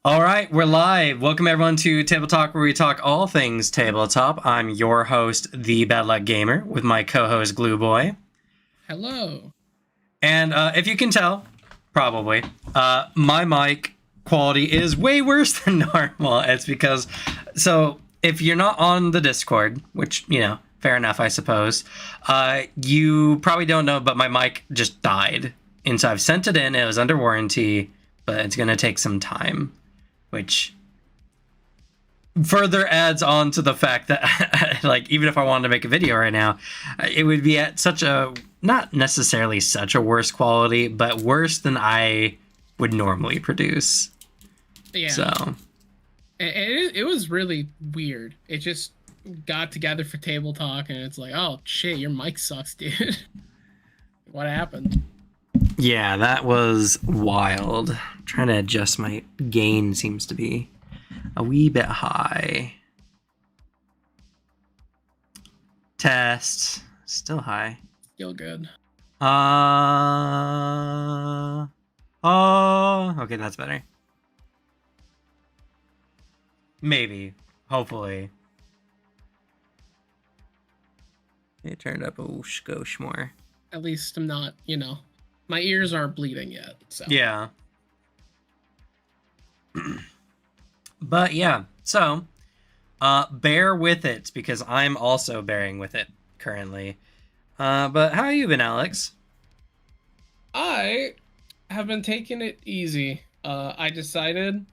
All right, we're live. Welcome everyone to Table Talk, where we talk all things tabletop. I'm your host, the Bad Luck Gamer, with my co-host Glue Boy. Hello. And if you can tell, probably, my mic quality is way worse than normal. It's because, so if you're not on the Discord, which fair enough, I suppose, you probably don't know, but my mic just died, and so I've sent it in. It was under warranty, but it's gonna take some time, which further adds on to the fact that like even if I wanted to make a video right now, it would be at such a not necessarily such a worse quality, but worse than I would normally produce. Yeah. So it was really weird. It just got together for table talk, and it's like, oh shit, your mic sucks, dude. What happened? yeah, that was wild. I'm trying to adjust my gain seems to be a wee bit high. Test still high. Still good. Oh, okay, that's better. Maybe, hopefully. It turned up a skosh more. At least I'm not, my ears aren't bleeding yet. So Yeah. But yeah, so bear with it because I'm also bearing with it currently. But how have you been, Alex? I have been taking it easy. I decided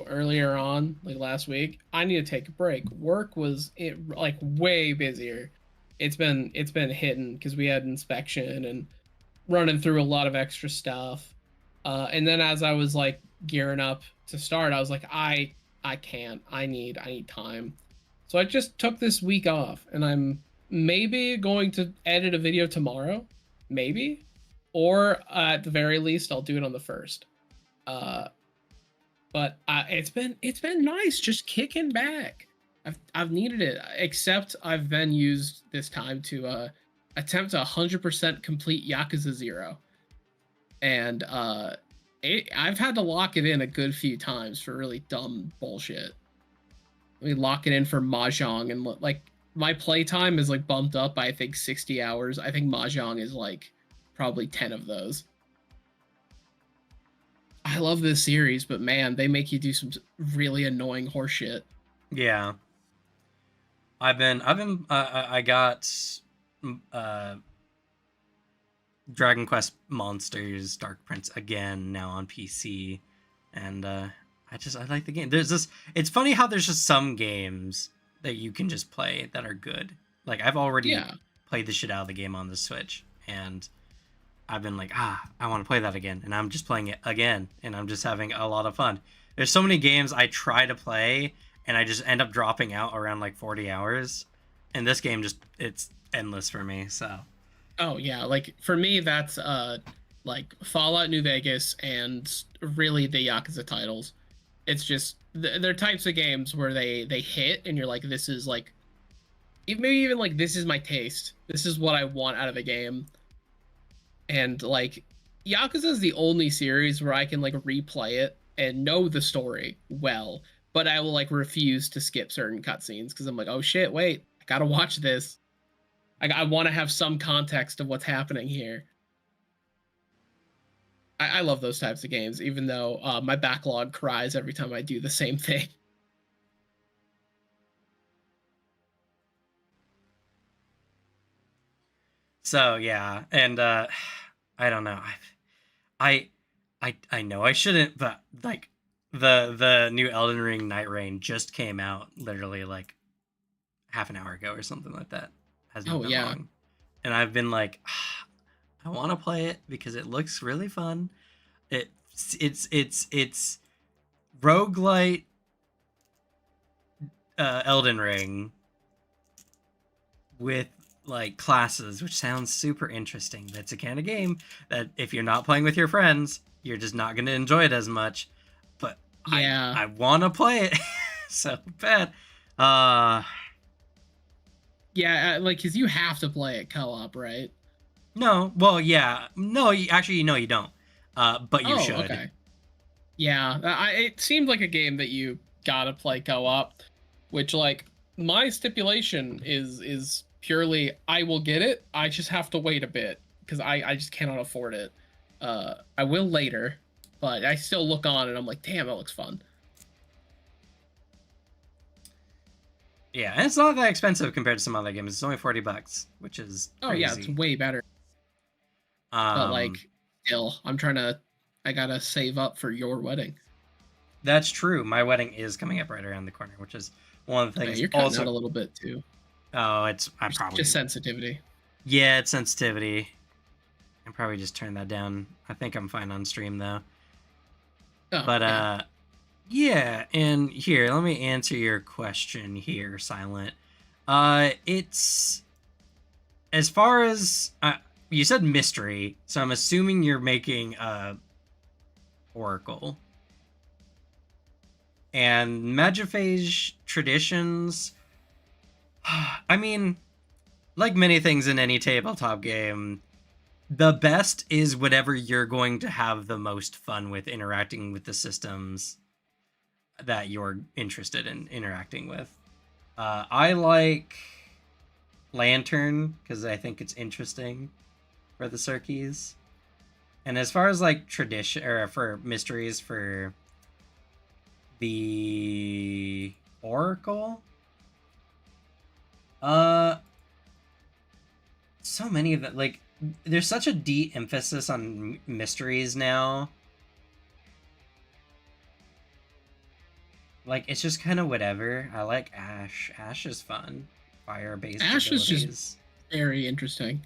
earlier on, like last week, I need to take a break. Work was like way busier. It's been hitting because we had inspection and running through a lot of extra stuff. And then as I was like gearing up to start, I was like, I can't. I need time. So I just took this week off, and I'm maybe going to edit a video tomorrow, maybe, or at the very least, I'll do it on the first. Uh, but it's been nice just kicking back. I've needed it. Except I've then used this time to attempt 100% complete Yakuza 0, and I've had to lock it in a good few times for really dumb bullshit. We lock it in for mahjong, and like my playtime is like bumped up by I think 60 hours. I think mahjong is like probably 10 of those. I love this series, but man, they make you do some really annoying horseshit. Yeah, I got uh Dragon Quest Monsters Dark Prince again now on PC, and I like the game. There's this. It's funny how there's just some games that you can just play that are good. Like I've already Yeah, played the shit out of the game on the Switch, and I've been like, I want to play that again, and I'm just playing it again, and I'm just having a lot of fun. There's so many games I try to play, and I just end up dropping out around like 40 hours, and this game just it's endless for me. So oh yeah, like for me that's like Fallout New Vegas and really the Yakuza titles. It's just they're types of games where they hit and you're like, this is like maybe even like this is my taste. This is what I want out of a game. And like Yakuza is the only series where I can like replay it and know the story well, but I will like refuse to skip certain cutscenes because I'm like, oh shit, wait, I gotta watch this. I want to have some context of what's happening here. I love those types of games, even though my backlog cries every time I do the same thing. so yeah, and I don't know. I I know I shouldn't, but like the new Elden Ring Night Rain just came out literally like half an hour ago or something like that. Hasn't even Oh been yeah, long. And I've been like, I want to play it because it looks really fun. It's roguelite Elden Ring with like classes, which sounds super interesting. That's a kind of game that if you're not playing with your friends, you're just not going to enjoy it as much. But yeah, I want to play it so bad. Uh like because you have to play it co-op, right? no, well yeah, no, actually no, you don't. But you Oh, should. okay. Yeah, it seemed like a game that you gotta play co-op, which like my stipulation is purely I will get it. I just have to wait a bit because I just cannot afford it. I will later, but I still look on and I'm like, damn, that looks fun. Yeah, and it's not that expensive compared to some other games. It's only $40, which is Oh crazy. yeah, it's way better. But like, still, I gotta save up for your wedding. That's true. My wedding is coming up right around the corner, which is one of the Yeah, things. you're cutting Also, out a little bit too. oh, I probably Just sensitivity. yeah, it's sensitivity. I probably just turn that down. I think I'm fine on stream though. Oh, But yeah. yeah, and here, let me answer your question here, Silent. It's as far as you said mystery, so I'm assuming you're making Oracle. And Magiphage traditions, I mean, like many things in any tabletop game, the best is whatever you're going to have the most fun with interacting with the systems that you're interested in interacting with. I like Lantern because I think it's interesting for the Cirques. And as far as like tradition or for mysteries for the Oracle, so many of them, like there's such a de-emphasis on mysteries now. Like it's just kind of whatever. I like Ash. Ash is fun. Fire-based Ash is abilities. just very interesting.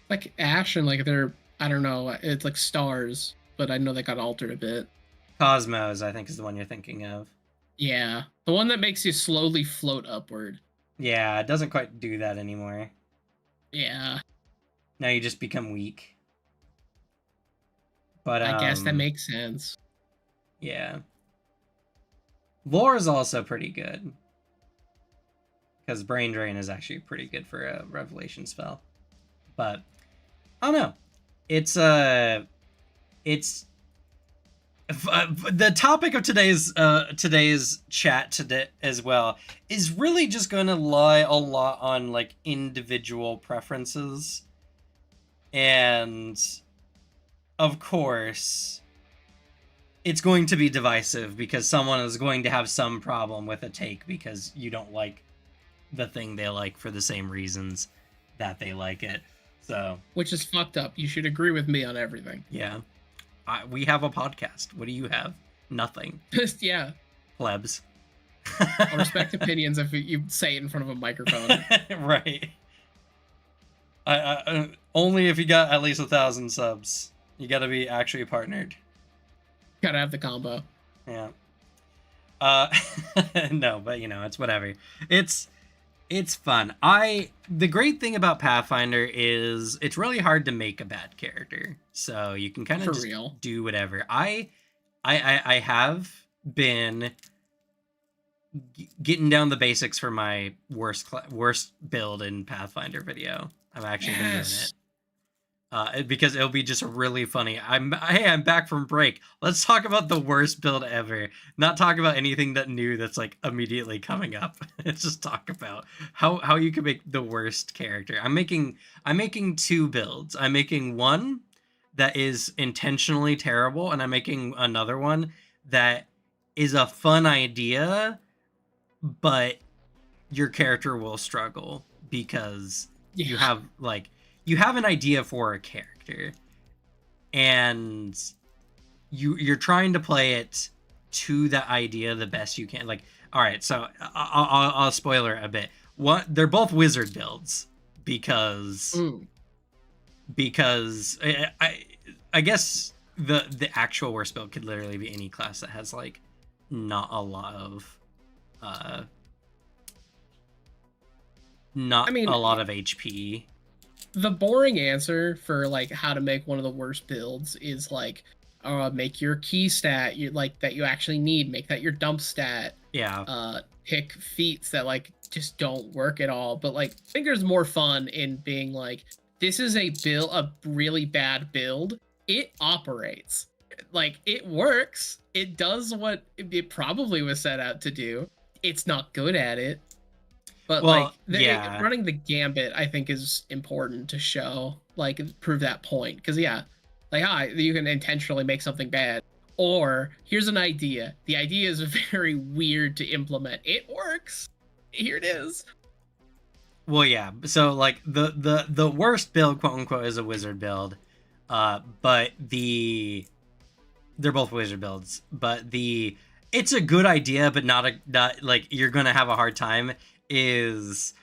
Like Ash and like they're, I don't know, it's like stars, but I know they got altered a bit. Cosmos, I think, is the one you're thinking of. Yeah, the one that makes you slowly float upward. Yeah, it doesn't quite do that anymore. Yeah. Now you just become weak. But I guess that makes sense. Yeah. Lore is also pretty good. Because Brain Drain is actually pretty good for a Revelation spell. But I don't know. It's the topic of today's chat today as well is really just going to lie a lot on like individual preferences, and of course it's going to be divisive because someone is going to have some problem with a take because you don't like the thing they like for the same reasons that they like it. So, which is fucked up. You should agree with me on everything. Yeah. We have a podcast. What do you have? Nothing. Just, yeah. Plebs. I'll respect opinions if you say it in front of a microphone. Right. I only if you got at least 1,000 subs. You got to be actually partnered. Gotta have the combo. Yeah. No, but you know, it's whatever. It's fun. The great thing about Pathfinder is it's really hard to make a bad character. So you can kind of just do whatever. I have been getting down the basics for my worst build in Pathfinder video. I've actually been doing it. Because it'll be just really funny. Hey, I'm back from break. Let's talk about the worst build ever. Not talk about anything that new that's like immediately coming up. Let's just talk about how you can make the worst character. I'm making two builds. I'm making one that is intentionally terrible, and I'm making another one that is a fun idea, but your character will struggle because you have an idea for a character and you're trying to play it to the idea the best you can. Like, all right, so I'll spoiler a bit. They're both wizard builds because I guess the actual worst build could literally be any class that has like not a lot of a lot of HP. The boring answer for like how to make one of the worst builds is like make your key stat you like that you actually need, make that your dump stat. Yeah. Pick feats that like just don't work at all. But like I think there's more fun in being like, this is a really bad build. It operates. Like, it works. It does what it probably was set out to do. It's not good at it. But Well, like yeah. running the gambit, I think is important to show, like, prove that point. Because yeah, like, you can intentionally make something bad, or here's an idea. The idea is very weird to implement. It works. Here it is. Well, yeah. So like the worst build, quote unquote, is a wizard build. But they're both wizard builds. But it's a good idea, but not like you're gonna have a hard time. Is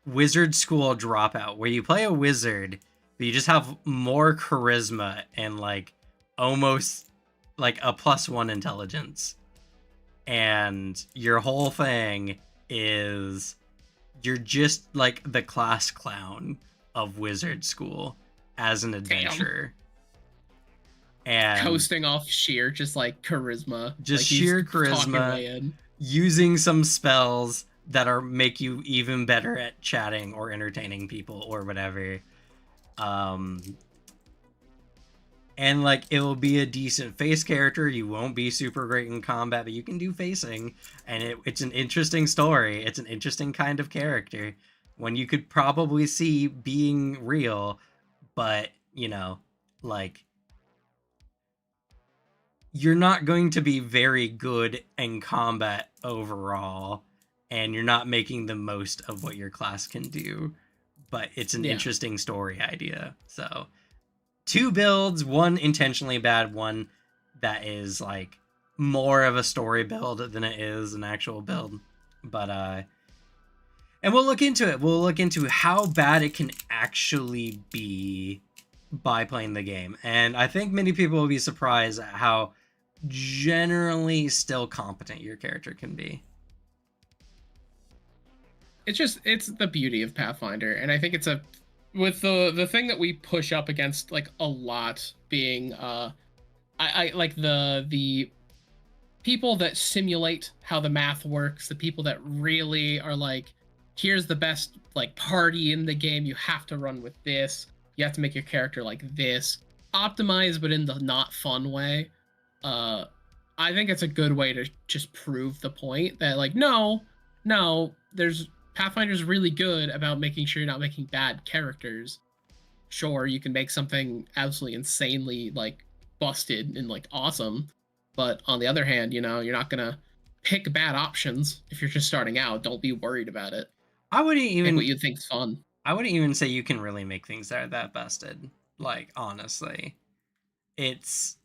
wizard school dropout, where you play a wizard, but you just have more charisma and like almost like a +1 intelligence, and your whole thing is you're just like the class clown of wizard school as an adventurer. And Coasting off sheer just like charisma, just like he's sheer talking charisma, way in. using some spells that are make you even better at chatting or entertaining people or whatever. And like it will be a decent face character. You won't be super great in combat, but you can do facing, and it's an interesting story. It's an interesting kind of character, when you could probably see being real, but you know, like you're not going to be very good in combat overall, and you're not making the most of what your class can do. But it's an interesting story idea. So 2 builds, one intentionally bad, one that is like more of a story build than it is an actual build. But and we'll look into it. We'll look into how bad it can actually be by playing the game. And I think many people will be surprised at how generally still competent your character can be. It's the beauty of Pathfinder, and I think it's a with the thing that we push up against like a lot being I like the people that simulate how the math works, the people that really are like, here's the best like party in the game, you have to run with this, you have to make your character like this, optimize but in the not fun way. I think it's a good way to just prove the point that like no, there's Pathfinder's really good about making sure you're not making bad characters. Sure, you can make something absolutely insanely like busted and like awesome, but on the other hand, you know, you're not gonna pick bad options if you're just starting out. Don't be worried about it. I wouldn't even Pick what you think's fun. I wouldn't even say you can really make things that are that busted. Like honestly, it's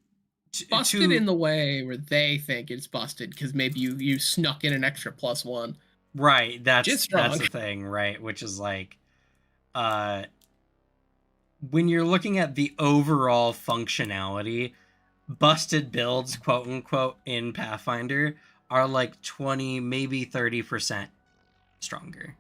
Busted in the way where they think it's busted because maybe you snuck in an extra +1. Right, that's strong. the thing, right? Which is like, when you're looking at the overall functionality, busted builds, quote unquote, in Pathfinder are like 20, maybe 30% stronger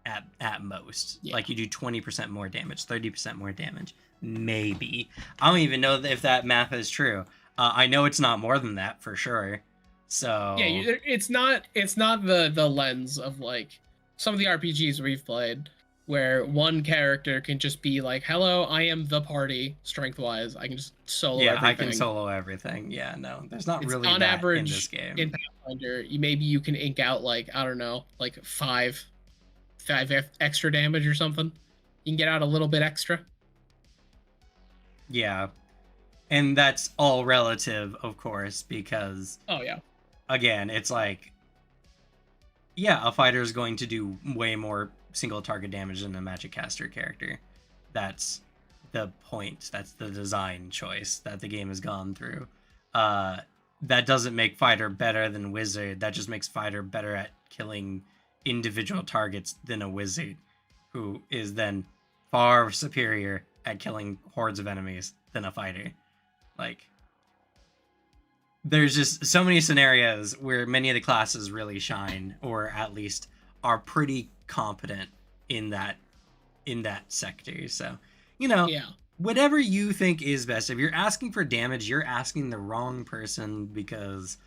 at most. Yeah. Like you do 20% more damage, 30% more damage, maybe. I don't even know if that math is true. I know it's not more than that for sure. So yeah, it's not the lens of like some of the RPGs we've played where one character can just be like, hello, I am the party strength wise, I can just solo everything. I can solo everything. Yeah, no, there's not it's really on that average in this game. in Pathfinder, maybe you can ink out like, I don't know, like 5 extra damage or something. You can get out a little bit extra. Yeah, and that's all relative, of course, because oh yeah, again, it's like, yeah, a fighter is going to do way more single target damage than a magic caster character. That's the point. That's the design choice that the game has gone through. That doesn't make fighter better than wizard. That just makes fighter better at killing individual targets than a wizard, who is then far superior at killing hordes of enemies than a fighter. Like, there's just so many scenarios where many of the classes really shine, or at least are pretty competent in that sector. So, you know, yeah, whatever you think is best. If you're asking for damage, you're asking the wrong person, because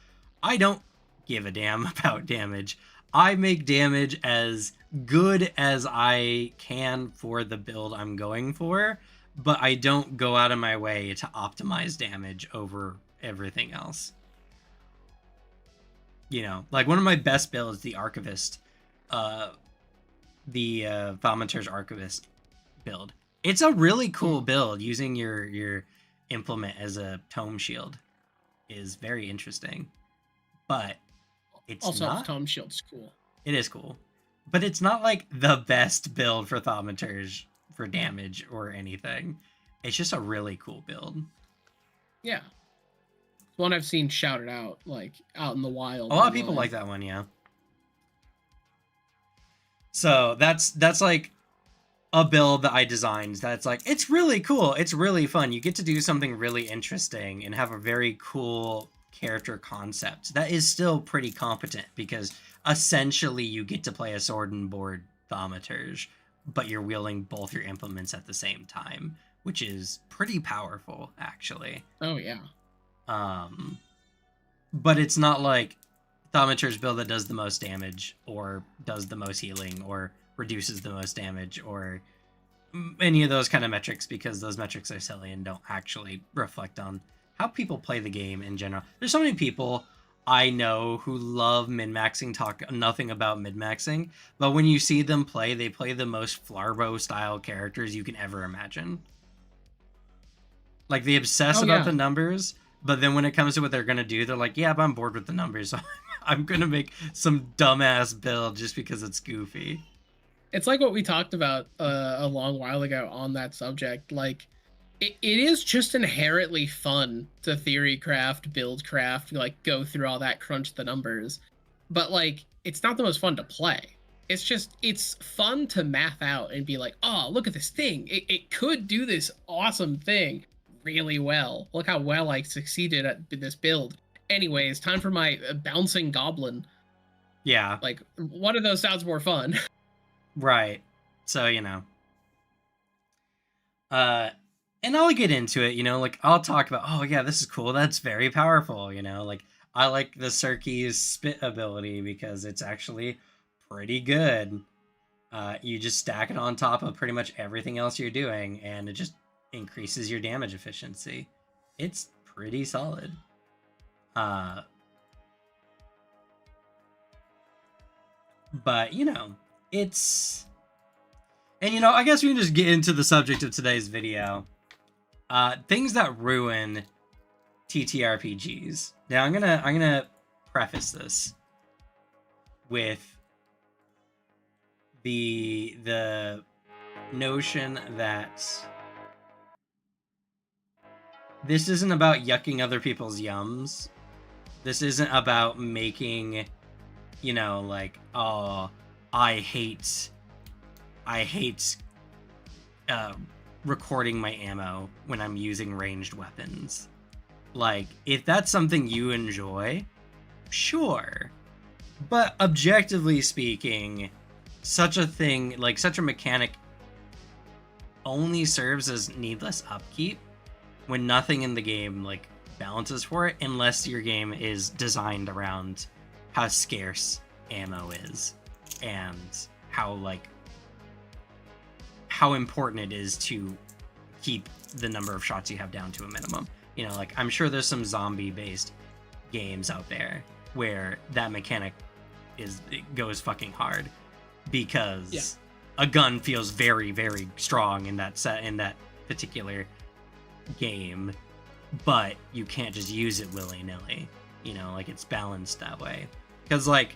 I don't give a damn about damage. I make damage as good as I can for the build I'm going for, but I don't go out of my way to optimize damage over everything else. You know, like one of my best builds, the Archivist, the Thaumaturge Archivist build. It's a really cool build. Using your implement as a tome shield is very interesting, but it's Also, not. Tome Shield's cool. It is cool, but it's not like the best build for Thaumaturge for damage or anything. It's just a really cool build. Yeah. It's one I've seen shouted out, like, out in the wild. A lot of people like that one, yeah. So that's like a build that I designed that's like, it's really cool. It's really fun. You get to do something really interesting and have a very cool character concept that is still pretty competent, because essentially you get to play a sword and board Thaumaturge, but you're wielding both your implements at the same time, which is pretty powerful, actually. Oh, yeah. But it's not like Thaumaturge build that does the most damage, or does the most healing, or reduces the most damage, or any of those kind of metrics, because those metrics are silly and don't actually reflect on how people play the game in general. There's so many people I know who love min-maxing, talk nothing about min-maxing, but when you see them play, they play the most Flarbo-style characters you can ever imagine. Like, they obsess about the numbers, but then when it comes to what they're going to do, they're like, yeah, but I'm bored with the numbers, so I'm going to make some dumbass build just because it's goofy. It's like what we talked about a long while ago on that subject. Like, it is just inherently fun to theory craft, build craft, like, go through all that, crunch the numbers. But, like, it's not the most fun to play. It's just, it's fun to math out and be like, oh, look at this thing. It could do this awesome thing really well. Look how well I succeeded at this build. Anyways, time for my bouncing goblin. Yeah. Like, one of those sounds more fun. Right. So, you know. And I'll get into it, you know, like, I'll talk about, oh, yeah, this is cool. That's very powerful, you know. Like, I like the Ttrpgs spit ability because it's actually pretty good. You just stack it on top of pretty much everything else you're doing, and it just increases your damage efficiency. It's pretty solid. But, you know, it's... And, you know, I guess we can just get into the subject of today's video. Things that ruin TTRPGs. Now, I'm gonna preface this with the notion that this isn't about yucking other people's yums. This isn't about making, you know, like, oh, I hate recording my ammo when I'm using ranged weapons. Like, if that's something you enjoy, sure. But objectively speaking, such a thing, like such a mechanic, only serves as needless upkeep when nothing in the game, like, balances for it, unless your game is designed around how scarce ammo is and how, like, how important it is to keep the number of shots you have down to a minimum. You know, like, I'm sure there's some zombie-based games out there where that mechanic it goes fucking hard because a gun feels very, very strong in that particular game, but you can't just use it willy-nilly. You know, like, it's balanced that way. Because, like,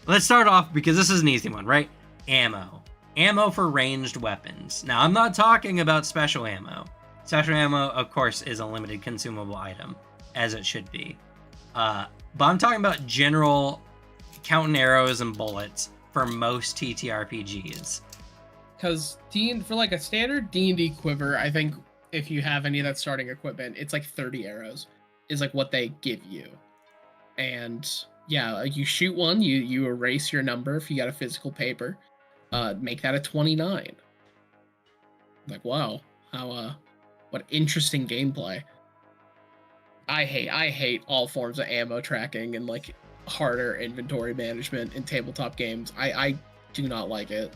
let's start off, because this is an easy one, right? Ammo for ranged weapons. Now, I'm not talking about special ammo. Special ammo, of course, is a limited consumable item, as it should be. But I'm talking about general counting arrows and bullets for most TTRPGs. Because for, like, a standard D&D quiver, I think if you have any of that starting equipment, it's like 30 arrows is, like, what they give you. And, yeah, like, you shoot one, you erase your number if you got a physical paper. Make that a 29. Like, wow, how what interesting gameplay. I hate all forms of ammo tracking and, like, harder inventory management in tabletop games. I do not like it.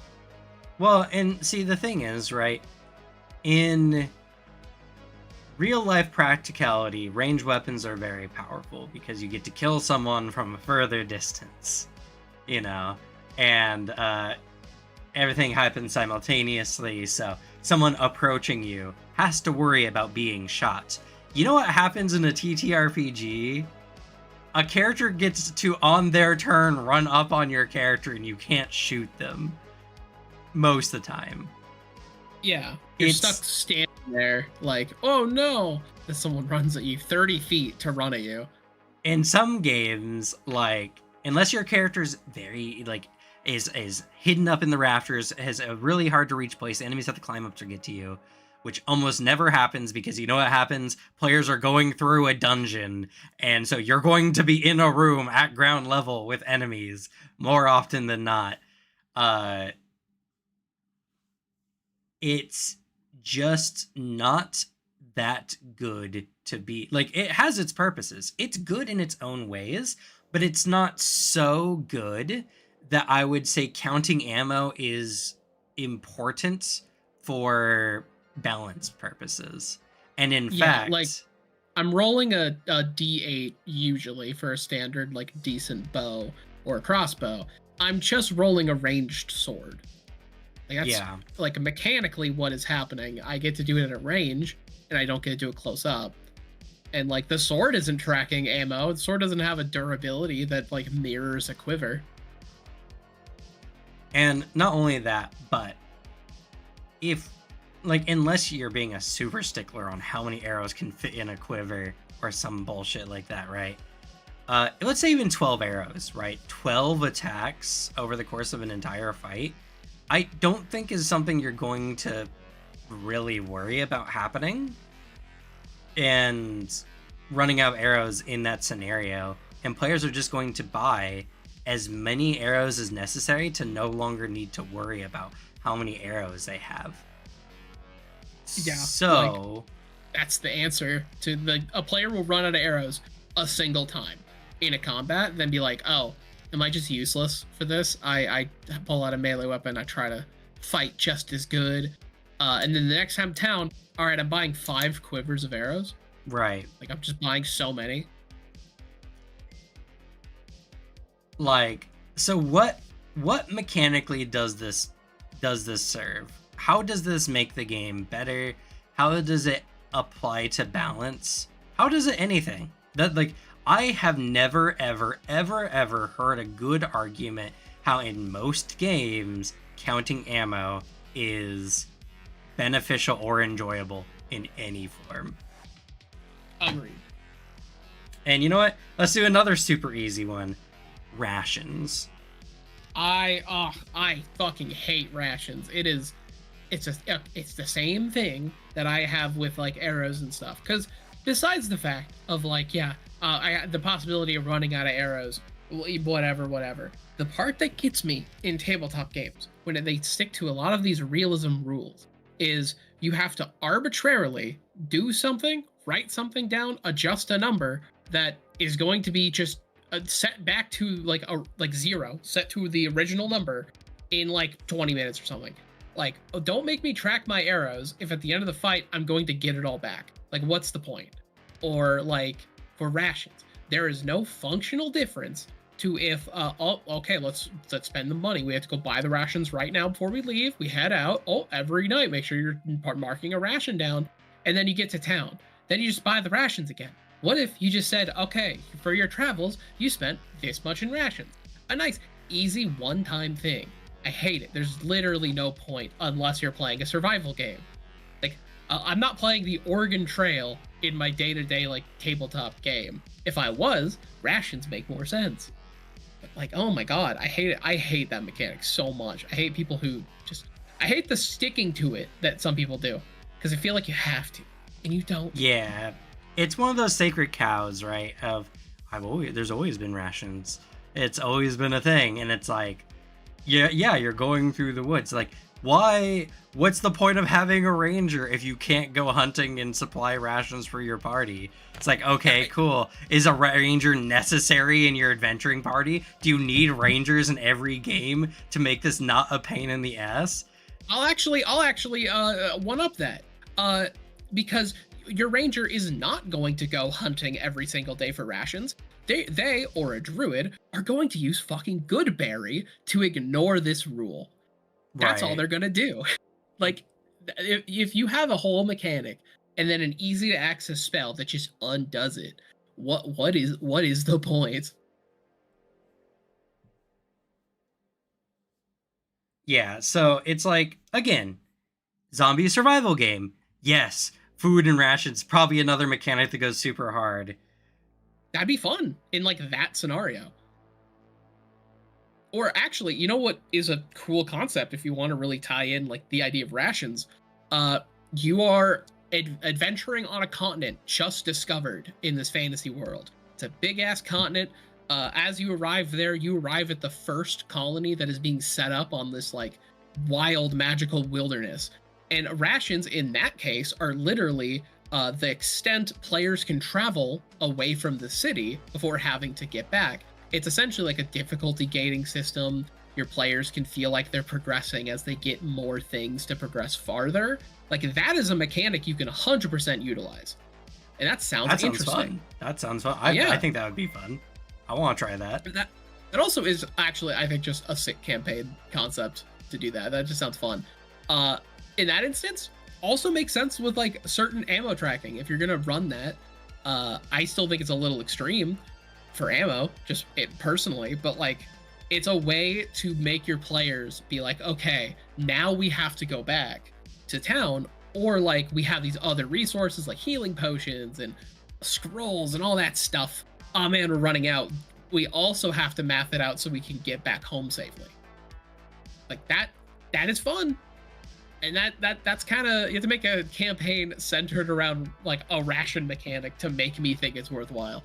Well, and see, the thing is, right, in real life practicality, ranged weapons are very powerful because you get to kill someone from a further distance, you know, and everything happens simultaneously, so someone approaching you has to worry about being shot. You know what happens in a TTRPG? A character gets to, on their turn, run up on your character and you can't shoot them. Most of the time. Yeah, you're stuck standing there like, oh no! Then someone runs at you 30 feet to run at you. In some games, like, unless your character's very, like, is hidden up in the rafters, has a really hard to reach place, enemies have to climb up to get to you, which almost never happens because you know what happens? Players are going through a dungeon, and so you're going to be in a room at ground level with enemies more often than not. It's just not that good to be, like, it has its purposes. It's good in its own ways, but it's not so good that I would say counting ammo is important for balance purposes. And in fact, like, I'm rolling a D8 usually for a standard, like, decent bow or a crossbow. I'm just rolling a ranged sword. Like, that's like mechanically what is happening. I get to do it at range, and I don't get to do it close up. And like the sword isn't tracking ammo. The sword doesn't have a durability that like mirrors a quiver. And not only that, but if like unless you're being a super stickler on how many arrows can fit in a quiver or some bullshit like that, right? Let's say even 12 arrows, right? 12 attacks over the course of an entire fight. I don't think is something you're going to really worry about happening. And running out of arrows in that scenario, and players are just going to buy as many arrows as necessary to no longer need to worry about how many arrows they have. Yeah. So like, that's the answer to a player will run out of arrows a single time in a combat, then be like, oh, am I just useless for this? I pull out a melee weapon, I try to fight just as good. And then the next time town, all right, I'm buying 5 quivers of arrows. Right. Like, I'm just buying so many. Like, so what mechanically does this serve? How does this make the game better? How does it apply to balance? How does it anything? That, like, I have never, ever, ever, ever heard a good argument how in most games counting ammo is beneficial or enjoyable in any form. Agreed. And you know what? Let's do another super easy one. Rations. I fucking hate rations. It's the same thing that I have with like arrows and stuff. Because besides the fact of like, the possibility of running out of arrows, whatever. The part that gets me in tabletop games when they stick to a lot of these realism rules is you have to arbitrarily do something, write something down, adjust a number that is going to be just set back to like 0, set to the original number in like 20 minutes or something. Like, don't make me track my arrows if at the end of the fight I'm going to get it all back. Like, what's the point? Or like for rations, there is no functional difference to if okay, let's spend the money. We have to go buy the rations right now before we leave. We head out. Every night, make sure you're marking a ration down, and then you get to town. Then you just buy the rations again. What if you just said, okay, for your travels, you spent this much in rations? A nice, easy one-time thing. I hate it. There's literally no point unless you're playing a survival game. Like, I'm not playing the Oregon Trail in my day-to-day, like, tabletop game. If I was, rations make more sense. But, like, oh my god, I hate it. I hate that mechanic so much. I hate people who just... I hate the sticking to it that some people do. Because I feel like you have to, and you don't. Yeah. It's one of those sacred cows, right? Of, there's always been rations. It's always been a thing. And it's like, yeah, you're going through the woods. Like, why? What's the point of having a ranger if you can't go hunting and supply rations for your party? It's like, okay, cool. Is a ranger necessary in your adventuring party? Do you need rangers in every game to make this not a pain in the ass? I'll actually one up that. Uh, because your ranger is not going to go hunting every single day for rations. They or a druid are going to use fucking Goodberry to ignore this rule. That's all Right. they're gonna do. Like, if you have a whole mechanic and then an easy to access spell that just undoes it, what is the point? Yeah, so it's like, again, zombie survival game. Yes, food and rations, probably another mechanic that goes super hard. That'd be fun in like that scenario. Or actually, you know what is a cool concept if you want to really tie in like the idea of rations? Uh, you are adventuring on a continent just discovered in this fantasy world. It's a big ass continent. As you arrive there, you arrive at the first colony that is being set up on this like wild magical wilderness. And rations in that case are literally the extent players can travel away from the city before having to get back. It's essentially like a difficulty gating system. Your players can feel like they're progressing as they get more things to progress farther. Like that is a mechanic you can 100% utilize. And that sounds interesting. Fun. That sounds fun. Yeah. I think that would be fun. I want to try that. That also is actually, I think, just a sick campaign concept to do that. That just sounds fun. In that instance, also makes sense with like certain ammo tracking. If you're gonna run that, I still think it's a little extreme for ammo, just it personally, but like it's a way to make your players be like, okay, now we have to go back to town, or like we have these other resources like healing potions and scrolls and all that stuff. Oh man, we're running out. We also have to math it out so we can get back home safely. Like that is fun. And that's kind of, you have to make a campaign centered around like a ration mechanic to make me think it's worthwhile.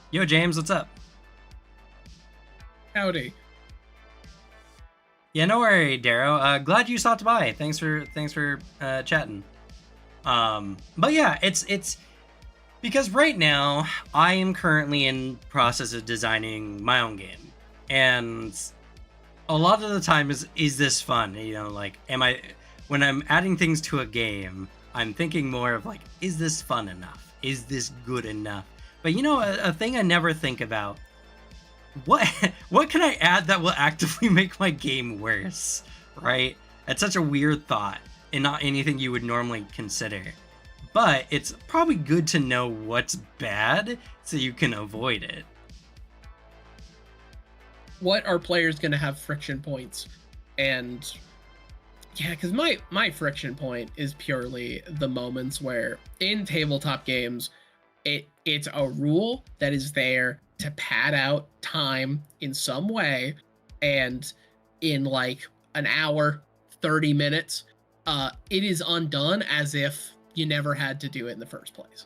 Yo, James, what's up? Howdy. Yeah, no worry, Darrow. Glad you stopped by. Thanks for chatting. But yeah, it's because right now I am currently in process of designing my own game, and a lot of the time is this fun? You know, like when I'm adding things to a game, I'm thinking more of like, is this fun enough? Is this good enough? But you know, a thing I never think about, what can I add that will actively make my game worse, right? It's such a weird thought and not anything you would normally consider. But it's probably good to know what's bad so you can avoid it. What are players going to have friction points? And yeah, because my friction point is purely the moments where in tabletop games, it's a rule that is there to pad out time in some way, and in like an hour, 30 minutes, it is undone as if you never had to do it in the first place.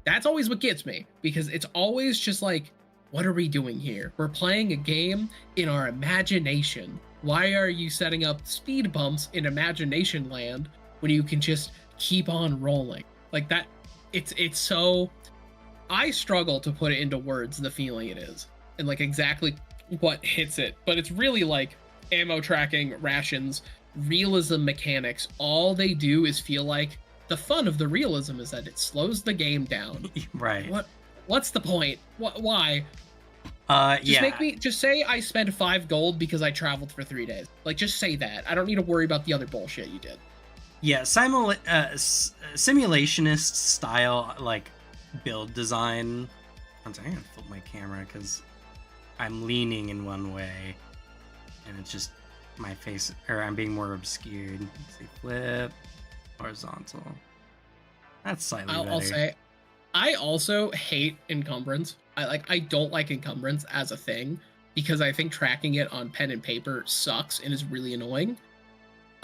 That's always what gets me, because it's always just like, what are we doing here? We're playing a game in our imagination. Why are you setting up speed bumps in imagination land when you can just keep on rolling? Like that, it's so, I struggle to put it into words, the feeling it is, and like exactly what hits it. But it's really like ammo tracking, rations, realism mechanics. All they do is feel like the fun of the realism is that it slows the game down. Right. What's the point? Why? Just say I spent 5 gold because I traveled for 3 days. Like, just say that. I don't need to worry about the other bullshit you did. Yeah, simulationist style, like, build design. I'm sorry, I'm gonna flip my camera because I'm leaning in one way and it's just my face, or I'm being more obscured. Let's see, flip, horizontal. That's slightly better. I'll say, I also hate encumbrance. I don't like encumbrance as a thing because I think tracking it on pen and paper sucks and is really annoying.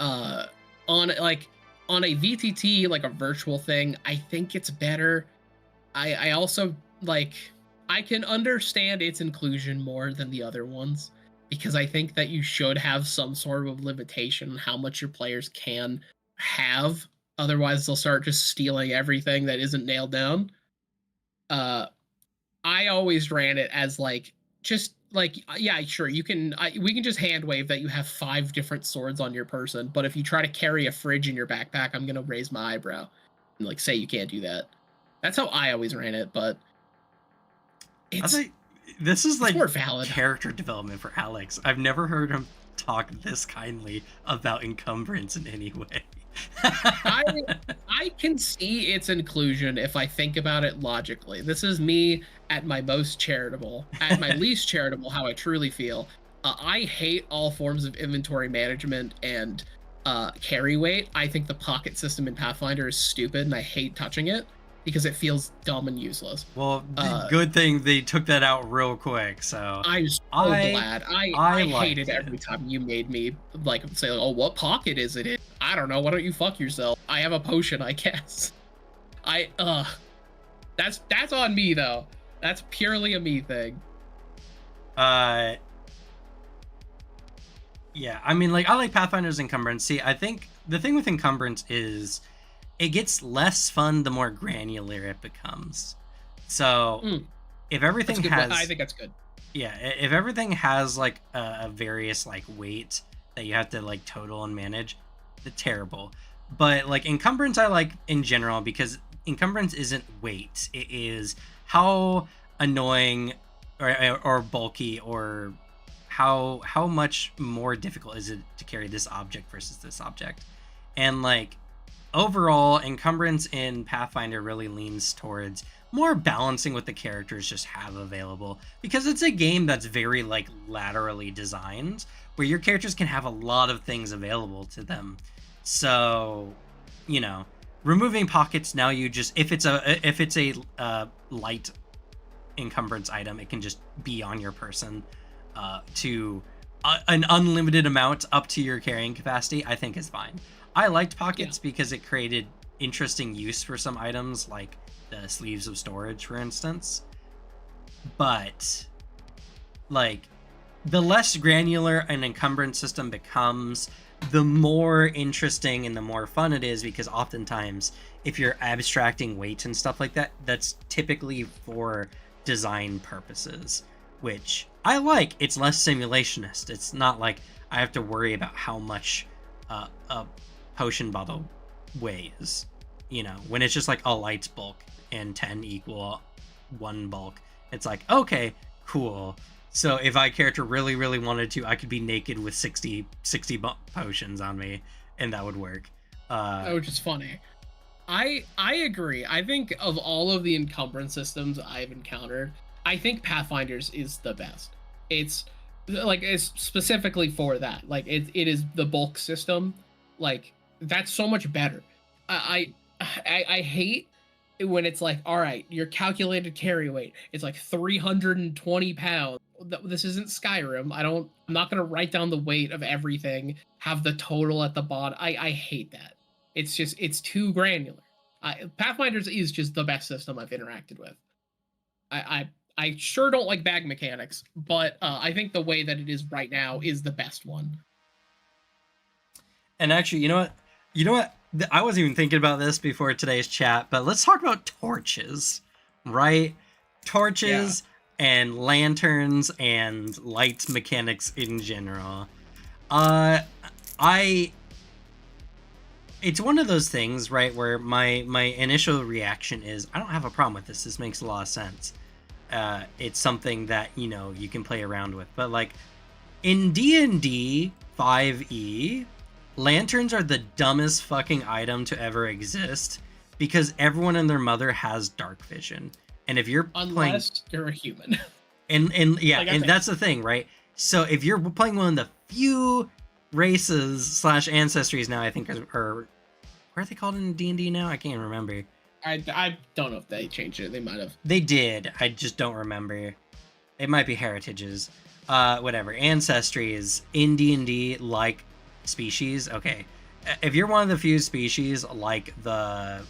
On a VTT, like a virtual thing, I think it's better. I also like, I can understand its inclusion more than the other ones because I think that you should have some sort of limitation on how much your players can have. Otherwise, they'll start just stealing everything that isn't nailed down. I always ran it as like just like, yeah, sure, you can. We can just hand wave that you have 5 different swords on your person, but if you try to carry a fridge in your backpack, I'm gonna raise my eyebrow and like say you can't do that. That's how I always ran it, but I think this is like more valid character development for Alex. I've never heard him talk this kindly about encumbrance in any way. I can see its inclusion if I think about it logically. This is me at my most charitable, at my least charitable, how I truly feel. I hate all forms of inventory management and carry weight. I think the pocket system in Pathfinder is stupid, and I hate touching it because it feels dumb and useless. Well, good thing they took that out real quick. So I'm so glad. I hated it every time you made me like say, "Oh, what pocket is it in?" I don't know. Why don't you fuck yourself? I have a potion, I guess. That's on me though. That's purely a me thing. Yeah, I mean, like, I like Pathfinder's encumbrance. See, I think the thing with encumbrance is it gets less fun the more granular it becomes. So if everything has, I think that's good. Yeah, if everything has like a various like weight that you have to like total and manage, it's terrible. But like encumbrance, I like in general because encumbrance isn't weight; it is how annoying or bulky or how much more difficult is it to carry this object versus this object. And like overall, encumbrance in Pathfinder really leans towards more balancing what the characters just have available, because it's a game that's very like laterally designed where your characters can have a lot of things available to them. So, you know, removing pockets, now you just, if it's a light encumbrance item, it can just be on your person to an unlimited amount up to your carrying capacity, I think is fine. I liked pockets because it created interesting use for some items, like the sleeves of storage, for instance. But like the less granular an encumbrance system becomes, the more interesting and the more fun it is, because oftentimes if you're abstracting weight and stuff like that, that's typically for design purposes, which I like. It's less simulationist. It's not like I have to worry about how much a potion bottle weighs, you know, when it's just like a light's bulk and 10 equal 1 bulk. It's like, okay, cool. So if I character really wanted to, I could be naked with 60 potions on me and that would work. Which is funny. I agree. I think of all of the encumbrance systems I've encountered, I think Pathfinder's is the best. It's like, it's specifically for that. Like it is the bulk system. Like that's so much better. I hate when it's like, all right, your calculated carry weight, it's like 320 pounds. This isn't Skyrim. I'm not going to write down the weight of everything, have the total at the bottom. I hate that. It's too granular. Pathfinder's is just the best system I've interacted with. I sure don't like bag mechanics, but I think the way that it is right now is the best one. And actually, you know what? I wasn't even thinking about this before today's chat, but let's talk about torches, right? Torches and lanterns and light mechanics in general. It's one of those things, right, where my initial reaction is, I don't have a problem with this. This makes a lot of sense. It's something that, you know, you can play around with. But like in D&D 5e, lanterns are the dumbest fucking item to ever exist, because everyone and their mother has dark vision. And if you're unless you're a human. And yeah, like, and that's the thing, right? So if you're playing one of the few races / ancestries now, I think are what are they called in D&D now? I can't remember. I don't know if they changed it. They might have. They did. I just don't remember. It might be heritages. Whatever. Ancestries in D&D, like species. Okay. If you're one of the few species like the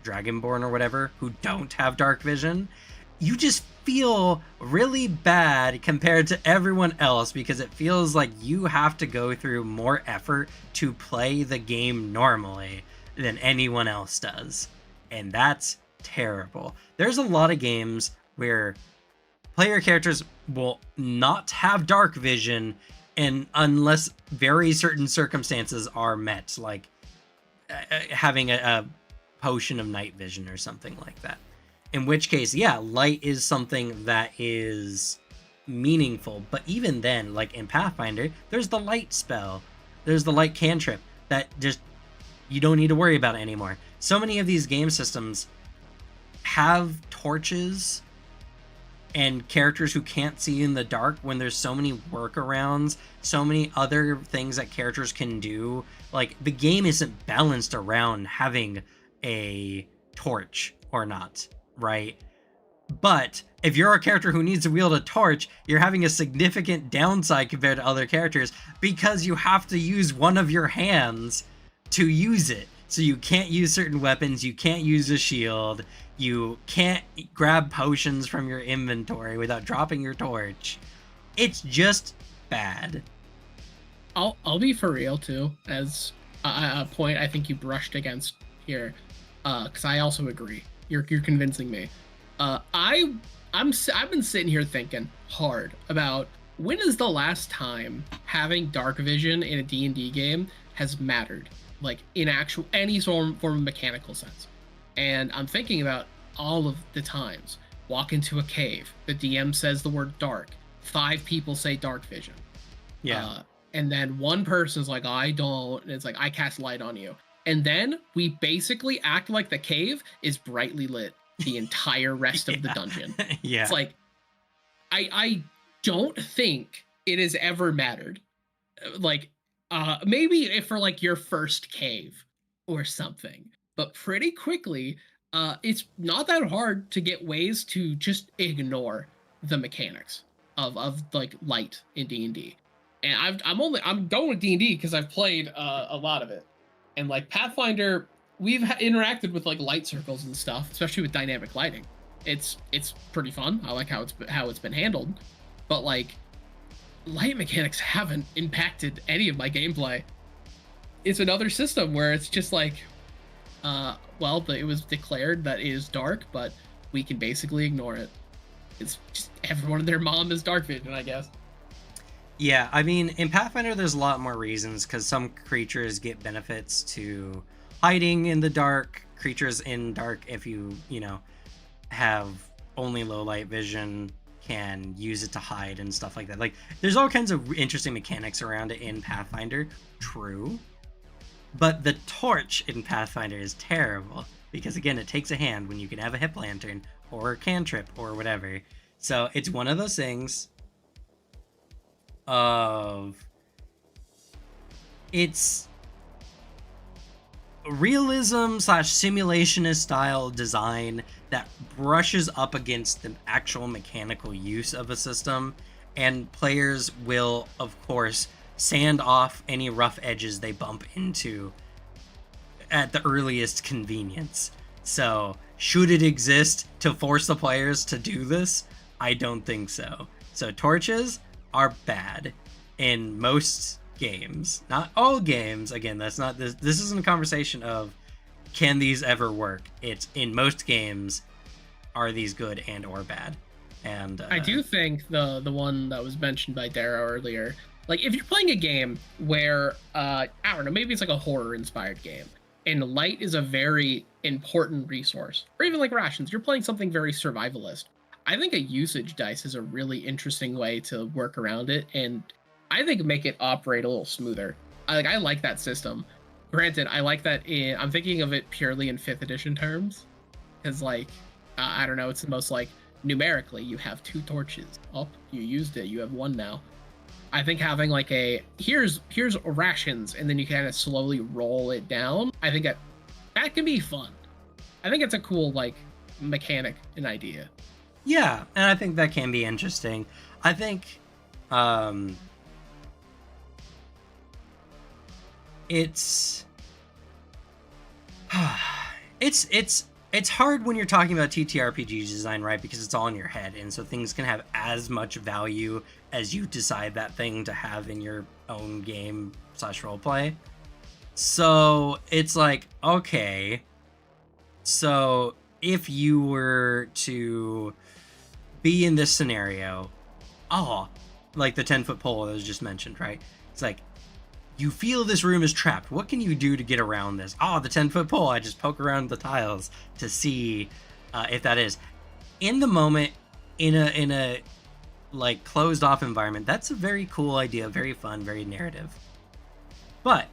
Dragonborn or whatever who don't have dark vision, you just feel really bad compared to everyone else, because it feels like you have to go through more effort to play the game normally than anyone else does. And that's terrible. There's a lot of games where player characters will not have dark vision, and unless very certain circumstances are met, like having a potion of night vision or something like that. In which case, yeah, light is something that is meaningful. But even then, like in Pathfinder, there's the light spell, there's the light cantrip that just you don't need to worry about it anymore. So many of these game systems have torches and characters who can't see in the dark when there's so many workarounds, so many other things that characters can do. Like, the game isn't balanced around having a torch or not, right? But if you're a character who needs to wield a torch, you're having a significant downside compared to other characters because you have to use one of your hands to use it. So you can't use certain weapons, you can't use a shield, you can't grab potions from your inventory without dropping your torch. It's just bad. I'll be for real too, as a point I think you brushed against here, because I also agree. You're convincing me. I've been sitting here thinking hard about when is the last time having dark vision in a D&D game has mattered, like in actual any form of mechanical sense. And I'm thinking about all of the times. Walk into a cave, the DM says the word dark, 5 people say dark vision. Yeah. And then one person's like, I don't, and it's like, I cast light on you. And then we basically act like the cave is brightly lit the entire rest of the dungeon. Yeah. It's like, I don't think it has ever mattered. Like, maybe if for like your first cave or something, but pretty quickly, it's not that hard to get ways to just ignore the mechanics of like light in D&D. And I'm going with D&D because I've played a lot of it. And like Pathfinder, we've interacted with like light circles and stuff, especially with dynamic lighting. It's pretty fun. I like how it's been handled. But like, light mechanics haven't impacted any of my gameplay. It's another system where it's just like, well, it was declared that it is dark, but we can basically ignore it. It's just everyone and their mom is dark vision, I guess. Yeah, I mean, in Pathfinder, there's a lot more reasons, because some creatures get benefits to hiding in the dark. Creatures in dark, if you have only low light vision, can use it to hide and stuff like that. Like, there's all kinds of interesting mechanics around it in Pathfinder. True. But the torch in Pathfinder is terrible, because again, it takes a hand when you can have a hip lantern or a cantrip or whatever. So it's one of those things of it's realism / simulationist style design that brushes up against the actual mechanical use of a system, and players will, of course, sand off any rough edges they bump into at the earliest convenience. So, should it exist to force the players to do this? I don't think so. So, torches are bad in most games. Not all games. Again, that's not this isn't a conversation of can these ever work. It's in most games, are these good and or bad? And I do think the one that was mentioned by Dara earlier, like if you're playing a game where I don't know, maybe it's like a horror inspired game and light is a very important resource, or even like rations, you're playing something very survivalist. I think a usage dice is a really interesting way to work around it, and I think make it operate a little smoother. I like that system. Granted, I like that I'm thinking of it purely in 5th edition terms, because like I don't know, it's the most like numerically you have 2 torches. Oh, you used it, you have 1 now. I think having like here's rations, and then you kind of slowly roll it down. I think that can be fun. I think it's a cool like mechanic and idea. Yeah, and I think that can be interesting. I think it's hard when you're talking about TTRPG design, right? Because it's all in your head, and so things can have as much value as you decide that thing to have in your own game / roleplay. So it's like, okay, so if you were to be in this scenario. Oh, like the 10-foot pole that was just mentioned, right? It's like, you feel this room is trapped. What can you do to get around this? Oh, the 10-foot pole. I just poke around the tiles to see if that is. In the moment, in a like closed off environment, that's a very cool idea, very fun, very narrative. But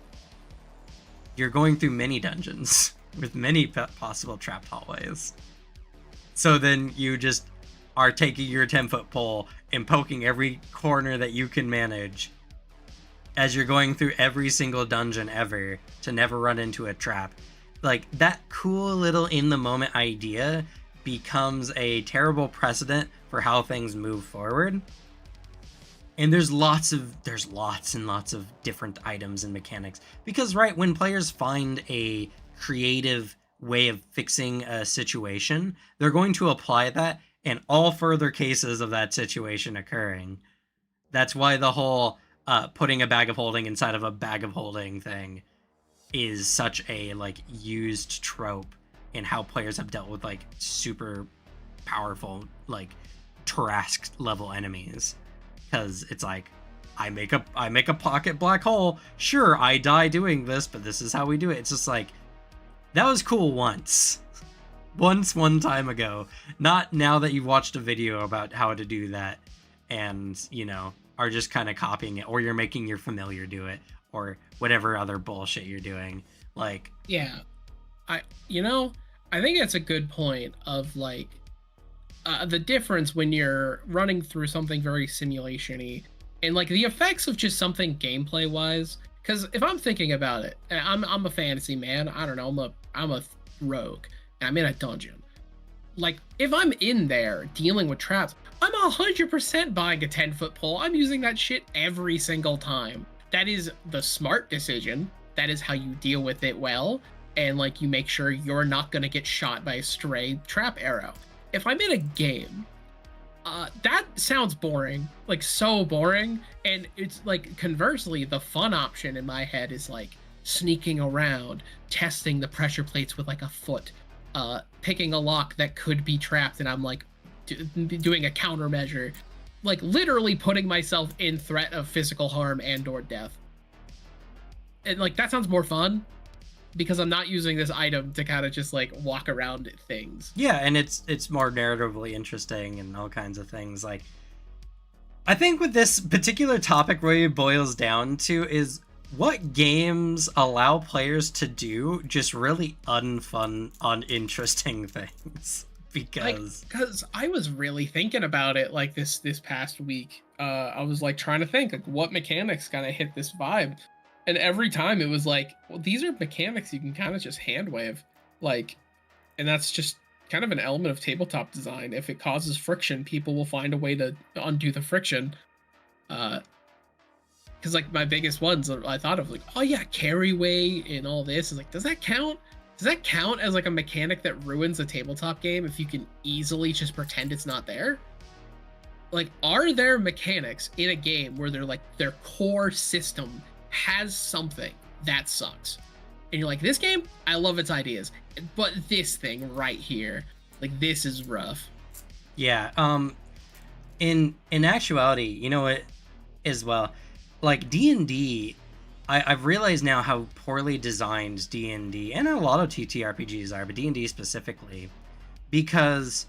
you're going through many dungeons with many possible trapped hallways. So then you just are taking your 10-foot pole and poking every corner that you can manage as you're going through every single dungeon ever to never run into a trap. Like, that cool little in the moment idea becomes a terrible precedent for how things move forward. And there's lots and lots of different items and mechanics, because right when players find a creative way of fixing a situation, they're going to apply that in all further cases of that situation occurring. That's why the whole putting a bag of holding inside of a bag of holding thing is such a like used trope in how players have dealt with like super powerful like Ttrpgs level enemies, because it's like, I make a pocket black hole, sure, I die doing this, but this is how we do it. It's just like, that was cool once one time ago, not now that you've watched a video about how to do that and you know are just kind of copying it, or you're making your familiar do it, or whatever other bullshit you're doing. Like, yeah, I think that's a good point of like the difference when you're running through something very simulation-y and like the effects of just something gameplay wise. Because if I'm thinking about it, I'm a fantasy man, I don't know, I'm a rogue and I'm in a dungeon. Like, if I'm in there dealing with traps, I'm 100% buying a 10-foot pole. I'm using that shit every single time. That is the smart decision. That is how you deal with it well. And like, you make sure you're not going to get shot by a stray trap arrow. If I'm in a game, that sounds boring, like so boring. And it's like, conversely, the fun option in my head is like sneaking around, testing the pressure plates with like a foot, picking a lock that could be trapped, and I'm like doing a countermeasure, like literally putting myself in threat of physical harm and or death. And like, that sounds more fun because I'm not using this item to kind of just like walk around things. Yeah, and it's more narratively interesting and all kinds of things. Like, I think with this particular topic, what it boils down to is what games allow players to do just really unfun, uninteresting things. Because I was really thinking about it like this past week. I was like trying to think like what mechanics kind of hit this vibe, and every time it was like, well, these are mechanics you can kind of just hand wave, like, and that's just kind of an element of tabletop design. If it causes friction, people will find a way to undo the friction. Because like my biggest ones I thought of, like, oh yeah, carry weight and all this is like, does that count? Does that count as like a mechanic that ruins a tabletop game if you can easily just pretend it's not there? Like, are there mechanics in a game where they're like, their core system has something that sucks? And you're like, this game, I love its ideas, but this thing right here, like, this is rough. Yeah, in actuality, you know what, as well, like D&D, I've realized now how poorly designed D&D and a lot of TTRPGs are, but D&D specifically, because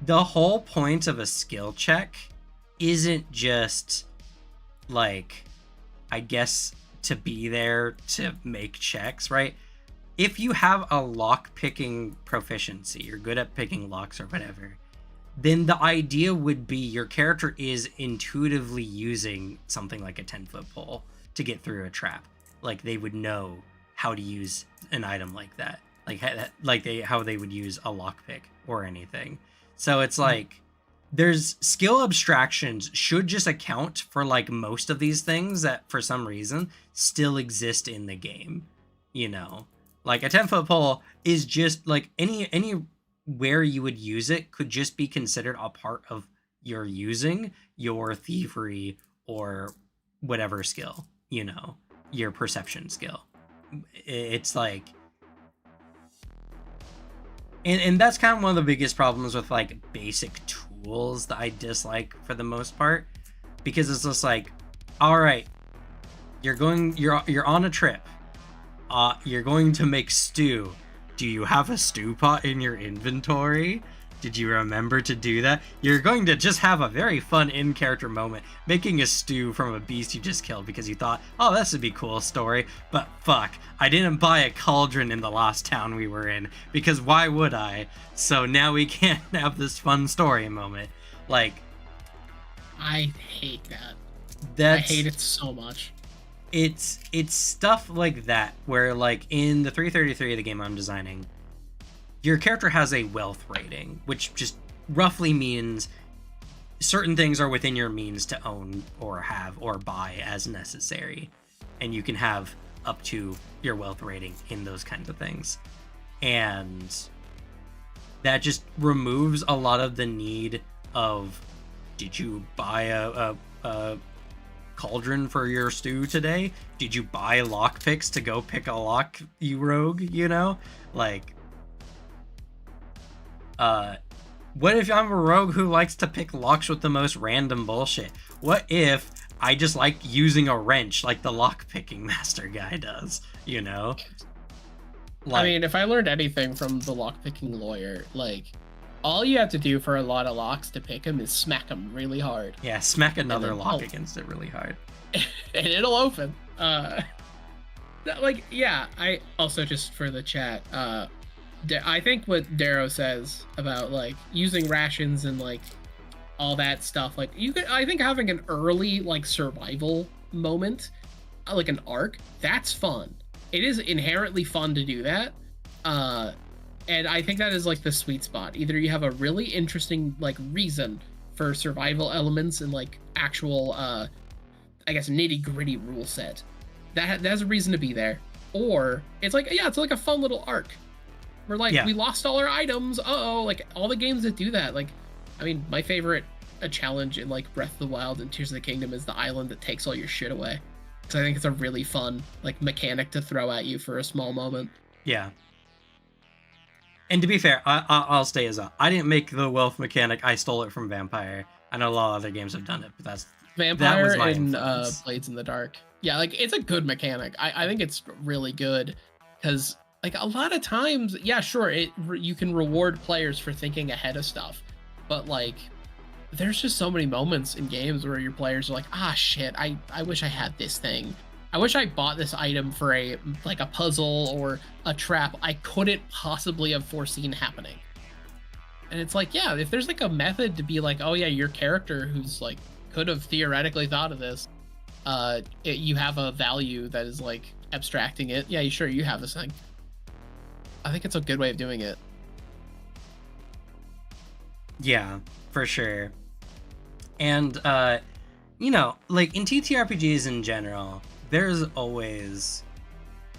the whole point of a skill check isn't just like, I guess, to be there to make checks, right? If you have a lock picking proficiency, you're good at picking locks or whatever, then the idea would be your character is intuitively using something like a 10-foot pole to get through a trap. Like, they would know how to use an item like that, like how they would use a lockpick or anything. So it's like, there's skill abstractions should just account for like most of these things that for some reason still exist in the game. You know, like a 10-foot pole is just like anywhere you would use it could just be considered a part of your using your thievery or whatever skill, you know, your perception skill. It's like, and that's kind of one of the biggest problems with like basic tool rules that I dislike for the most part, because it's just like, all right, you're on a trip. You're going to make stew. Do you have a stew pot in your inventory? Did you remember to do that? You're going to just have a very fun in-character moment making a stew from a beast you just killed because you thought, oh, this would be a cool story. But fuck, I didn't buy a cauldron in the last town we were in because why would I? So now we can't have this fun story moment. Like, I hate that. I hate it so much. It's stuff like that where, like, in the 333 of the game I'm designing, your character has a wealth rating, which just roughly means certain things are within your means to own or have or buy as necessary. And you can have up to your wealth rating in those kinds of things. And that just removes a lot of the need of, did you buy a cauldron for your stew today? Did you buy lockpicks to go pick a lock, you rogue? You know? Like, what if I'm a rogue who likes to pick locks with the most random bullshit? What if I just like using a wrench like the lockpicking master guy does, you know? Like, I mean, if I learned anything from the lockpicking lawyer, like, all you have to do for a lot of locks to pick them is smack them really hard. Yeah, smack another lock against it really hard. And it'll open. Like, yeah, I also, just for the chat, I think what Darrow says about, like, using rations and, like, all that stuff, like, I think having an early, like, survival moment, like an arc, that's fun. It is inherently fun to do that. And I think that is, like, the sweet spot. Either you have a really interesting, like, reason for survival elements and, like, actual, I guess, nitty-gritty rule set. That has a reason to be there. Or it's like, yeah, it's like a fun little arc. We're like, we lost all our items. Uh-oh. Like, all the games that do that. Like, I mean, my favorite challenge in, like, Breath of the Wild and Tears of the Kingdom is the island that takes all your shit away. Because I think it's a really fun, like, mechanic to throw at you for a small moment. Yeah. And to be fair, I'll stay as I didn't make the wealth mechanic. I stole it from Vampire. I know a lot of other games have done it, but Vampire that was my and influence. Blades in the Dark. Yeah, like, it's a good mechanic. I think it's really good because, like, a lot of times, yeah, sure, you can reward players for thinking ahead of stuff, but, like, there's just so many moments in games where your players are like, ah, shit, I wish I had this thing. I wish I bought this item for a puzzle or a trap I couldn't possibly have foreseen happening. And it's like, yeah, if there's, like, a method to be like, oh yeah, your character who's, like, could have theoretically thought of this, you have a value that is, like, abstracting it. Yeah, sure, you have this thing. I think it's a good way of doing it. Yeah, for sure. And, you know, like, in TTRPGs in general, there's always,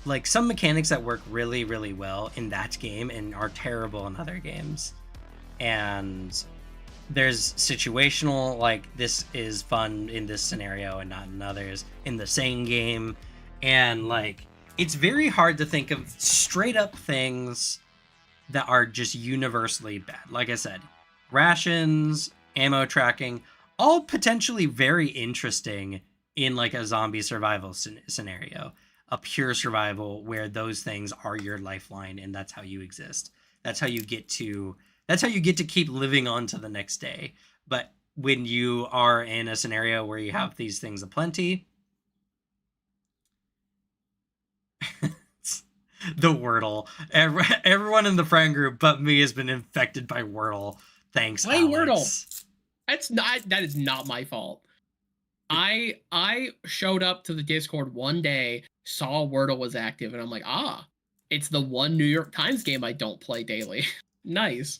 like, some mechanics that work really, really well in that game and are terrible in other games. And there's situational, like, this is fun in this scenario and not in others in the same game. And, like, it's very hard to think of straight up things that are just universally bad. Like I said, rations, ammo tracking, all potentially very interesting in, like, a zombie survival scenario, a pure survival where those things are your lifeline and that's how you exist. That's how you get to keep living on to the next day. But when you are in a scenario where you have these things aplenty, the Wordle. Everyone in the friend group but me has been infected by Wordle. Thanks, Play Alex. Wordle. That is not my fault. I showed up to the Discord one day, saw Wordle was active, and I'm like, it's the one New York Times game I don't play daily. Nice.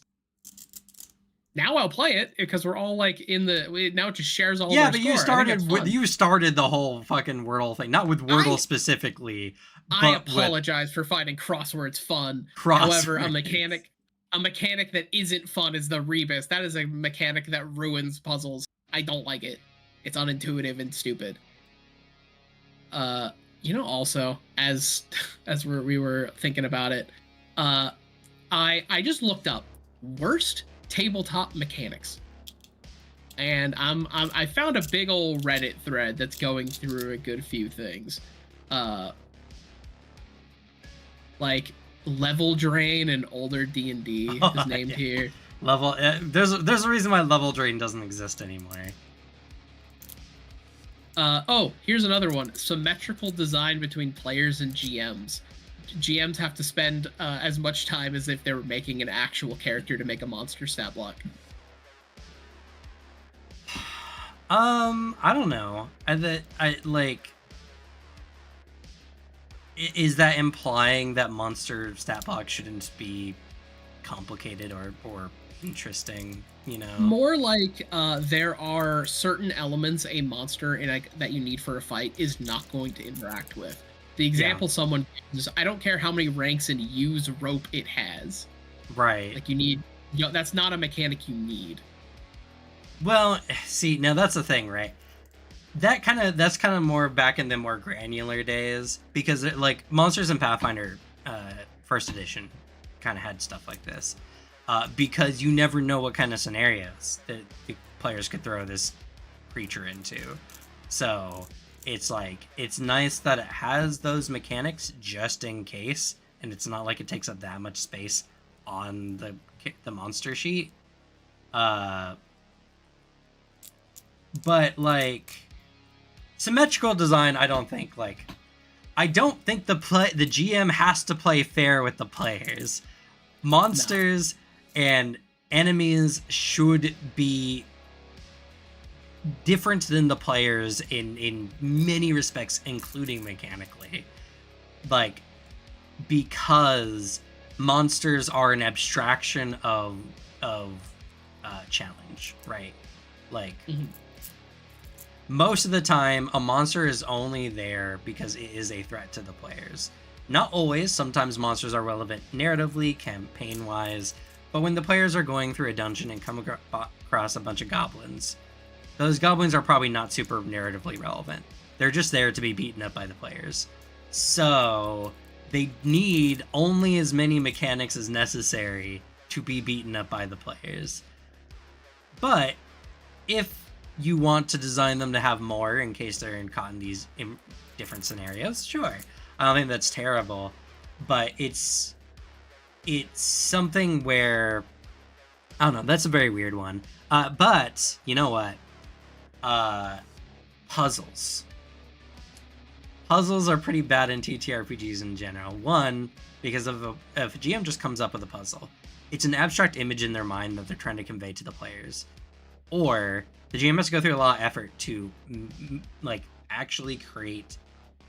Now I'll play it because we're all, like, now it just shares all. Yeah, of our but you started the whole fucking Wordle thing, not with Wordle specifically. I apologize for finding crosswords fun. However, a mechanic that isn't fun is the rebus. That is a mechanic that ruins puzzles. I don't like it. It's unintuitive and stupid. You know, also, as we were thinking about it, I just looked up worst tabletop mechanics. and I found a big old Reddit thread that's going through a good few things, like Level Drain and older D&D is named here. Level there's a reason why Level Drain doesn't exist anymore. Oh, here's another one. Symmetrical design between players and GMs. GMs have to spend as much time as if they were making an actual character to make a monster stat block. I don't know. Is that implying that monster stat block shouldn't be complicated or interesting? You know, more like there are certain elements a monster that you need for a fight is not going to interact with. The example someone uses, I don't care how many ranks and use rope it has. Right. Like that's not a mechanic you need. Well, see, now that's the thing, right? That's kind of more back in the more granular days, because like Monsters in Pathfinder first edition kind of had stuff like this, because you never know what kind of scenarios that the players could throw this creature into. So it's like, it's nice that it has those mechanics just in case, and it's not like it takes up that much space on the monster sheet. But like symmetrical design, I don't think the GM has to play fair with the players. Monsters and enemies should be different than the players in many respects, including mechanically. Like, because monsters are an abstraction of challenge, right? Like, most of the time, a monster is only there because it is a threat to the players. Not always. Sometimes monsters are relevant narratively, campaign-wise, but when the players are going through a dungeon and come across a bunch of goblins, those goblins are probably not super narratively relevant. They're just there to be beaten up by the players. So they need only as many mechanics as necessary to be beaten up by the players. But if you want to design them to have more in case they're caught in these different scenarios, sure. I don't think that's terrible, but it's something where, I don't know, that's a very weird one. But you know what? Puzzles. Puzzles are pretty bad in TTRPGs in general. One, because if a GM just comes up with a puzzle, it's an abstract image in their mind that they're trying to convey to the players. Or the GM has to go through a lot of effort to like actually create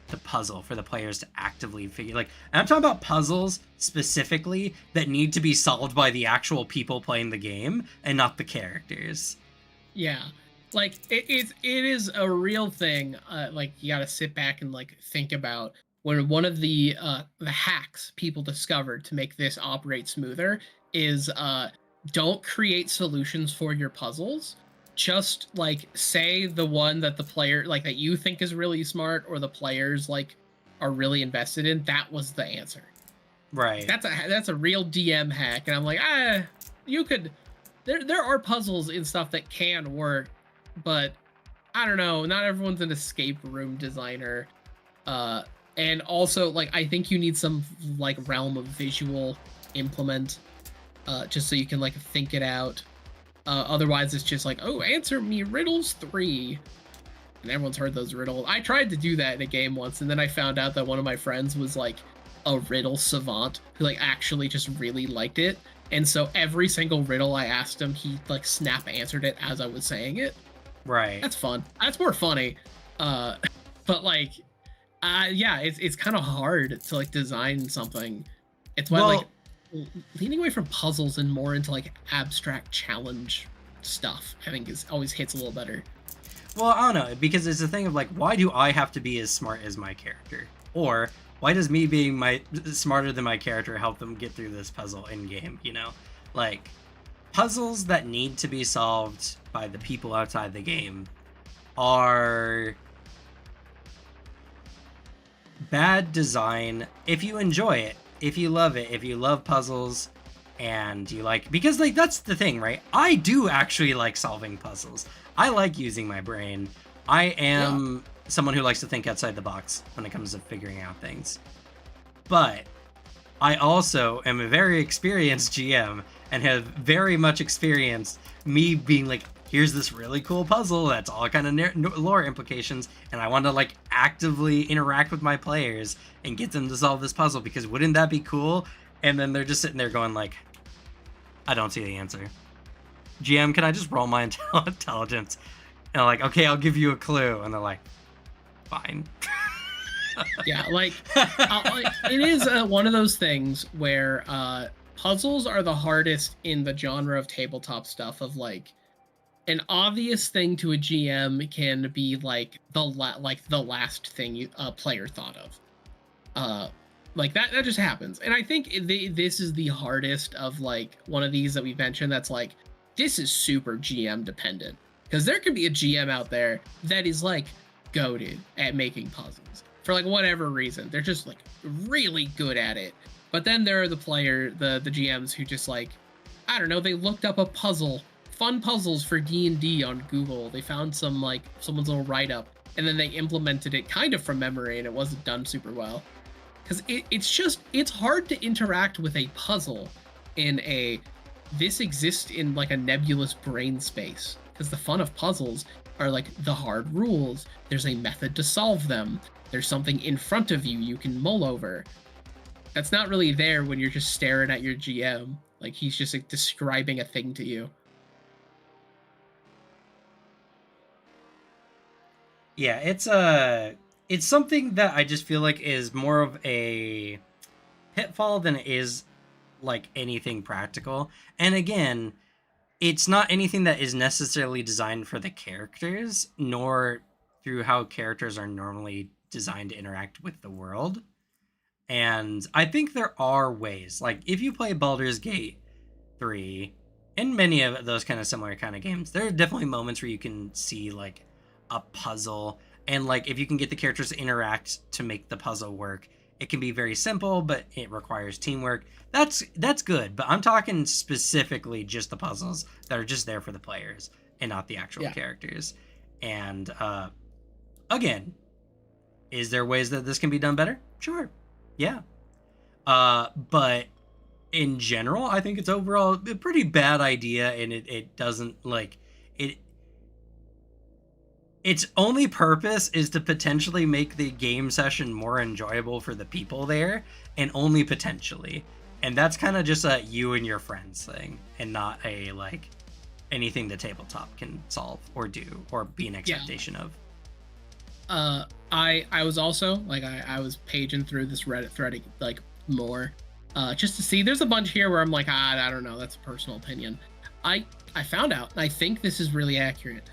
the puzzle for the players to actively figure. Like, and I'm talking about puzzles specifically that need to be solved by the actual people playing the game and not the characters. Yeah, like it is a real thing. Like, you got to sit back and like think about when one of the hacks people discovered to make this operate smoother is don't create solutions for your puzzles. Just like say the one that the player like that you think is really smart or the players like are really invested in, that was the answer. Right. That's a real DM hack, and I'm like, you could. There are puzzles and stuff that can work, but I don't know. Not everyone's an escape room designer, and also like I think you need some like realm of visual implement, just so you can like think it out. Otherwise, it's just like, oh, answer me riddles 3. And everyone's heard those riddles. I tried to do that in a game once, and then I found out that one of my friends was like a riddle savant who like actually just really liked it. And so every single riddle I asked him, he like snap answered it as I was saying it. Right. That's fun. That's more funny. But like, yeah, it's kind of hard to like design something. It's why like leaning away from puzzles and more into like abstract challenge stuff, I think always hits a little better. Well, I don't know, because it's a thing of like, why do I have to be as smart as my character? Or why does me being smarter than my character help them get through this puzzle in game? You know, like puzzles that need to be solved by the people outside the game are bad design. If you enjoy it, if you love it, if you love puzzles, and you like, because like that's the thing, right? I do actually like solving puzzles. I like using my brain. I am someone who likes to think outside the box when it comes to figuring out things. But I also am a very experienced GM and have very much experienced me being like, here's this really cool puzzle that's all kind of lore implications, and I want to like actively interact with my players and get them to solve this puzzle, because wouldn't that be cool? And then they're just sitting there going like, I don't see the answer. GM, can I just roll my intelligence? And I'm like, okay, I'll give you a clue. And they're like, fine. Yeah, like it is one of those things where puzzles are the hardest in the genre of tabletop stuff. Of like, an obvious thing to a GM can be like the last thing a player thought of. Like that just happens, and I think this is the hardest of like one of these that we've mentioned. That's like, this is super GM dependent, because there could be a GM out there that is like goated at making puzzles for like whatever reason. They're just like really good at it. But then there are the GMs who just like, I don't know, they looked up a puzzle, fun puzzles for D&D on Google. They found some like someone's little write-up, and then they implemented it kind of from memory, and it wasn't done super well. Because it's hard to interact with a puzzle this exists in like a nebulous brain space. Because the fun of puzzles are like the hard rules. There's a method to solve them. There's something in front of you can mull over. That's not really there when you're just staring at your GM. Like, he's just like describing a thing to you. Yeah, it's something that I just feel like is more of a pitfall than it is like anything practical. And again, it's not anything that is necessarily designed for the characters, nor through how characters are normally designed to interact with the world. And I think there are ways, like if you play Baldur's Gate 3 and many of those kind of similar kind of games, there are definitely moments where you can see like a puzzle, and like if you can get the characters to interact to make the puzzle work, it can be very simple, but it requires teamwork. That's good, but I'm talking specifically just the puzzles that are just there for the players and not the actual characters. And again, is there ways that this can be done better? Sure. Yeah. But in general, I think it's overall a pretty bad idea, and it doesn't like it. Its only purpose is to potentially make the game session more enjoyable for the people there, and only potentially. And that's kind of just a you and your friends thing, and not a like anything the tabletop can solve or do or be an expectation of. I was also like I was paging through this Reddit thread like more, just to see. There's a bunch here where I'm like, I don't know, that's a personal opinion. I found out, and I think this is really accurate.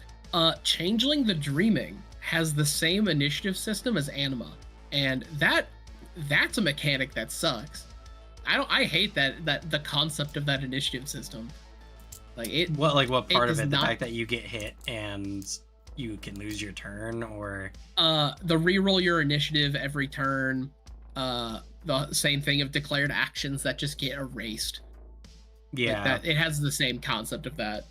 Changeling the Dreaming has the same initiative system as Anima, and that's a mechanic that sucks. I hate that the concept of that initiative system. Like it. What part of it? The fact that you get hit and you can lose your turn, or the reroll your initiative every turn. The same thing of declared actions that just get erased. Yeah, like that. It has the same concept of that.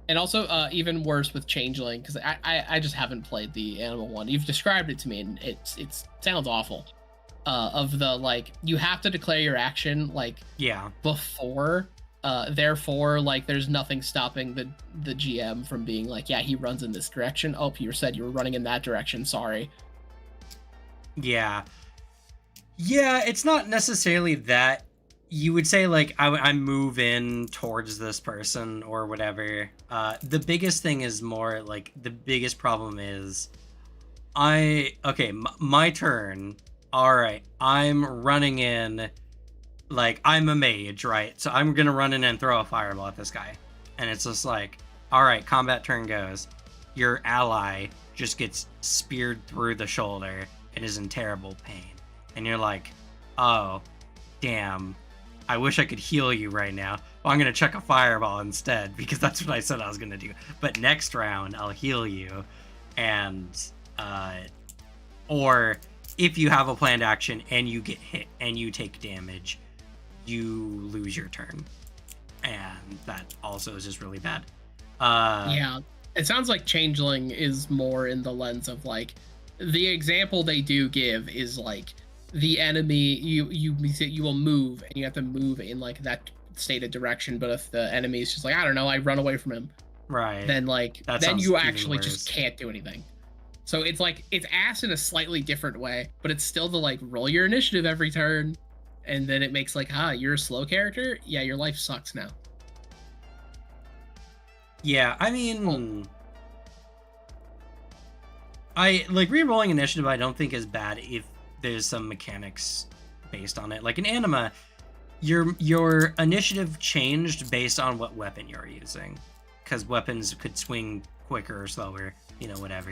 And also, even worse with Changeling, because I just haven't played the Anima one. You've described it to me, and it sounds awful. Of the like, you have to declare your action like before. Therefore, like, there's nothing stopping the GM from being like, yeah, he runs in this direction. Oh, you said you were running in that direction. Sorry. Yeah, it's not necessarily that. You would say like I move in towards this person or whatever. The biggest thing is more like the biggest problem is my turn. All right, I'm running in, like I'm a mage, right? So I'm gonna run in and throw a fireball at this guy, and it's just like, all right, combat turn goes. Your ally just gets speared through the shoulder and is in terrible pain, and you're like, oh, damn. I wish I could heal you right now. Well, I'm going to chuck a fireball instead, because that's what I said I was going to do. But next round, I'll heal you. And, or if you have a planned action and you get hit and you take damage, you lose your turn. And that also is just really bad. Yeah. It sounds like Changeling is more in the lens of like the example they do give is like the enemy you will move and you have to move in like that stated direction, but if the enemy is just like, I don't know, I run away from him, right, then like that then sounds you even actually worse. just can't do anything. So it's like it's ass in a slightly different way, but it's still the like roll your initiative every turn, and then it makes like, you're a slow character, yeah, your life sucks now. Yeah, I mean, I like re-rolling initiative. I don't think is bad if there's some mechanics based on it. Like in Anima, your initiative changed based on what weapon you're using, because weapons could swing quicker or slower, you know, whatever.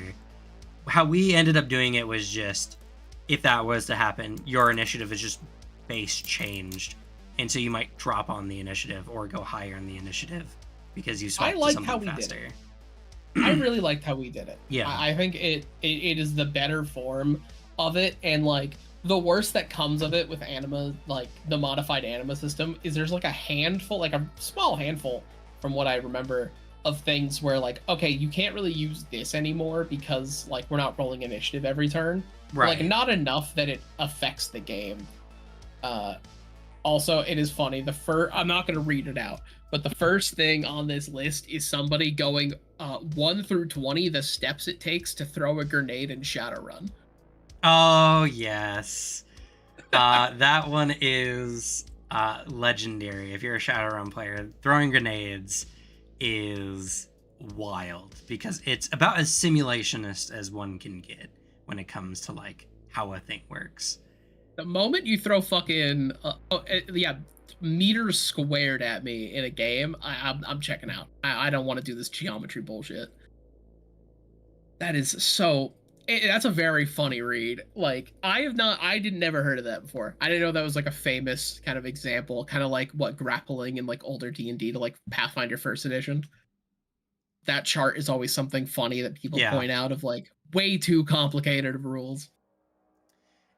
How we ended up doing it was just, if that was to happen, your initiative is just base changed, and so you might drop on the initiative or go higher in the initiative because you swapped to something faster. I really liked how we did it. Yeah, I think it is the better form of it, and like the worst that comes of it with Anima, like the modified Anima system, is there's like a handful, like a small handful, from what I remember, of things where like, okay, you can't really use this anymore because like we're not rolling initiative every turn. right. Like not enough that it affects the game. Also, it is funny. I'm not going to read it out, but the first thing on this list is somebody going 1 through 20, the steps it takes to throw a grenade in Shadowrun. Oh yes, that one is legendary. If you're a Shadowrun player, throwing grenades is wild because it's about as simulationist as one can get when it comes to like how a thing works. The moment you throw fucking meters squared at me in a game, I'm checking out. I don't want to do this geometry bullshit. That is so. That's a very funny read. Like I didn't never heard of that before. I didn't know that was like a famous kind of example, kind of like what grappling in like older D&D to like Pathfinder First Edition. That chart is always something funny that people point out of like way too complicated of rules.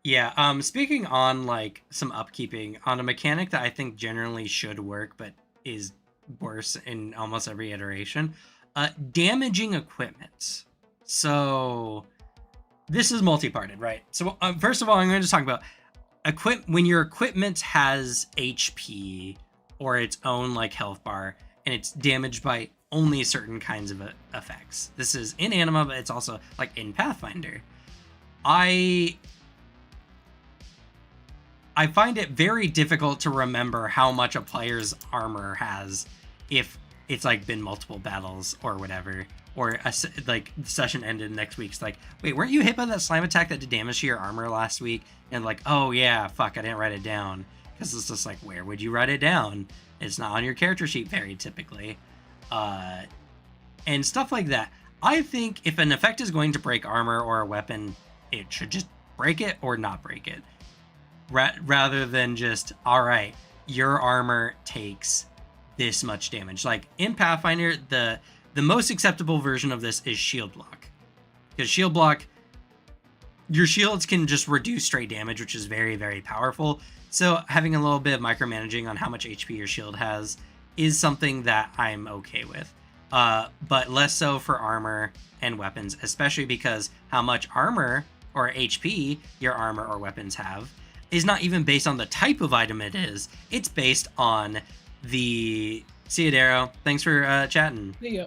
Yeah, speaking on like some upkeeping on a mechanic that I think generally should work but is worse in almost every iteration, damaging equipment. So this is multi-parted, right? So first of all, I'm going to talk about when your equipment has HP or its own like health bar and it's damaged by only certain kinds of effects. This is in Anima, but it's also like in Pathfinder. I find it very difficult to remember how much a player's armor has if it's like been multiple battles or whatever, or like the session ended next week. It's like, wait, weren't you hit by that slime attack that did damage to your armor last week? And like, oh yeah, fuck, I didn't write it down. Because it's just like, where would you write it down? It's not on your character sheet very typically. And stuff like that. I think if an effect is going to break armor or a weapon, it should just break it or not break it. Rather than just, all right, your armor takes this much damage. Like in Pathfinder, the most acceptable version of this is shield block. Because shield block, your shields can just reduce straight damage, which is very, very powerful. So having a little bit of micromanaging on how much HP your shield has is something that I'm okay with. But less so for armor and weapons, especially because how much armor or HP your armor or weapons have is not even based on the type of item it is. It's based on the... See you, Darrow. Thanks for chatting. Yeah.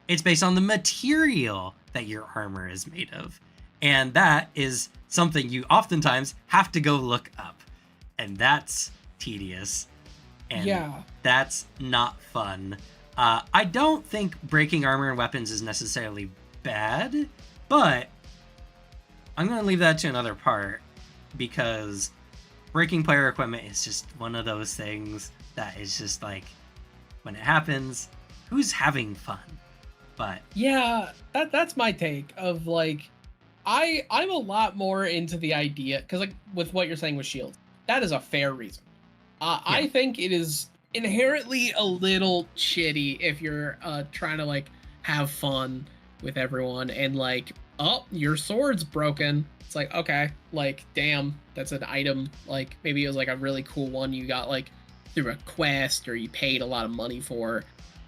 It's based on the material that your armor is made of. And that is something you oftentimes have to go look up. And that's tedious. And that's not fun. I don't think breaking armor and weapons is necessarily bad, but I'm going to leave that to another part, because breaking player equipment is just one of those things that is just like, when it happens, who's having fun? But yeah, that's my take of like, I'm a lot more into the idea, because like with what you're saying with shields, that is a fair reason. I think it is inherently a little shitty if you're trying to like have fun with everyone and like oh, your sword's broken. It's like, okay, like, damn, that's an item. Like, maybe it was like a really cool one you got like through a quest or you paid a lot of money for.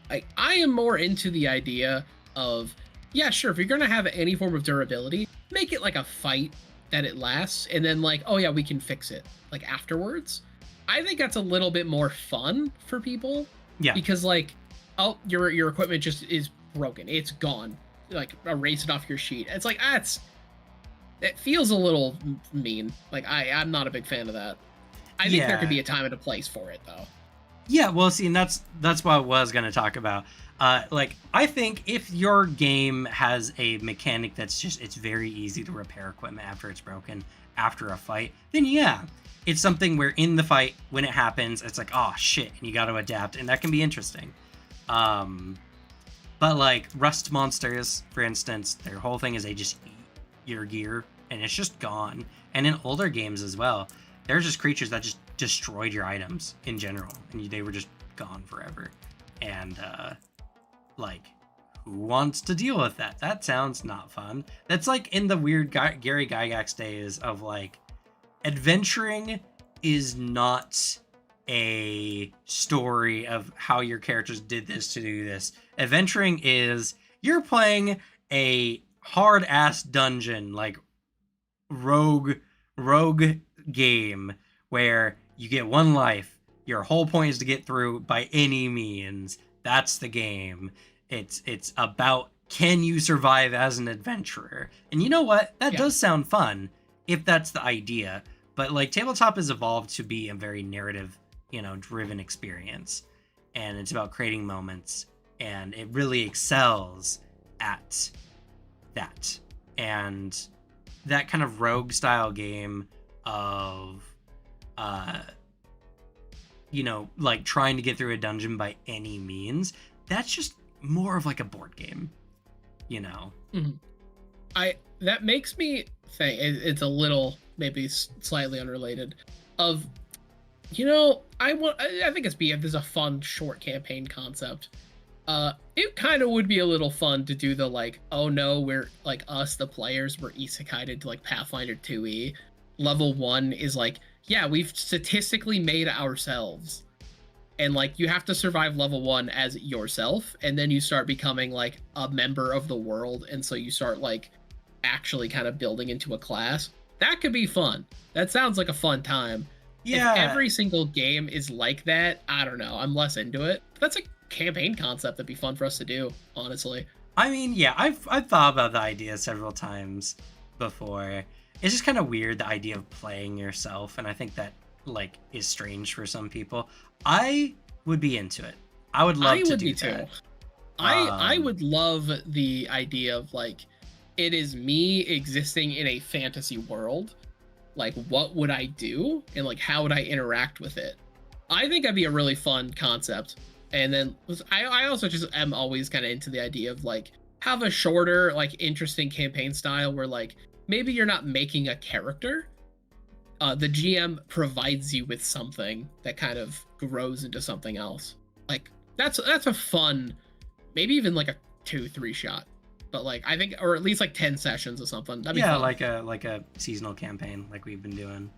Like, I am more into the idea of, yeah, sure, if you're gonna have any form of durability, make it like a fight that it lasts, and then like, oh yeah, we can fix it like afterwards. I think that's a little bit more fun for people. Yeah. Because like, oh, your equipment just is broken. It's gone. Like, erase it off your sheet. It's like, it feels a little mean. Like, I'm not a big fan of that. I think there could be a time and a place for it, though. Yeah, well, see, and that's what I was going to talk about. Like, I think if your game has a mechanic that's just, it's very easy to repair equipment after it's broken after a fight, then yeah, it's something where in the fight, when it happens, it's like, oh, shit, and you got to adapt, and that can be interesting. But, like, rust monsters, for instance, their whole thing is they just eat your gear, and it's just gone. And in older games as well, they're just creatures that just destroyed your items in general, and they were just gone forever. And like, who wants to deal with that? That sounds not fun. That's like in the weird Gary Gygax days of like, adventuring is not a story of how your characters did this to do this. Adventuring is you're playing a hard ass dungeon, like rogue game where you get one life. Your whole point is to get through by any means. That's the game. It's about, can you survive as an adventurer? And you know what? That does sound fun if that's the idea. But like, tabletop has evolved to be a very narrative, driven experience. And it's about creating moments, and it really excels at that. And that kind of rogue style game of like trying to get through a dungeon by any means, that's just more of like a board game, Mm-hmm. That makes me think, it's a little maybe slightly unrelated, of I think it's if there's a fun short campaign concept, it kind of would be a little fun to do the like, oh no, we're like, us the players were isekai'd into like Pathfinder 2e. Level 1 is like, yeah, we've statistically made ourselves, and like, you have to survive level 1 as yourself, and then you start becoming like a member of the world, and so you start like actually kind of building into a class. That could be fun. That sounds like a fun time. Yeah. If every single game is like that, I don't know, I'm less into it. That's a campaign concept that'd be fun for us to do, honestly. I mean, yeah, I've thought about the idea several times before. It's just kind of weird, the idea of playing yourself, and I think that like is strange for some people. I would be into it. I would love to do that. I would love the idea of like, it is me existing in a fantasy world. Like, what would I do, and like, how would I interact with it? I think that'd be a really fun concept. And then I also just am always kind of into the idea of like, have a shorter, like, interesting campaign style where like, maybe you're not making a character. The GM provides you with something that kind of grows into something else. Like, that's a fun, maybe even like a 2-3 shot. But like, I think, or at least like 10 sessions or something. That'd be fun. like a seasonal campaign like we've been doing.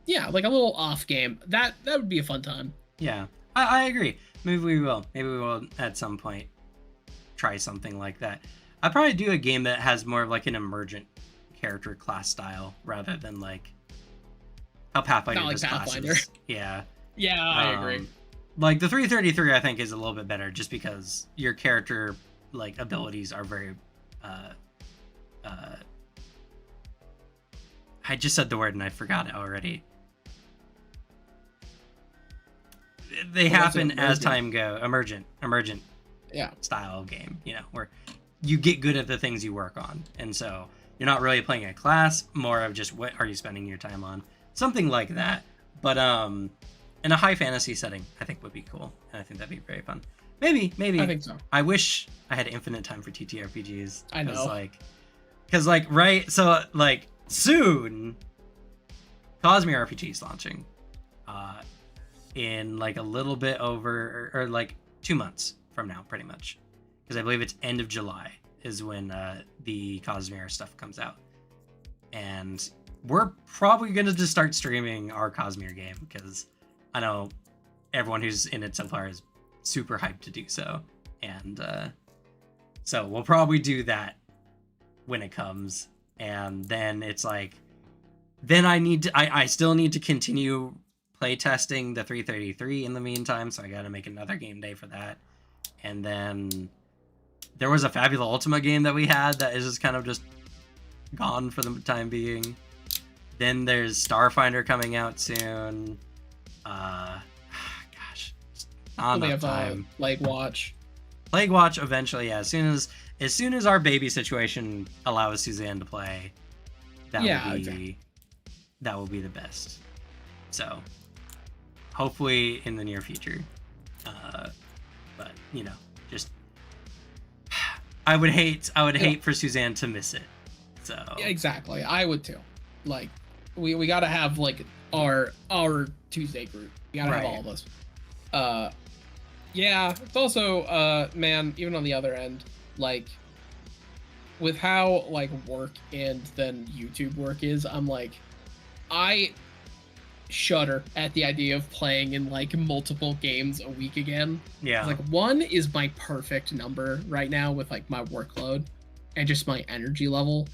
Yeah, like a little off game. That would be a fun time. Yeah, I agree. Maybe we will at some point try something like that. I'd probably do a game that has more of like an emergent character class style rather than like how Pathfinder does classes. Yeah. Yeah, I agree. Like the 333, I think, is a little bit better just because your character like abilities are very I just said the word and I forgot it already. They happen as time go. Emergent style game, where you get good at the things you work on, and so you're not really playing a class, more of just what are you spending your time on, something like that. But in a high fantasy setting, I think would be cool, and I think that'd be very fun. Maybe I think so. I wish I had infinite time for TTRPGs. I know. Because right, so like soon, Cosmere RPG is launching. In like a little bit over, or like 2 months from now, pretty much, because I believe it's end of July. is when the Cosmere stuff comes out, and we're probably gonna just start streaming our Cosmere game because I know everyone who's in it so far is super hyped to do so, and so we'll probably do that when it comes, and then it's like, then I still need to continue playtesting the 333 in the meantime, so I got to make another game day for that, and then there was a Fabula Ultima game that we had that is just kind of just gone for the time being. Then there's Starfinder coming out soon. Gosh, not enough time. Plague Watch. Plague Watch eventually, yeah. As soon as our baby situation allows Suzanne to play, that will be the best. So hopefully in the near future. But you know, just I would hate for Suzanne to miss it. So yeah, exactly, I would too. Like we gotta have like our Tuesday group. We gotta have all of us. Yeah, it's also man, even on the other end, like with how like work and then YouTube work is, I'm like, I shudder at the idea of playing in like multiple games a week again. Yeah. Like 1 is my perfect number right now with like my workload and just my energy level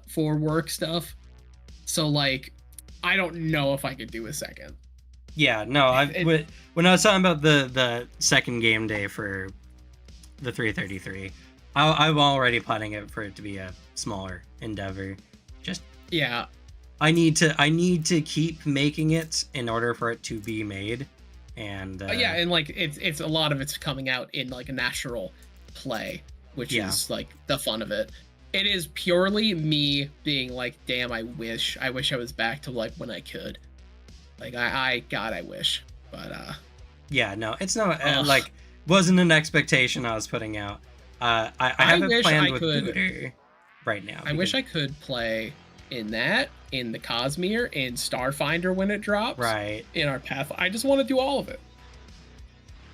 for work stuff. So like I don't know if I could do a second. Yeah, no, when I was talking about the second game day for the 333, I'm already planning it for it to be a smaller endeavor. Just yeah, I need to keep making it in order for it to be made, and yeah, and like it's a lot of it's coming out in like a natural play, which is like the fun of it. It is purely me being like, damn, I wish I was back to like when I could. Like God, I wish, but yeah, no, it's not like wasn't an expectation I was putting out. I haven't planned with Booter right now. I wish I could play in the Cosmere, in Starfinder when it drops, right? In our path, I just want to do all of it.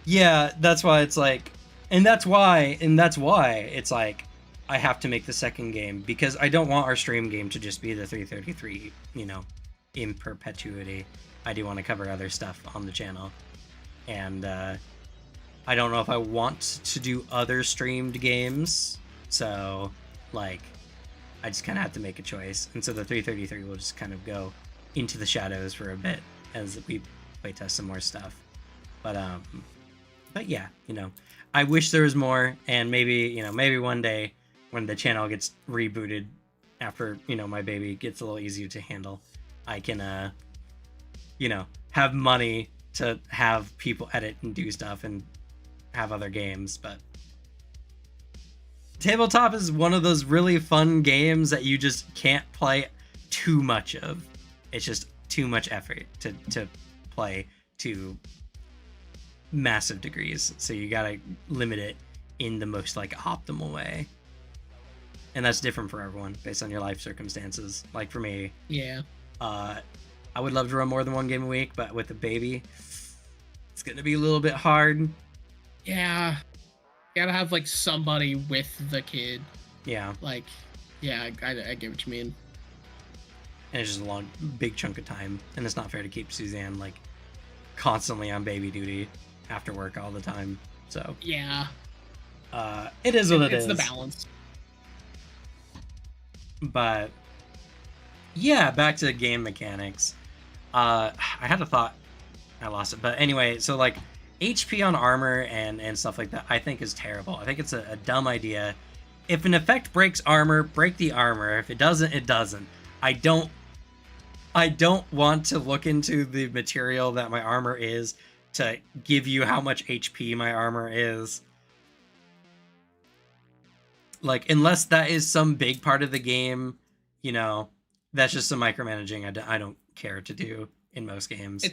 Yeah, that's why it's like, and that's why it's like I have to make the second game because I don't want our stream game to just be the 333, you know, in perpetuity. I do want to cover other stuff on the channel, and I don't know if I want to do other streamed games, so like I just kind of have to make a choice, and so the 333 will just kind of go into the shadows for a bit as we playtest some more stuff. But yeah, you know, I wish there was more, and maybe one day when the channel gets rebooted after, you know, my baby gets a little easier to handle, I can you know, have money to have people edit and do stuff and have other games. But tabletop is one of those really fun games that you just can't play too much of. It's just too much effort to play to massive degrees, so you gotta limit it in the most like optimal way, and that's different for everyone based on your life circumstances. Like for me, yeah, I would love to run more than one game a week, but with a baby, it's gonna be a little bit hard. Yeah, you gotta have like somebody with the kid. Yeah, like yeah, I get what you mean. And it's just a long, big chunk of time, and it's not fair to keep Suzanne like constantly on baby duty after work all the time. So yeah, it is what it is. It's the balance. But yeah, back to game mechanics. I had a thought, I lost it. But anyway, so like HP on armor and stuff like that, I think is terrible. I think it's a dumb idea. If an effect breaks armor, break the armor. If it doesn't, it doesn't. I don't want to look into the material that my armor is to give you how much HP my armor is. Like, unless that is some big part of the game, you know, that's just some micromanaging I don't care to do in most games.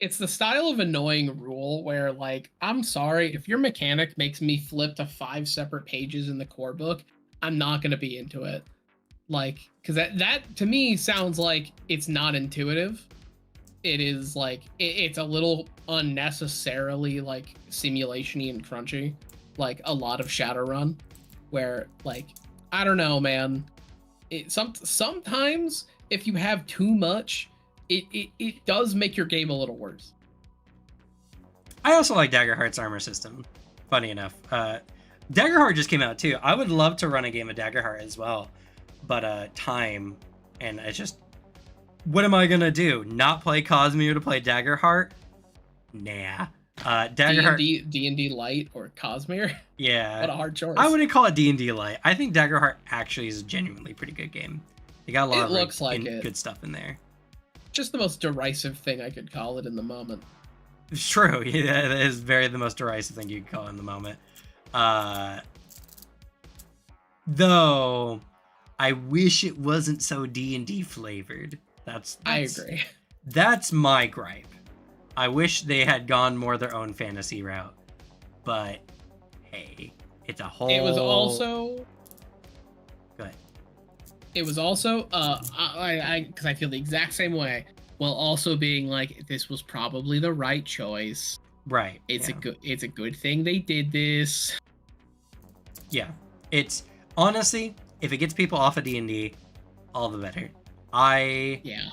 It's the style of annoying rule where, like, I'm sorry, if your mechanic makes me flip to 5 separate pages in the core book, I'm not going to be into it. Like, because that to me sounds like it's not intuitive. It is like it's a little unnecessarily like simulation-y and crunchy, like a lot of Shadowrun, where like I don't know, man. Sometimes if you have too much, it does make your game a little worse. I also like Daggerheart's armor system. Funny enough, Daggerheart just came out too. I would love to run a game of Daggerheart as well, but time, and it's just, what am I gonna do? Not play Cosmere to play Daggerheart? Nah. Daggerheart, D&D Light or Cosmere. Yeah. What a hard choice. I wouldn't call it D&D Light. I think Daggerheart actually is a genuinely pretty good game. They got a lot of good stuff in there. Just the most derisive thing I could call it in the moment. It's true. Yeah, that is the most derisive thing you could call it in the moment. Though, I wish it wasn't so D&D flavored. I agree. That's my gripe. I wish they had gone more their own fantasy route. But, hey, it's a whole... It was also... Go ahead. It was also, because I feel the exact same way, while also being like, this was probably the right choice. Right. It's a good thing they did this. Yeah. It's, honestly, if it gets people off of D&D, all the better. Yeah.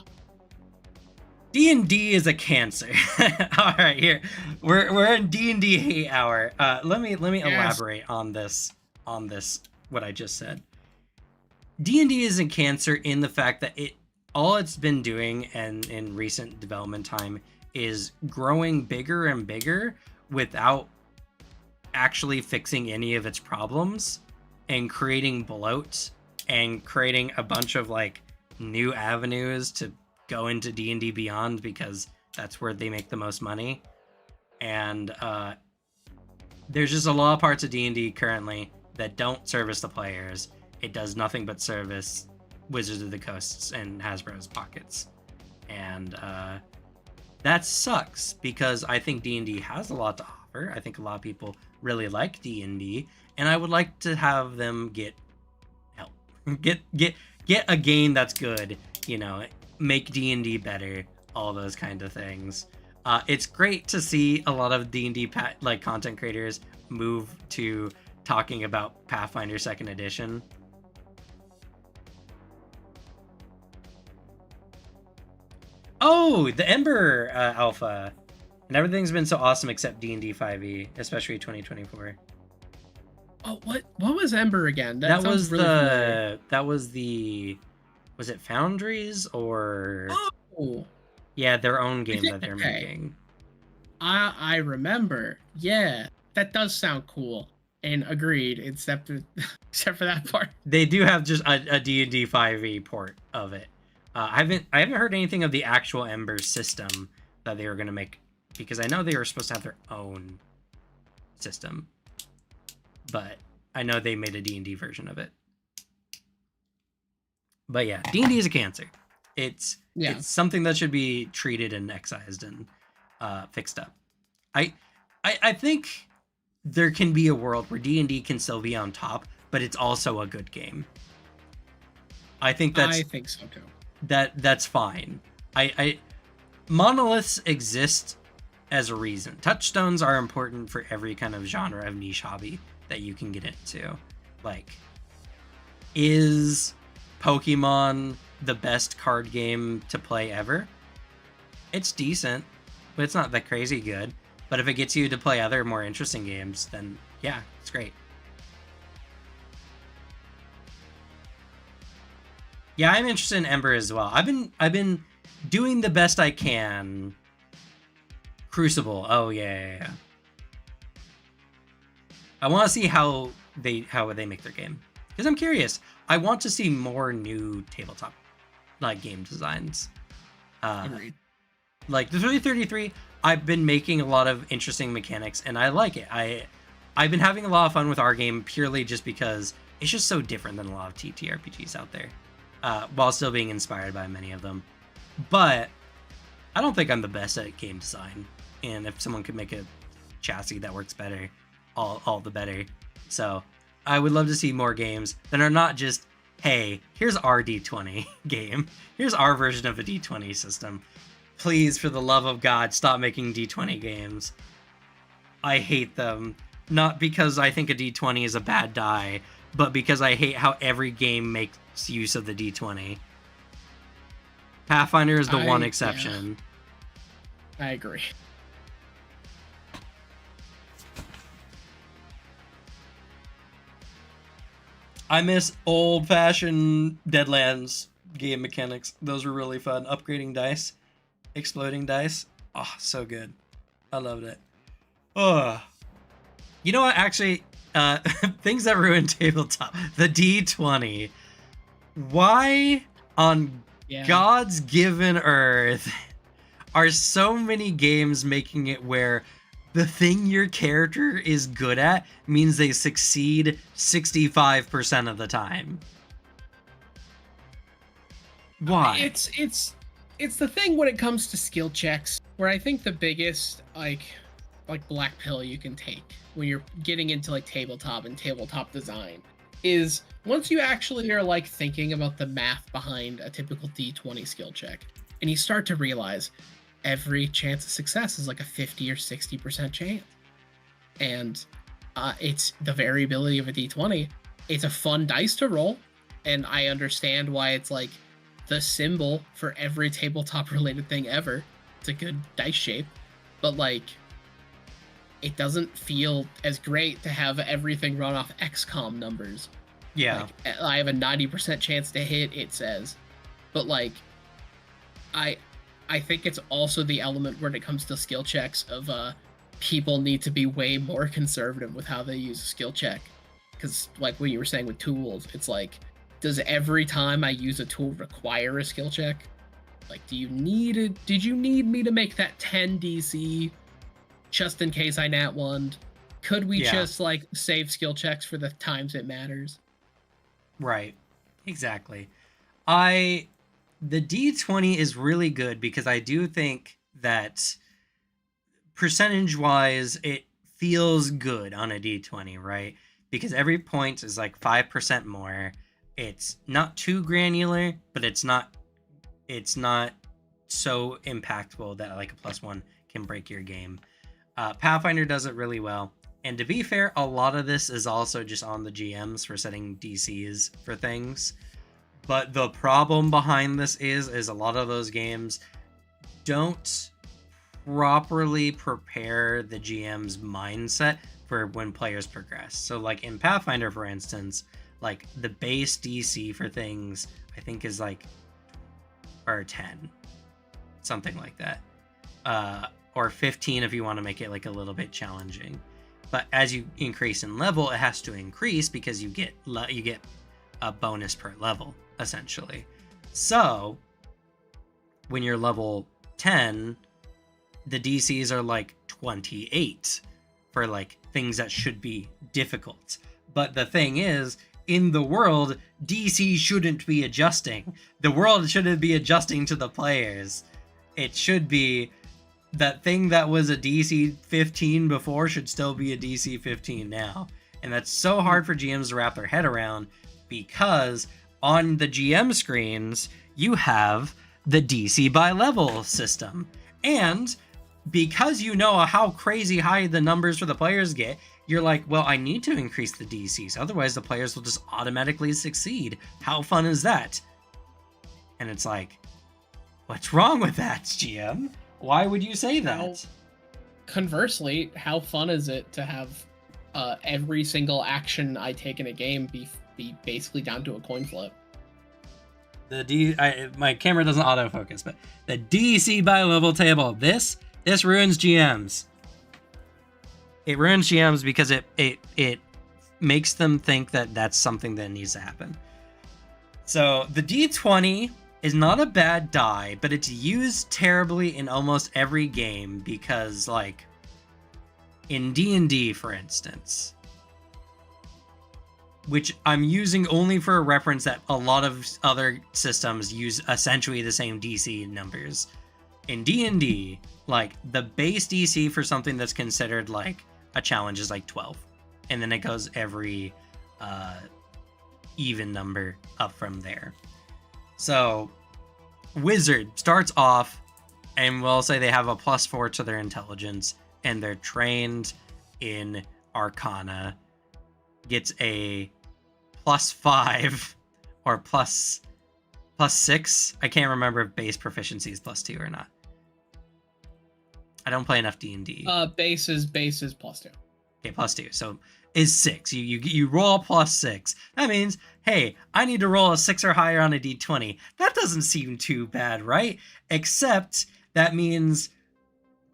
D&D is a cancer. All right, here we're in D&D hate hour. Let me elaborate on this what I just said. D&D is a cancer in the fact that all it's been doing, and in recent development time, is growing bigger and bigger without actually fixing any of its problems, and creating bloat and creating a bunch of like new avenues to go into D&D Beyond because that's where they make the most money. And there's just a lot of parts of D&D currently that don't service the players. It does nothing but service Wizards of the Coast's and Hasbro's pockets. And that sucks, because I think D&D has a lot to offer. I think a lot of people really like D&D, and I would like to have them get help. get a game that's good, make D&D better, all those kind of things. It's great to see a lot of D&D content creators move to talking about Pathfinder 2nd Edition. Oh, the Ember alpha. And everything's been so awesome except D&D 5e, especially 2024. Oh, what was Ember again? That was was it Foundries or... Oh! Yeah, their own game that they're making. I remember. Yeah, that does sound cool. And agreed, except for that part. They do have just a D&D 5e port of it. I haven't heard anything of the actual Ember system that they were going to make, because I know they were supposed to have their own system. But I know they made a D&D version of it. But yeah, D&D is a cancer. It's something that should be treated and excised and fixed up. I think there can be a world where D&D can still be on top, but it's also a good game. I think so too. That's fine. Monoliths exist as a reason. Touchstones are important for every kind of genre of niche hobby that you can get into. Like, is Pokemon the best card game to play ever? It's decent, but it's not that crazy good. But if it gets you to play other more interesting games, then yeah, it's great. Yeah, I'm interested in Ember as well. I've been doing the best I can. Crucible. Oh yeah. I want to see how they make their game, because I'm curious. I want to see more new tabletop game designs. Agreed. Like the 333, I've been making a lot of interesting mechanics, and I like it. I've been having a lot of fun with our game purely just because it's just so different than a lot of TTRPGs out there, while still being inspired by many of them. But I don't think I'm the best at game design, and if someone could make a chassis that works better, all the better. So I would love to see more games that are not just, hey, here's our D20 game. Here's our version of a D20 system. Please, for the love of God, stop making D20 games. I hate them. Not because I think a D20 is a bad die, but because I hate how every game makes use of the D20. Pathfinder is the one exception. Yeah, I agree. I miss old-fashioned Deadlands game mechanics. Those were really fun. Upgrading dice, exploding dice. Oh, so good. I loved it. Oh, you know what? Actually, things that ruin tabletop. The D20. Why on God's given earth are so many games making it where the thing your character is good at means they succeed 65% of the time? Why? It's the thing when it comes to skill checks, where I think the biggest like black pill you can take when you're getting into like tabletop and tabletop design is once you actually are like thinking about the math behind a typical D20 skill check, and you start to realize every chance of success is like a 50 or 60% chance. And it's the variability of a D20. It's a fun dice to roll, and I understand why it's like the symbol for every tabletop related thing ever. It's a good dice shape, but like it doesn't feel as great to have everything run off XCOM numbers. Yeah. Like, I have a 90% chance to hit, it says. But like I think it's also the element when it comes to skill checks of people need to be way more conservative with how they use a skill check. Because like what you were saying with tools, it's like, does every time I use a tool require a skill check? Like, did you need me to make that 10 DC just in case I nat one? Could we just like save skill checks for the times it matters? Right. Exactly. The D20 is really good because I do think that percentage-wise, it feels good on a D20, right? Because every point is like 5% more. It's not too granular, but it's not so impactful that like a +1 can break your game. Pathfinder does it really well. And to be fair, a lot of this is also just on the GMs for setting DCs for things. But the problem behind this is a lot of those games don't properly prepare the GM's mindset for when players progress. So like in Pathfinder, for instance, like the base DC for things, I think is like, or 10, something like that. Or 15 if you want to make it like a little bit challenging. But as you increase in level, it has to increase because you get a bonus per level, essentially. So when you're level 10, the DCs are like 28 for like things that should be difficult. But the thing is, in the world, DC shouldn't be adjusting. The world shouldn't be adjusting to the players. It should be that thing that was a DC 15 before should still be a DC 15 now. And that's so hard for GMs to wrap their head around because on the GM screens, you have the DC by level system. And because you know how crazy high the numbers for the players get, you're like, well, I need to increase the DCs. Otherwise, the players will just automatically succeed. How fun is that? And it's like, what's wrong with that, GM? Why would you say that? Conversely, how fun is it to have every single action I take in a game be basically down to a coin flip? My camera doesn't autofocus, but the DC by level table, this ruins GMs. It ruins GMs because it makes them think that that's something that needs to happen. So the D20 is not a bad die, but it's used terribly in almost every game because, like, in D&D, for instance, which I'm using only for a reference that a lot of other systems use essentially the same DC numbers. In D&D, like, the base DC for something that's considered, like, a challenge is, like, 12. And then it goes every even number up from there. So, Wizard starts off, and we'll say they have a +4 to their intelligence, and they're trained in Arcana, gets a +5 or +6. I can't remember if base proficiency is +2 or not. I don't play enough D&D. Base is +2. Okay, +2. So is 6. You roll +6. That means, hey, I need to roll a 6 or higher on a D20. That doesn't seem too bad, right? Except that means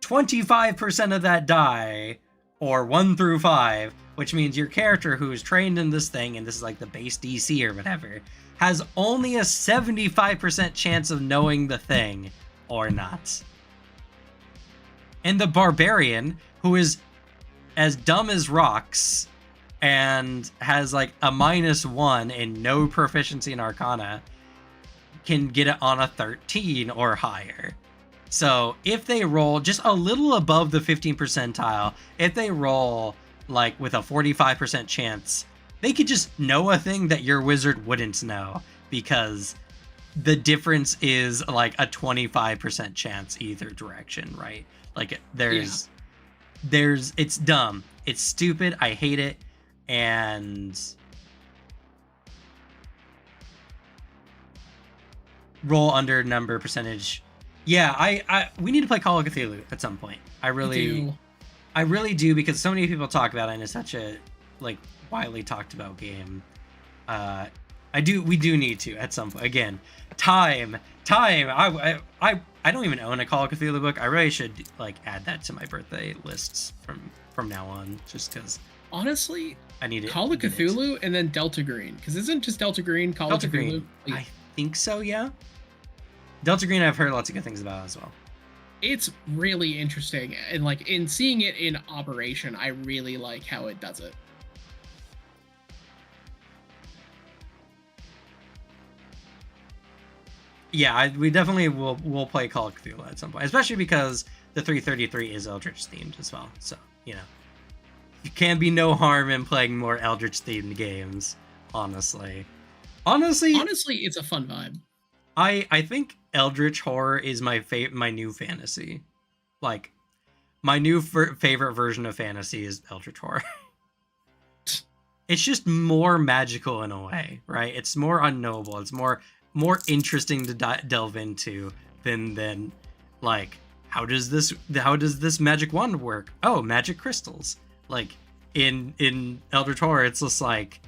25% of that die, or 1 through 5, which means your character who is trained in this thing, and this is like the base DC or whatever, has only a 75% chance of knowing the thing or not. And the barbarian, who is as dumb as rocks and has like a -1 and no proficiency in Arcana, can get it on a 13 or higher. So if they roll just a little above the 15th percentile, if they roll like with a 45% chance, they could just know a thing that your wizard wouldn't know, because the difference is like a 25% chance either direction, right? Like there's it's dumb, it's stupid, I hate it. And roll under number percentage. Yeah, I we need to play Call of Cthulhu at some point. I really do, because so many people talk about it and it's such a like widely talked about game. We do need to at some point. Again, time. I don't even own a Call of Cthulhu book. I really should like add that to my birthday lists from now on, just because. Honestly, I need it. Call of Cthulhu and then Delta Green, because isn't just Delta Green Call of Cthulhu? I think so, yeah. Delta Green, I've heard lots of good things about as well. It's really interesting, and like in seeing it in operation, I really like how it does it. Yeah, we definitely will play Call of Cthulhu at some point, especially because the 333 is Eldritch themed as well. So, you know, you can be no harm in playing more Eldritch themed games, honestly. Honestly, it's a fun vibe. I think Eldritch horror is my new fantasy. Like, my new favorite version of fantasy is Eldritch horror. It's just more magical in a way, right? It's more unknowable. It's more interesting to delve into than like, how does this magic wand work? Oh, magic crystals. Like in Eldritch horror, it's just like,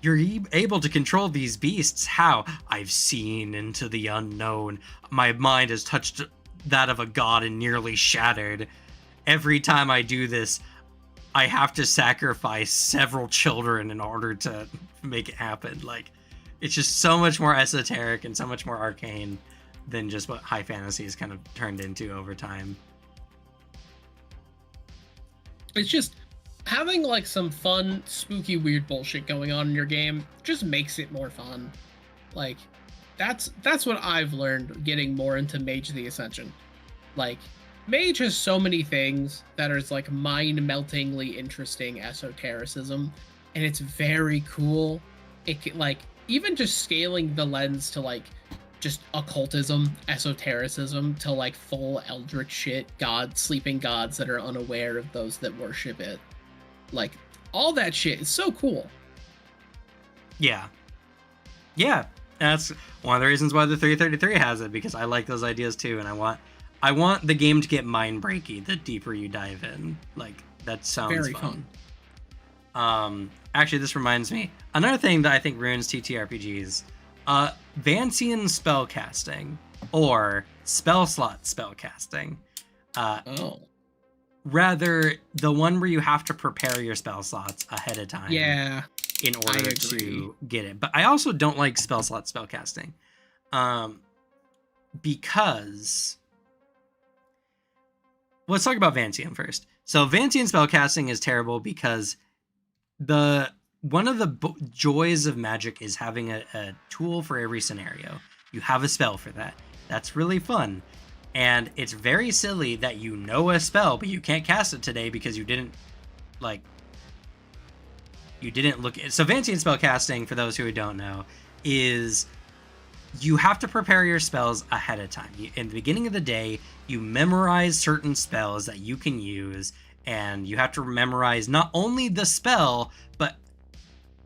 you're able to control these beasts. How? I've seen into the unknown. My mind has touched that of a god and nearly shattered. Every time I do this, I have to sacrifice several children in order to make it happen. Like, it's just so much more esoteric and so much more arcane than just what high fantasy has kind of turned into over time. It's just having like some fun, spooky, weird bullshit going on in your game just makes it more fun. Like, that's what I've learned getting more into Mage the Ascension. Like, Mage has so many things that are like mind-meltingly interesting esotericism, and it's very cool. It can, like, even just scaling the lens to like just occultism, esotericism, to like full eldritch shit, sleeping gods that are unaware of those that worship it. Like, all that shit is so cool. Yeah. That's one of the reasons why the 333 has it, because I like those ideas too, and I want the game to get mind breaky the deeper you dive in. Like, that sounds very fun. Actually, this reminds me, another thing that I think ruins TTRPGs, Vancian spellcasting, or spell slot spellcasting. Rather, the one where you have to prepare your spell slots ahead of time. Yeah. In order to get it. But I also don't like spell slot spellcasting. Because... Let's talk about Vancian first. So Vancian spellcasting is terrible because one of the joys of Magic is having a tool for every scenario. You have a spell for that. That's really fun. And it's very silly that you know a spell, but you can't cast it today because you didn't look at. So Vancian spellcasting, for those who don't know, is you have to prepare your spells ahead of time. In the beginning of the day, you memorize certain spells that you can use, and you have to memorize not only the spell, but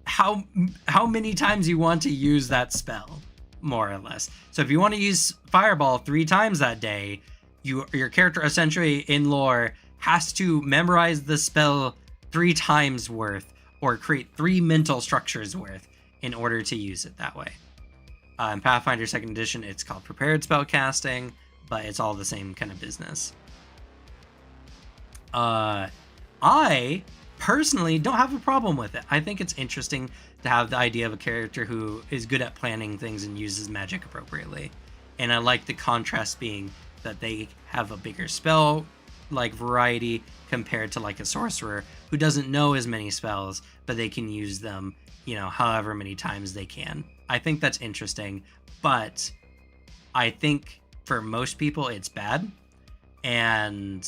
how many times you want to use that spell, more or less. So if you want to use Fireball 3 times that day, your character essentially in lore has to memorize the spell 3 times worth, or create 3 mental structures worth in order to use it that way. In Pathfinder 2nd Edition, it's called Prepared Spellcasting, but it's all the same kind of business. I personally don't have a problem with it. I think it's interesting to have the idea of a character who is good at planning things and uses magic appropriately. And I like the contrast being that they have a bigger spell like variety compared to like a sorcerer who doesn't know as many spells, but they can use them, however many times they can. I think that's interesting, but I think for most people it's bad, and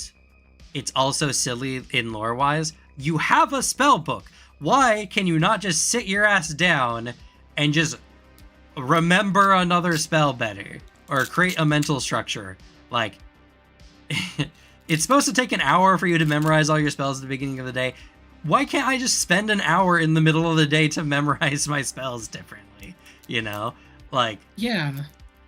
it's also silly in lore wise. You have a spell book. Why can you not just sit your ass down and just remember another spell better or create a mental structure? Like, it's supposed to take an hour for you to memorize all your spells at the beginning of the day. Why can't I just spend an hour in the middle of the day to memorize my spells differently? Like, yeah,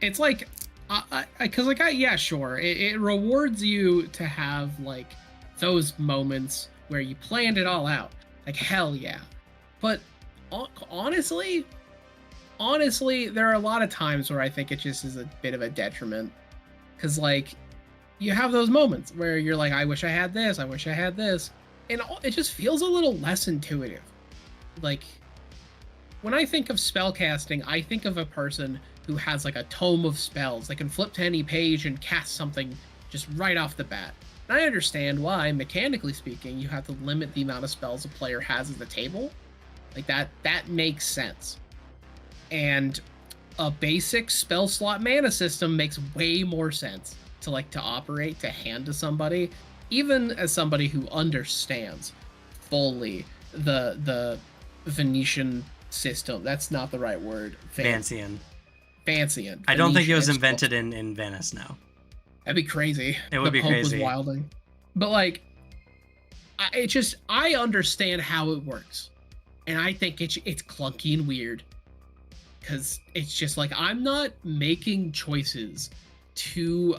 it's like, yeah, sure, it rewards you to have like those moments where you planned it all out. Like, hell yeah. But honestly, there are a lot of times where I think it just is a bit of a detriment. Because, like, you have those moments where you're like, I wish I had this, I wish I had this. And it just feels a little less intuitive. Like, when I think of spellcasting, I think of a person who has, like, a tome of spells. They can flip to any page and cast something just right off the bat. And I understand why, mechanically speaking, you have to limit the amount of spells a player has at the table. Like, that makes sense. And a basic spell slot mana system makes way more sense to operate, to hand to somebody, even as somebody who understands fully the Venetian system. That's not the right word. Vancian. I don't think it was invented in Venice, no. That'd be crazy. It would be crazy. The Pope was wilding. But, like, I understand how it works. And I think it's clunky and weird. Because it's just like, I'm not making choices to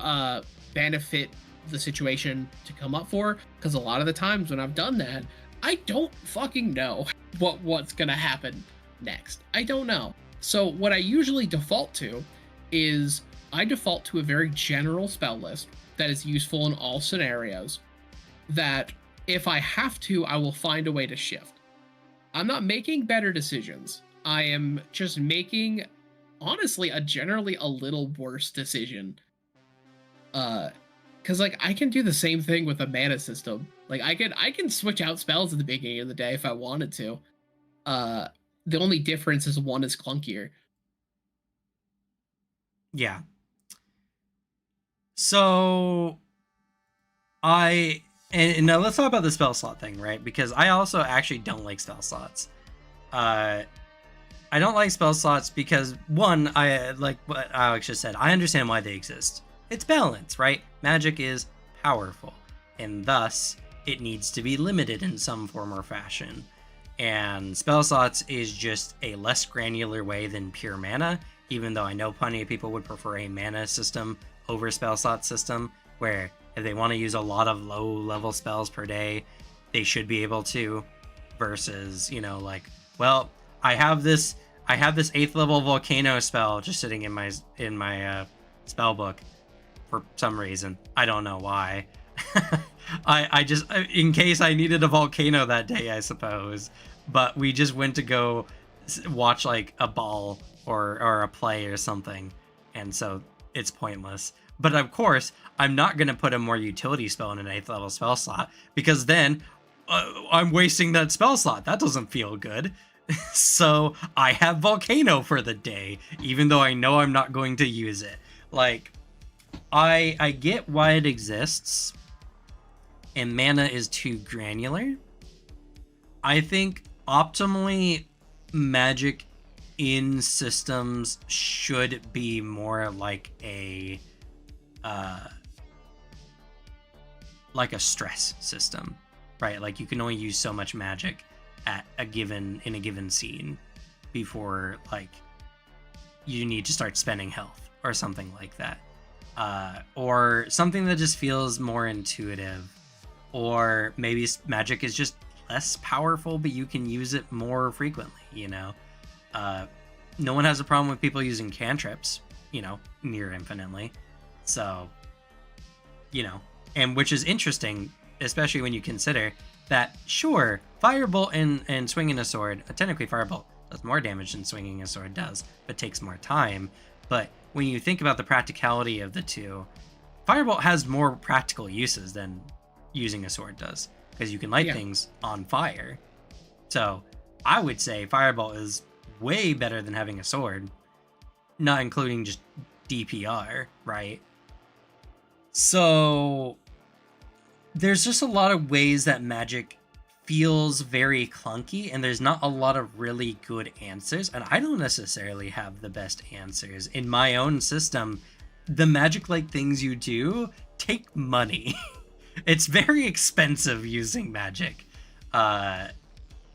benefit the situation to come up for. Because a lot of the times when I've done that, I don't fucking know what's going to happen next. I don't know. So what I usually default to is I default to a very general spell list that is useful in all scenarios, that if I have to, I will find a way to shift. I'm not making better decisions. I am just making, honestly, generally a little worse decision. Because, like, I can do the same thing with a mana system. Like, I can switch out spells at the beginning of the day if I wanted to. The only difference is one is clunkier. Yeah. So, and now let's talk about the spell slot thing, right? Because I also actually don't like spell slots. I don't like spell slots because, one, I like what Alex just said. I understand why they exist. It's balance, right? Magic is powerful, and thus it needs to be limited in some form or fashion. And spell slots is just a less granular way than pure mana, even though I know plenty of people would prefer a mana system over spell slot system, where if they want to use a lot of low level spells per day, they should be able to, versus, like, well, I have this 8th level volcano spell just sitting in my spell book for some reason. I don't know why. I just, in case I needed a volcano that day, I suppose. But we just went to go watch like a ball or a play or something, and so it's pointless. But of course, I'm not going to put a more utility spell in an 8th level spell slot, because then I'm wasting that spell slot. That doesn't feel good. So I have Volcano for the day, even though I know I'm not going to use it. Like, I get why it exists, and mana is too granular. I think optimally, Magic in systems should be more like a stress system, right? Like, you can only use so much magic at a given scene before like you need to start spending health or something like that, or something that just feels more intuitive, or maybe magic is just less powerful but you can use it more frequently, no one has a problem with people using cantrips, near infinitely. So, and which is interesting, especially when you consider that, sure, firebolt and swinging a sword, technically firebolt does more damage than swinging a sword does, but takes more time. But when you think about the practicality of the two, firebolt has more practical uses than using a sword does, because you can light things on fire. So I would say firebolt is way better than having a sword, not including just DPR, right? So there's just a lot of ways that magic feels very clunky, and there's not a lot of really good answers, and I don't necessarily have the best answers. In my own system, the magic-like things you do take money. It's very expensive using magic.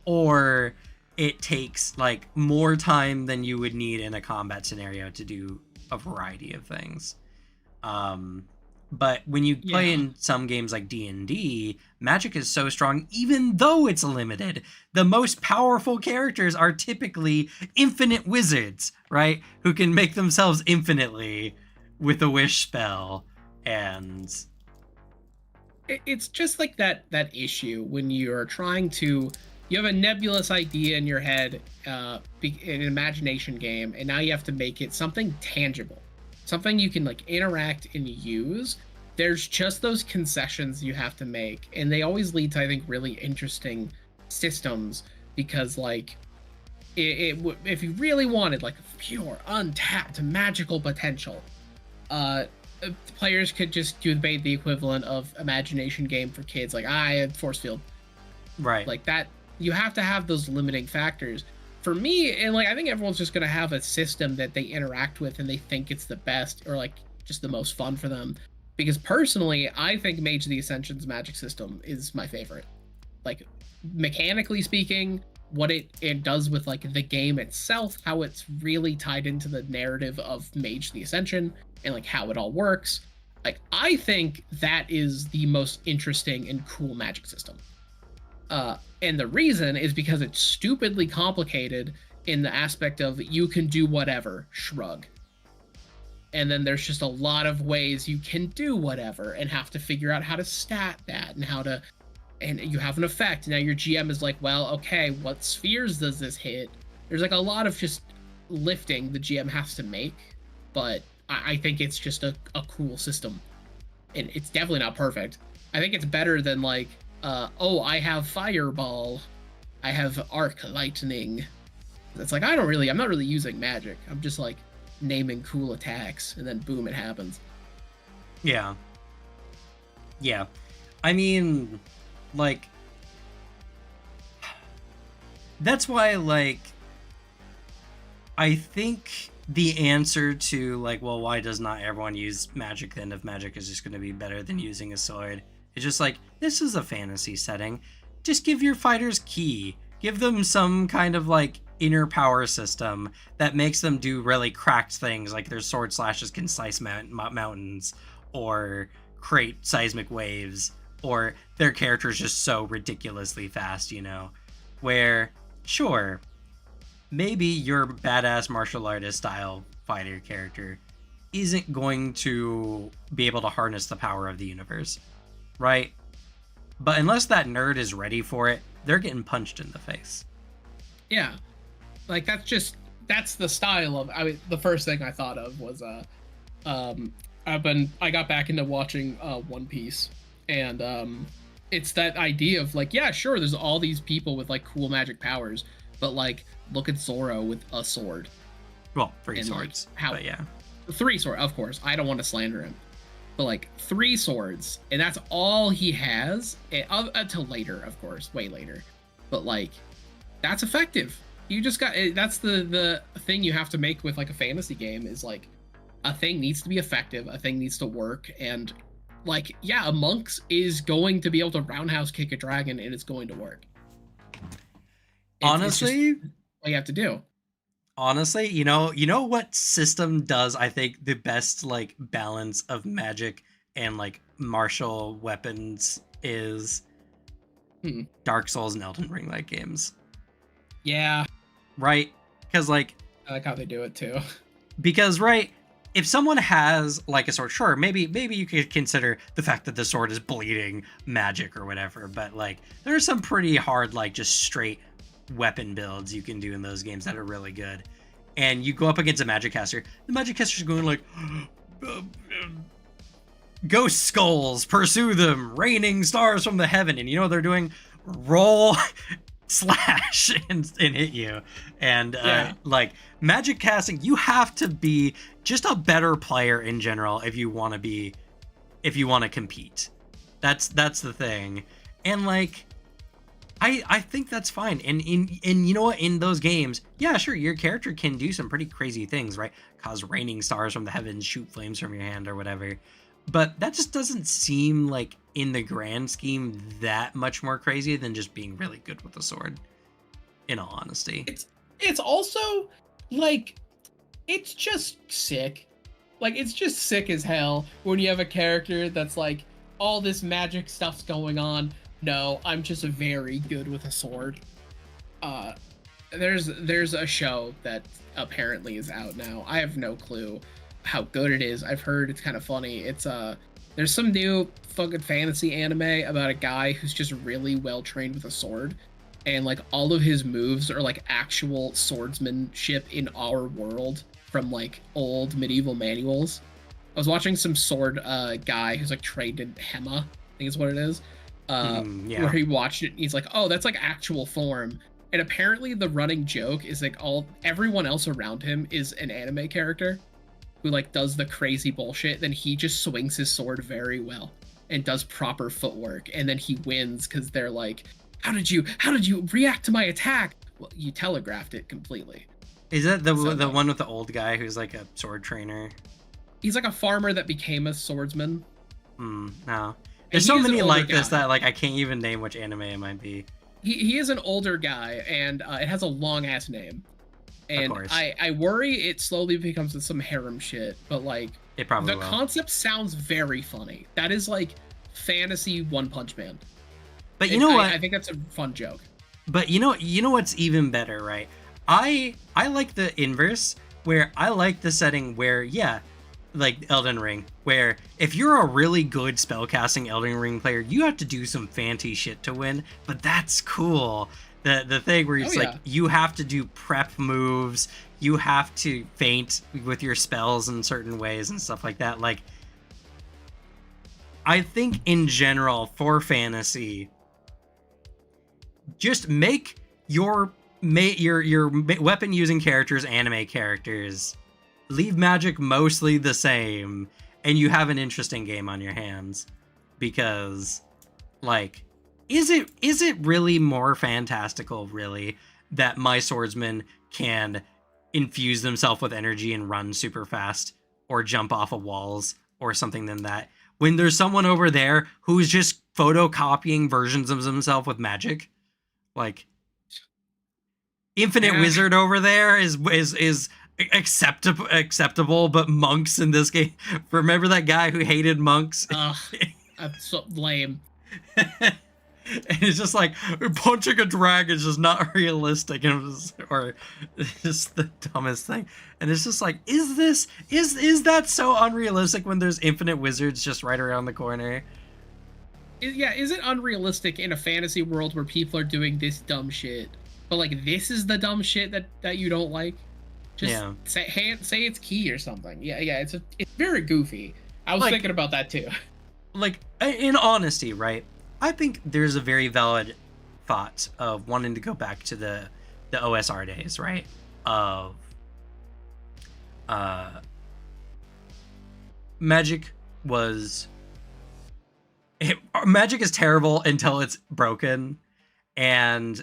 Or it takes like more time than you would need in a combat scenario to do a variety of things. But when you play in some games like D&D, magic is so strong, even though it's limited. The most powerful characters are typically infinite wizards, right? Who can make themselves infinitely with a wish spell. And it's just like that issue when you're trying to, you have a nebulous idea in your head, in an imagination game, and now you have to make it something tangible, something you can like interact and use. There's just those concessions you have to make, and they always lead to, I think, really interesting systems, because like if you really wanted like pure untapped magical potential, players could just do the equivalent of imagination game for kids, like I had force field, right, like that. You have to have those limiting factors. For me, and like I think everyone's just gonna have a system that they interact with and they think it's the best, or like just the most fun for them. Because personally, I think Mage of the Ascension's magic system is my favorite. Like, mechanically speaking, what it does with like the game itself, how it's really tied into the narrative of Mage of the Ascension, and like how it all works. Like, I think that is the most interesting and cool magic system. And the reason is because it's stupidly complicated in the aspect of you can do whatever, shrug. And then there's just a lot of ways you can do whatever and have to figure out how to stat that and you have an effect. Now your GM is like, well, okay, what spheres does this hit? There's like a lot of just lifting the GM has to make, but I think it's just a cool system. And it's definitely not perfect. I think it's better than like, I have fireball, I have arc lightning. It's like, I'm not really using magic. I'm just like naming cool attacks, and then boom, it happens. Yeah. I mean, like, that's why, like, I think the answer to, like, well, why does not everyone use magic then if magic is just going to be better than using a sword? It's just like, this is a fantasy setting. Just give your fighters ki. Give them some kind of, like, inner power system that makes them do really cracked things, like their sword slashes can slice mountains, or create seismic waves, or their character's just so ridiculously fast, where, sure, maybe your badass martial artist style fighter character isn't going to be able to harness the power of the universe, right? But unless that nerd is ready for it, they're getting punched in the face. Yeah. Like, that's the style of, the first thing I thought of was, I got back into watching, One Piece, and, it's that idea of like, yeah, sure, there's all these people with like cool magic powers, but like, look at Zoro with a sword. Well, three swords, like, but yeah. 3 swords, of course, I don't want to slander him, but like 3 swords, and that's all he has, until later, of course, way later, but like, that's effective. You just got, that's the thing you have to make with like a fantasy game, is like, a thing needs to be effective, a thing needs to work, and like, yeah, a monk is going to be able to roundhouse kick a dragon, and it's going to work. It's just Honestly, what you have to do. honestly, you know what system does I think the best like balance of magic and like martial weapons is Hmm. Dark Souls and Elden Ring like games, Yeah, right? Because like I like how they do it too. because right, if someone has like a sword, sure, maybe you could consider the fact that the sword is bleeding magic or whatever, but like there are some pretty hard like just straight weapon builds you can do in those games that are really good. And you go up against a magic caster, the magic caster's going like ghost skulls, pursue them, raining stars from the heaven, and you know what they're doing? Roll slash and hit you. And like magic casting, you have to be just a better player in general if you want to compete. That's the thing. And like I think that's fine. And you know what, in those games, yeah, sure, your character can do some pretty crazy things, right? Cause raining stars from the heavens, shoot flames from your hand or whatever. But that just doesn't seem like in the grand scheme that much more crazy than just being really good with a sword, in all honesty. It's also like it's just sick. Like it's just sick as hell when you have a character that's like all this magic stuff's going on. No, I'm just very good with a sword. There's a show that apparently is out now. I have no clue how good it is. I've heard it's kind of funny. It's there's some new fucking fantasy anime about a guy who's just really well trained with a sword, and like all of his moves are like actual swordsmanship in our world from like old medieval manuals. I was watching some sword guy who's like trained in Hema, I think is what it is. Where he watched it and he's like, oh, that's like actual form. And apparently the running joke is like everyone else around him is an anime character who like does the crazy bullshit, then he just swings his sword very well and does proper footwork, and then he wins because they're like, how did you react to my attack? Well, you telegraphed it completely. Is that the one with the old guy who's like a sword trainer? He's like a farmer that became a swordsman. No. There's so many like this that like I can't even name which anime it might be. He is an older guy, and it has a long ass name. And I worry it slowly becomes some harem shit, but like it probably the concept sounds very funny. That is like fantasy One Punch Man. But you know what? I think that's a fun joke. But you know what's even better, right? I like the inverse, where I like the setting where, yeah, like Elden Ring, where if you're a really good spellcasting Elden Ring player, you have to do some fancy shit to win, but that's cool. The thing where it's like you have to do prep moves, you have to feint with your spells in certain ways and stuff like that. Like, I think in general for fantasy, just make your weapon using characters anime characters. Leave magic mostly the same, and you have an interesting game on your hands. Because, like, is it really more fantastical, really, that my swordsman can infuse themselves with energy and run super fast, or jump off of walls, or something than that, when there's someone over there who's just photocopying versions of themselves with magic? Like, Infinite Wizard over there is acceptable, but monks in this game. Remember that guy who hated monks? That's so lame. And it's just like punching a dragon is just not realistic, or just the dumbest thing. And it's just like, is that so unrealistic when there's infinite wizards just right around the corner? Yeah, is it unrealistic in a fantasy world where people are doing this dumb shit? But like, this is the dumb shit that you don't like? Just say it's key or something. Yeah, it's very goofy. I was thinking about that too. Like, in honesty, right? I think there's a very valid thought of wanting to go back to the OSR days, right? Of magic is terrible until it's broken, and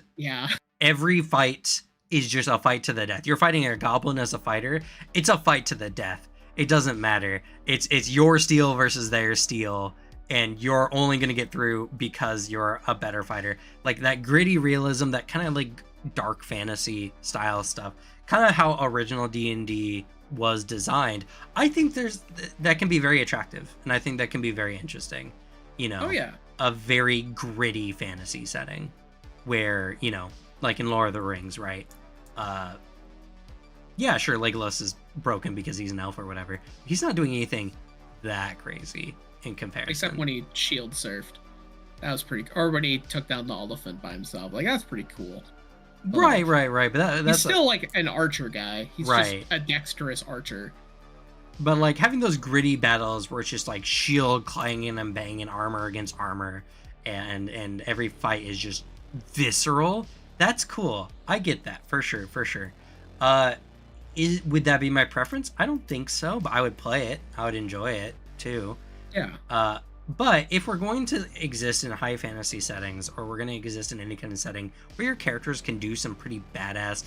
every fight is just a fight to the death. You're fighting a goblin as a fighter. It's a fight to the death. It doesn't matter. It's your steel versus their steel, and you're only going to get through because you're a better fighter. Like, that gritty realism, that kind of like dark fantasy style stuff, kind of how original D&D was designed, I think that can be very attractive, and I think that can be very interesting. Oh yeah. A very gritty fantasy setting where, like in Lord of the Rings, right? Yeah, sure, Legolas is broken because he's an elf or whatever. He's not doing anything that crazy in comparison. Except when he shield surfed. That was pretty, or when he took down the elephant by himself. Like, that's pretty cool. Right. But that's he's still like an archer guy. He's right. just a dexterous archer. But like having those gritty battles where it's just like shield clanging and banging armor against armor, and every fight is just visceral. That's cool. I get that for sure. Would that be my preference? I don't think so, but I would play it. I would enjoy it too. Yeah. But if we're going to exist in high fantasy settings, or we're going to exist in any kind of setting where your characters can do some pretty badass,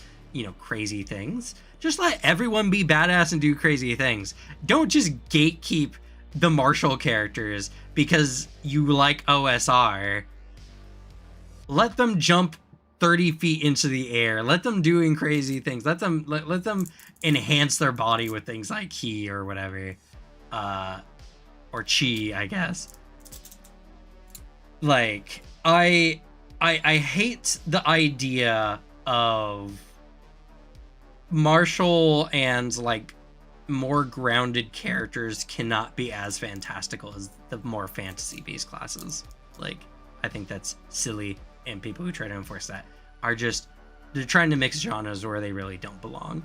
crazy things, just let everyone be badass and do crazy things. Don't just gatekeep the martial characters because you like OSR. Let them jump 30 feet into the air. Let them doing crazy things. Let them enhance their body with things like ki or whatever. Or chi, I guess. Like, I hate the idea of martial and like more grounded characters cannot be as fantastical as the more fantasy-based classes. Like, I think that's silly, and people who try to enforce that are just, they're trying to mix genres where they really don't belong.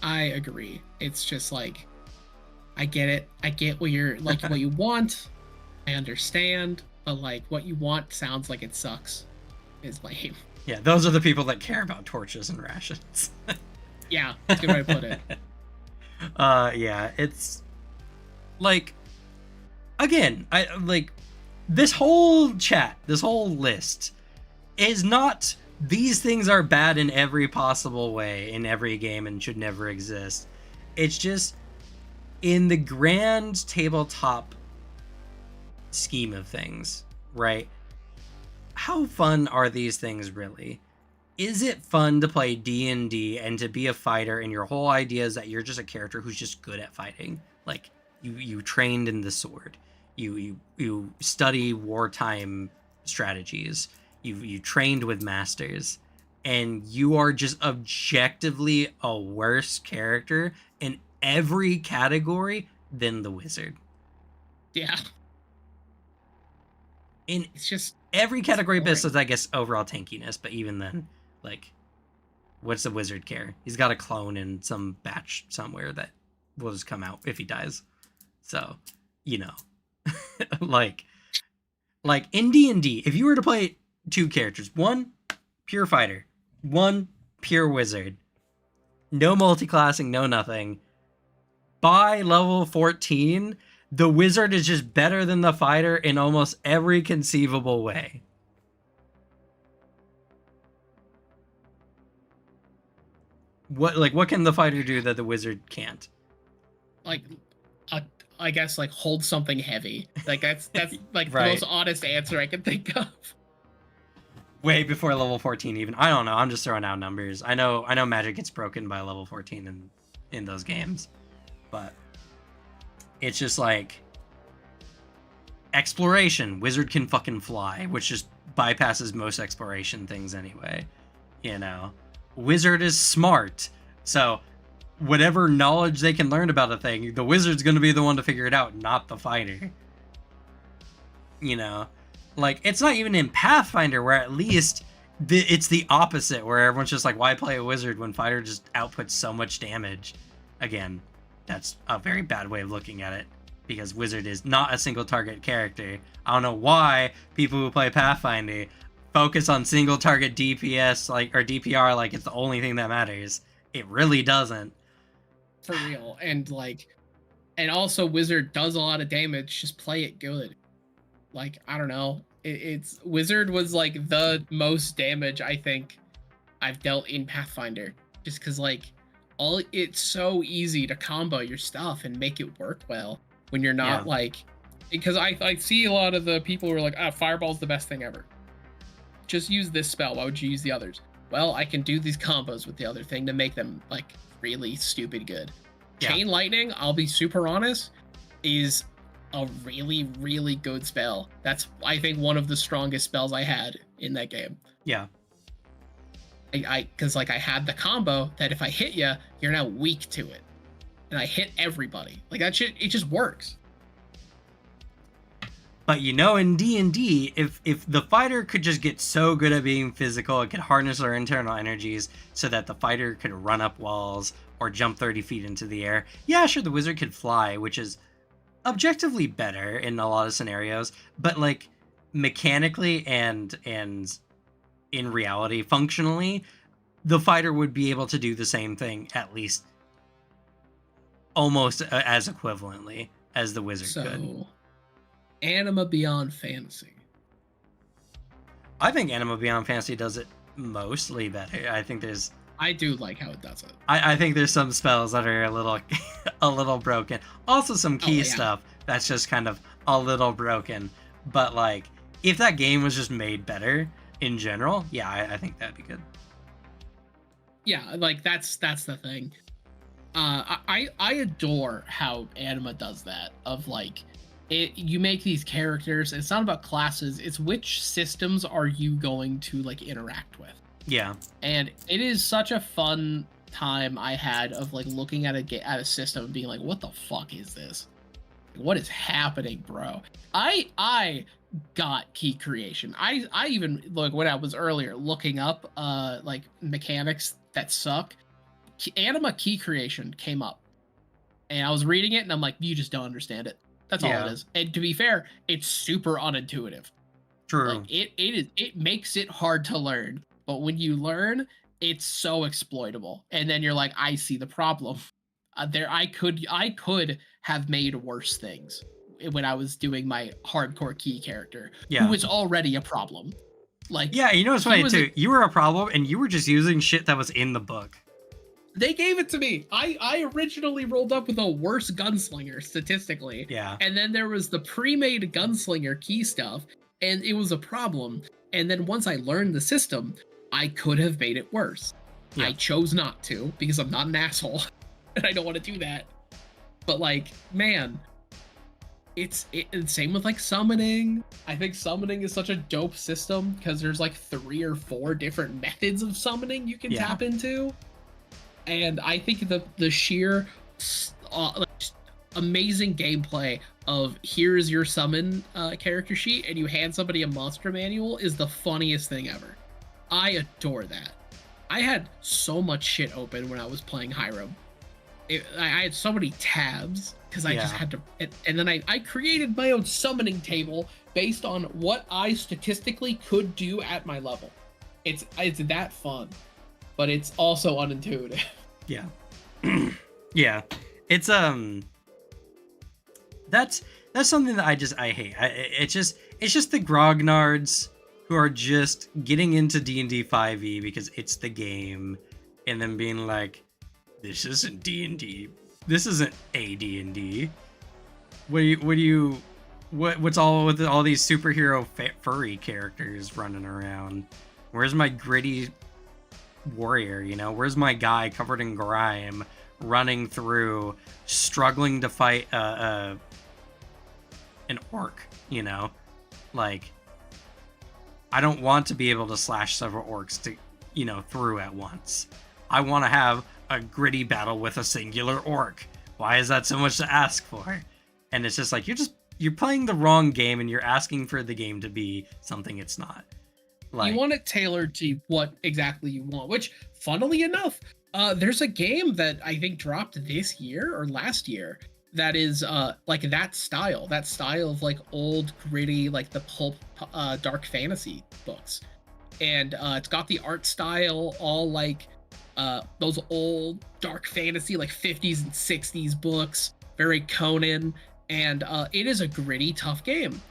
I agree. It's just like, I get it. I get what you're like, what you want. I understand, but like what you want sounds like it sucks. Is lame. Yeah, those are the people that care about torches and rations. Yeah, that's a good way to put it. Yeah, it's like, again, I like this whole chat, this whole list is not these things are bad in every possible way in every game and should never exist. It's just in the grand tabletop scheme of things, right? How fun are these things really? Is it fun to play D&D and to be a fighter and your whole idea is that you're just a character who's just good at fighting? Like you trained in the sword. You study wartime strategies. You trained with masters, and you are just objectively a worse character in every category than the wizard. Yeah. It's just every category besides, I guess, overall tankiness, but even then, like, what's the wizard care? He's got a clone in some batch somewhere that will just come out if he dies. So, like in D&D, if you were to play two characters, one pure fighter, one pure wizard, no multiclassing, no nothing, by level 14, the wizard is just better than the fighter in almost every conceivable way. What can the fighter do that the wizard can't? Like, I guess like hold something heavy. Like that's like right. The most honest answer I can think of. Way before level 14 even. I don't know. I'm just throwing out numbers. I know magic gets broken by level 14 in those games. But it's just like exploration. Wizard can fucking fly, which just bypasses most exploration things anyway. Wizard is smart. So whatever knowledge they can learn about a thing, the wizard's going to be the one to figure it out, not the fighter. Like, it's not even in Pathfinder where at least it's the opposite, where everyone's just like, why play a wizard when fighter just outputs so much damage? Again, that's a very bad way of looking at it, because wizard is not a single target character. I don't know why people who play Pathfinder focus on single target DPS or DPR like it's the only thing that matters. It really doesn't. For real. And also wizard does a lot of damage. Just play it good. Like, I don't know. It's wizard was like the most damage I think I've dealt in Pathfinder, just because it's so easy to combo your stuff and make it work well when you're not because I see a lot of the people who are like, fireball's the best thing ever. just use this spell. Why would you use the others? Well, I can do these combos with the other thing to make them like really stupid good. Yeah. Chain Lightning, I'll be super honest, is a really, really good spell. That's, I think, one of the strongest spells I had in that game. Yeah. Because like I had the combo that if I hit you, you're now weak to it, and I hit everybody. Like that shit, it just works. But in D&D, if the fighter could just get so good at being physical, it could harness their internal energies so that the fighter could run up walls or jump 30 feet into the air. Yeah, sure, the wizard could fly, which is objectively better in a lot of scenarios, but like mechanically and in reality, functionally, the fighter would be able to do the same thing, at least almost as equivalently as the wizard could. Anima Beyond Fantasy. I think Anima Beyond Fantasy does it mostly better. I do like how it does it. I think there's some spells that are a little broken. Also some key stuff that's just kind of a little broken. But like, if that game was just made better in general, yeah, I think that'd be good. Yeah, like that's the thing. I adore how Anima does that. Of like, you make these characters. It's not about classes. It's which systems are you going to like interact with. Yeah. And it is such a fun time I had of like looking at a system and being like, what the fuck is this? What is happening, bro? I got key creation. I even, like, when I was earlier looking up like mechanics that suck, Anima key creation came up. And I was reading it and I'm like, you just don't understand it. That's all it is. And to be fair, it's super unintuitive. True. Like, it makes it hard to learn. But when you learn, it's so exploitable. And then you're like, I see the problem. I could have made worse things when I was doing my hardcore key character, who was already a problem. Like, yeah, what's funny too? You were a problem, and you were just using shit that was in the book. They gave it to me. I originally rolled up with a worse gunslinger statistically. Yeah. And then there was the pre-made gunslinger key stuff, and it was a problem. And then once I learned the system, I could have made it worse. Yeah. I chose not to because I'm not an asshole and I don't want to do that. But like, man, it's same with like summoning. I think summoning is such a dope system because there's like 3 or 4 different methods of summoning you can tap into. And I think the sheer amazing gameplay of here's your summon character sheet and you hand somebody a monster manual is the funniest thing ever. I adore that. I had so much shit open when I was playing Hiram. I had so many tabs because I just had to, and then I created my own summoning table based on what I statistically could do at my level. It's that fun, but it's also unintuitive. Yeah. Yeah. It's that's something that I hate. It's just the grognards who are just getting into D&D 5e because it's the game, and then being like, this isn't D&D. This isn't a D&D. What's all with all these superhero furry characters running around? Where's my gritty warrior, Where's my guy covered in grime running through, struggling to fight an orc, Like, I don't want to be able to slash several orcs through at once. I want to have a gritty battle with a singular orc. Why is that so much to ask for? And it's just like, you're playing the wrong game and you're asking for the game to be something it's not. Like, you want it tailored to what exactly you want, which, funnily enough, there's a game that I think dropped this year or last year that is like that style of like old gritty, like the pulp dark fantasy books. And it's got the art style all like those old dark fantasy, like 50s and 60s books, very Conan, and it is a gritty, tough game.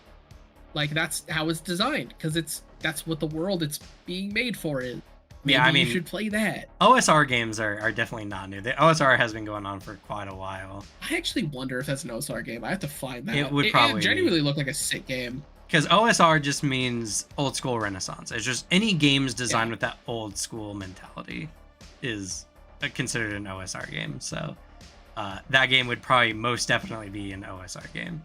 Like, that's how it's designed, because that's what the world it's being made for is. Maybe you should play that. OSR games are definitely not new. The OSR has been going on for quite a while. I actually wonder if that's an OSR game. I have to find that. It would probably genuinely look like a sick game. because OSR just means old school Renaissance. It's just any games designed Yeah. with that old school mentality is considered an OSR game. So that game would probably most definitely be an OSR game.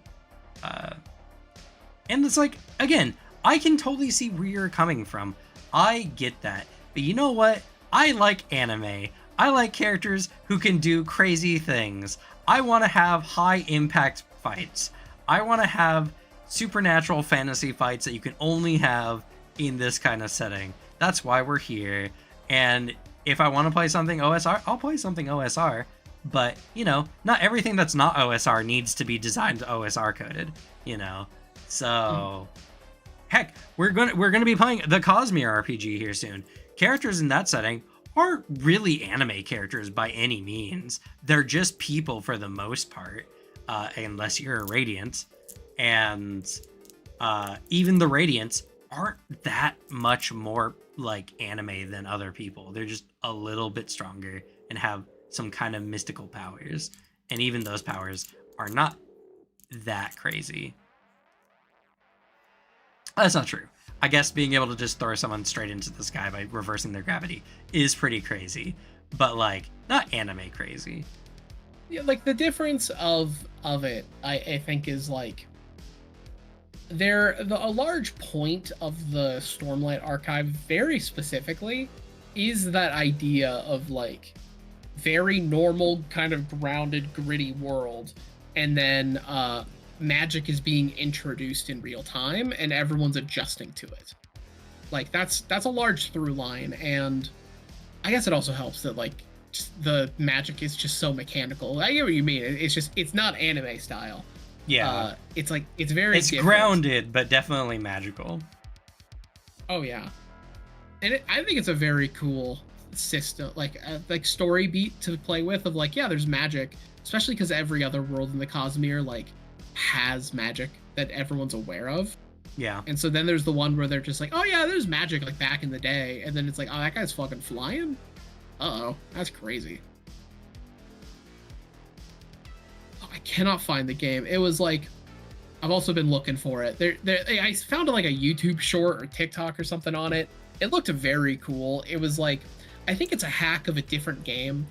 And it's like, again, I can totally see where you're coming from. I get that. But you know what? I like anime. I like characters who can do crazy things. I want to have high impact fights. I want to have supernatural fantasy fights that you can only have in this kind of setting. That's why we're here. And if I want to play something OSR, I'll play something OSR. But, you know, not everything that's not OSR needs to be designed to OSR coded, you know. So heck, we're gonna be playing the Cosmere RPG here soon. Characters in that setting aren't really anime characters by any means. They're just people for the most part, unless you're a Radiant. And even the Radiants aren't that much more like anime than other people. They're just a little bit stronger and have some kind of mystical powers. And even those powers are not that crazy. That's not true. I guess being able to just throw someone straight into the sky by reversing their gravity is pretty crazy, but like not anime crazy. Yeah, like the difference of it, I think is like a large point of the Stormlight Archive very specifically is that idea of like very normal kind of grounded gritty world, and then magic is being introduced in real time and everyone's adjusting to it. Like that's a large through line, and I guess it also helps that like the magic is just so mechanical. I get what you mean. It's not anime style. Yeah. It's like it's very different. Grounded but definitely magical. Oh yeah. And I think it's a very cool system, like story beat to play with of like, yeah, there's magic, especially because every other world in the Cosmere like has magic that everyone's aware of. Yeah. And so then there's the one where they're just like, oh yeah, there's magic like back in the day, and then it's like, oh, that guy's fucking flying. Uh-oh, that's crazy. Oh, I cannot find the game. It was like, I've also been looking for it. I found like a YouTube short or TikTok or something on it. It looked very cool. It was like, I think it's a hack of a different game.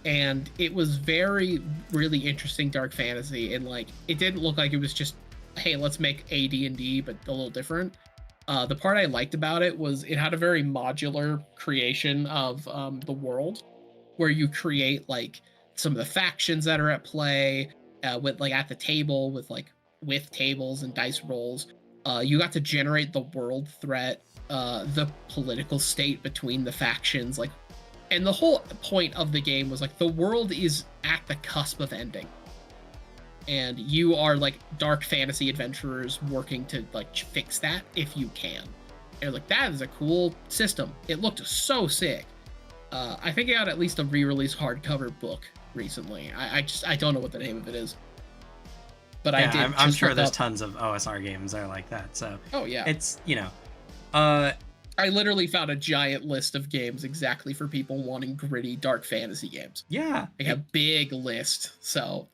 And it was really interesting dark fantasy, and like it didn't look like it was just, hey, let's make AD&D but a little different. The part I liked about it was it had a very modular creation of the world, where you create like some of the factions that are at play with like at the table with tables and dice rolls. You got to generate the world threat, the political state between the factions, like. And the whole point of the game was like the world is at the cusp of ending, and you are like dark fantasy adventurers working to like fix that if you can. And like, that is a cool system. It looked so sick. I think it got at least a re-release hardcover book recently. I don't know what the name of it is, but yeah, I did. I'm sure there's tons of OSR games that are like that. So oh yeah, it's, you know, I literally found a giant list of games exactly for people wanting gritty dark fantasy games. Yeah. Like a big list. So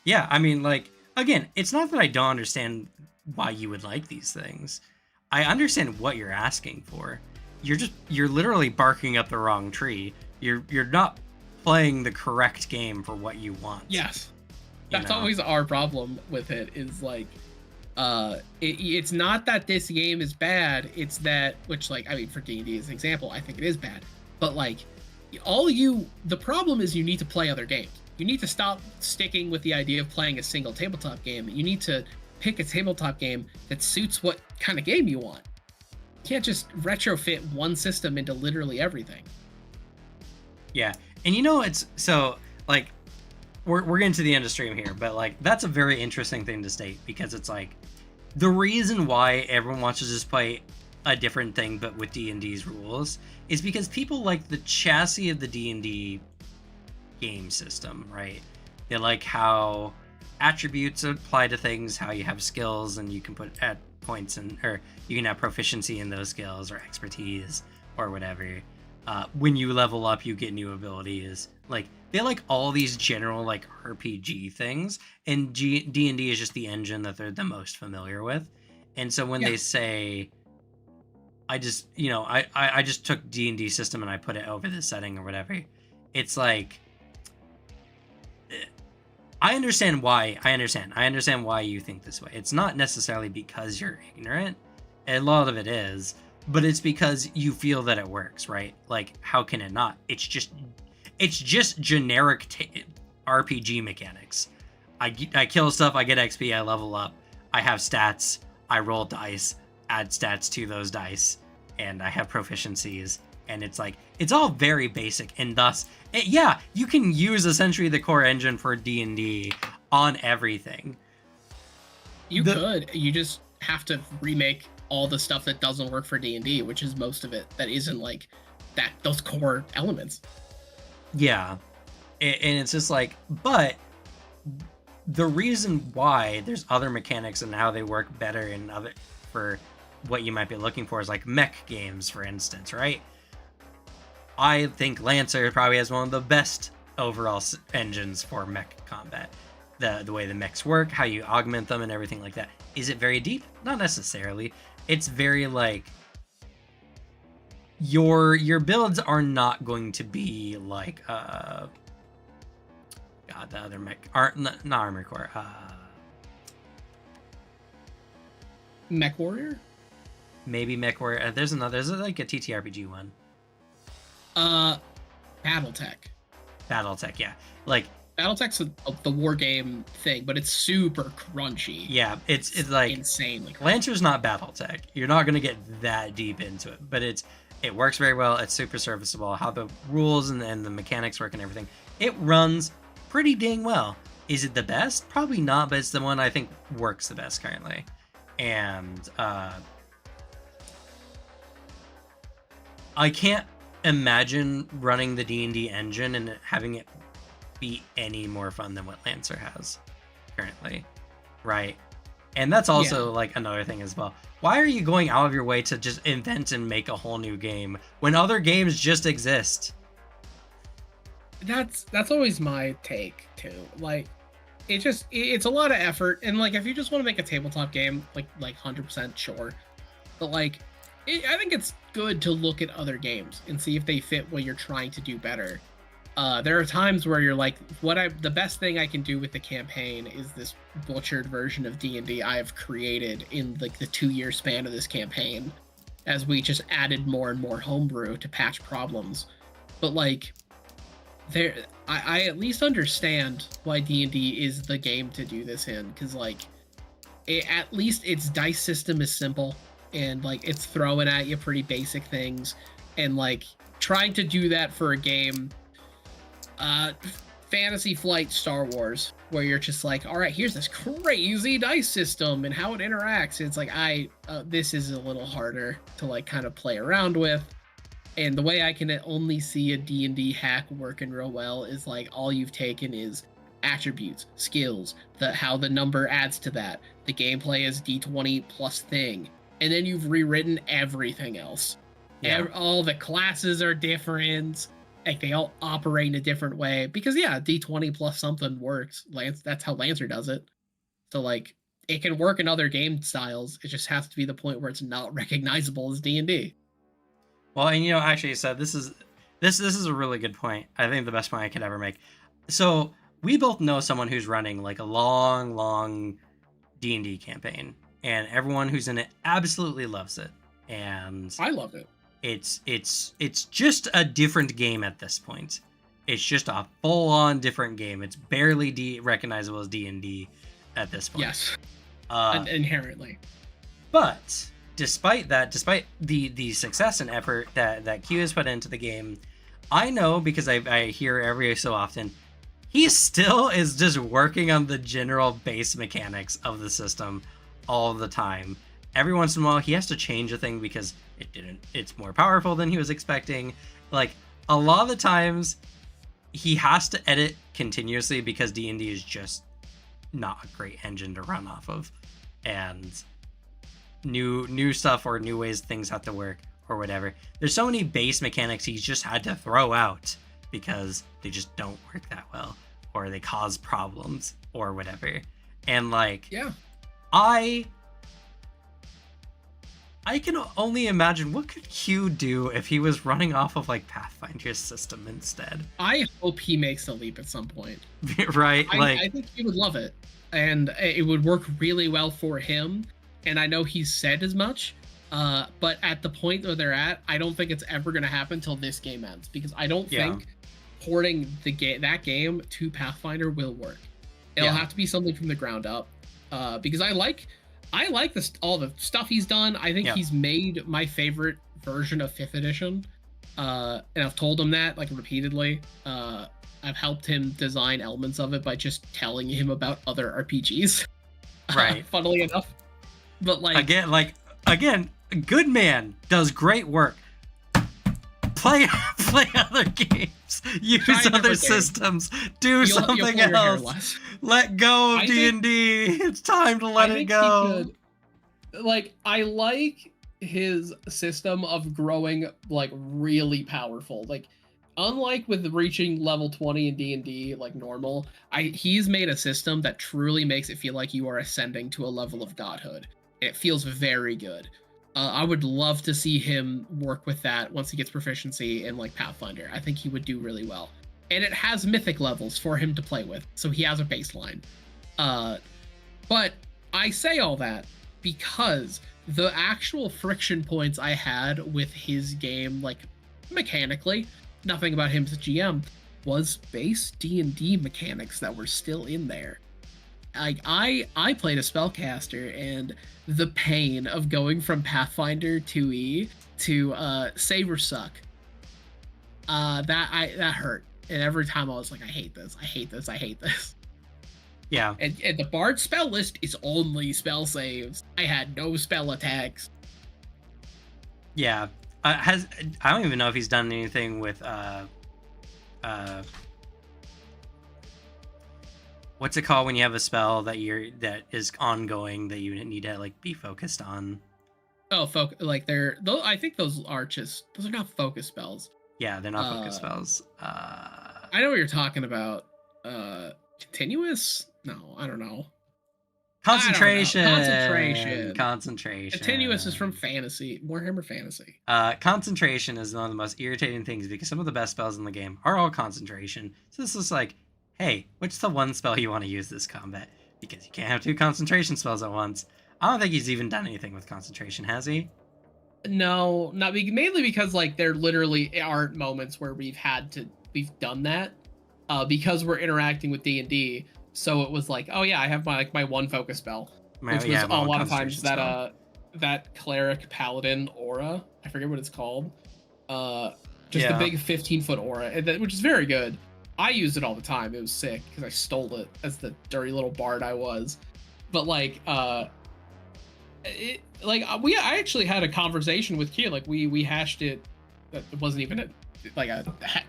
yeah, I mean, like, again, it's not that I don't understand why you would like these things. I understand what you're asking for. You're literally barking up the wrong tree. You're not playing the correct game for what you want. Yes. That's always our problem with it, is like, it's not that this game is bad, it's that, which like, I mean, for D&D as an example, I think it is bad, but like the problem is you need to play other games. You need to stop sticking with the idea of playing a single tabletop game. You need to pick a tabletop game that suits what kind of game you want. You can't just retrofit one system into literally everything. Yeah. And you know, it's so like, we're getting to the end of stream here, but like, that's a very interesting thing to state, because it's like, the reason why everyone wants to just play a different thing but with D&D's rules is because people like the chassis of the D&D game system, right? They like how attributes apply to things, how you have skills and you can put at points in, or you can have proficiency in those skills or expertise or whatever. When you level up, you get new abilities. Like, they like all these general like RPG things, and D&D is just the engine that they're the most familiar with. And so when Yeah. they say, I just, I just took D&D system and I put it over this setting or whatever, it's like, I understand why. I understand why you think this way. It's not necessarily because you're ignorant. A lot of it is, but it's because you feel that it works, right? Like, how can it not? It's just generic RPG mechanics. I kill stuff, I get XP, I level up, I have stats, I roll dice, add stats to those dice, and I have proficiencies. And it's like, it's all very basic, and thus, yeah, you can use essentially the core engine for D&D on everything. You could. You just have to remake all the stuff that doesn't work for D&D, which is most of it that isn't like that, those core elements. Yeah. And it's just like, but the reason why there's other mechanics and how they work better in other, for what you might be looking for, is like mech games, for instance, right? I think Lancer probably has one of the best overall engines for mech combat. The way the mechs work, how you augment them, and everything like that. Is it very deep? Not necessarily. It's very like, your builds are not going to be like God, the other mech, not Armor Core, Mech Warrior? Maybe Mech Warrior. There's like a TTRPG one. BattleTech. BattleTech, yeah. Like, BattleTech's the war game thing, but it's super crunchy. Yeah, it's like insanely crunchy. Lancer's not BattleTech. You're not gonna get that deep into it, but it works very well. It's super serviceable. How the rules and the mechanics work and everything, it runs pretty dang well. Is it the best? Probably not, but it's the one I think works the best currently. And I can't imagine running the D&D engine and having it be any more fun than what Lancer has currently, right? And that's also like another thing as well. Why are you going out of your way to just invent and make a whole new game when other games just exist? That's always my take too. Like, it's a lot of effort, and like if you just want to make a tabletop game, like 100% sure, but like I think it's good to look at other games and see if they fit what you're trying to do better. There are times where you're like, the best thing I can do with the campaign is this butchered version of D&D I have created in like the 2-year span of this campaign, as we just added more and more homebrew to patch problems. But like, I at least understand why D&D is the game to do this in, because like, at least its dice system is simple, and like it's throwing at you pretty basic things, and like trying to do that for a game, Fantasy Flight Star Wars, where you're just like, all right, here's this crazy dice system and how it interacts. It's like, this is a little harder to like kind of play around with. And the way I can only see a D&D hack working real well is like, all you've taken is attributes, skills, how the number adds to that. The gameplay is D20 plus thing. And then you've rewritten everything else. Yeah. All the classes are different. Like, they all operate in a different way. Because, yeah, D20 plus something works. That's how Lancer does it. So, like, it can work in other game styles. It just has to be the point where it's not recognizable as D&D. Well, and actually, so this is a really good point. I think the best point I could ever make. So we both know someone who's running like a long D&D campaign, and everyone who's in it absolutely loves it. And I love it. It's just a different game at this point. It's just a full-on different game. It's barely recognizable as D&D at this point. Yes, inherently. But despite the success and effort that Q has put into the game, I know, because I hear every so often, he still is just working on the general base mechanics of the system all the time. Every once in a while, he has to change a thing because it's more powerful than he was expecting. Like, a lot of the times, he has to edit continuously because D&D is just not a great engine to run off of. And new stuff or new ways things have to work or whatever. There's so many base mechanics he's just had to throw out because they just don't work that well, or they cause problems or whatever. And like, Yeah. I can only imagine what could Q do if he was running off of like Pathfinder's system instead. I hope he makes the leap at some point. Right? I think he would love it, and it would work really well for him. And I know he's said as much, but at the point where they're at, I don't think it's ever going to happen until this game ends, because I don't think porting that game to Pathfinder will work. It'll have to be something from the ground up, because I like all the stuff he's done. I think he's made my favorite version of 5th edition, and I've told him that like repeatedly. I've helped him design elements of it by just telling him about other RPGs. Right. Funnily enough. But again, good man does great work. Play other games. Use other systems. Do something else. Let go of D&D. It's time to let it go. I like his system of growing like really powerful. Like, unlike with reaching level 20 in D&D like normal, he's made a system that truly makes it feel like you are ascending to a level of godhood. It feels very good. I would love to see him work with that once he gets proficiency in like Pathfinder. I think he would do really well. And it has mythic levels for him to play with, so he has a baseline. But I say all that because the actual friction points I had with his game, like mechanically, nothing about him as a GM, was base D&D mechanics that were still in there. Like, I played a spellcaster, and the pain of going from Pathfinder 2e to Save or Suck, that hurt. And every time I was like, I hate this. Yeah. And the Bard spell list is only spell saves. I had no spell attacks. Yeah. I don't even know if he's done anything with what's it called when you have a spell that is ongoing that you need to like be focused on? Oh, I think those are not focus spells. Yeah, they're not focus spells. I know what you're talking about. Continuous? No, I don't know. Concentration. Concentration. Continuous is from Fantasy, Warhammer Fantasy. Concentration is one of the most irritating things because some of the best spells in the game are all concentration. So this is like, hey, what's the one spell you want to use this combat? Because you can't have 2 concentration spells at once. I don't think he's even done anything with concentration, has he? No, mainly because like there literally aren't moments where we've done that, because we're interacting with D&D. So it was like, oh yeah, I have my one focus spell, which was a lot of times that cleric paladin aura. I forget what it's called. Just the big 15-foot aura, which is very good. I used it all the time. It was sick because I stole it as the dirty little bard I was. But I actually had a conversation with Q. Like we hashed it. It wasn't even a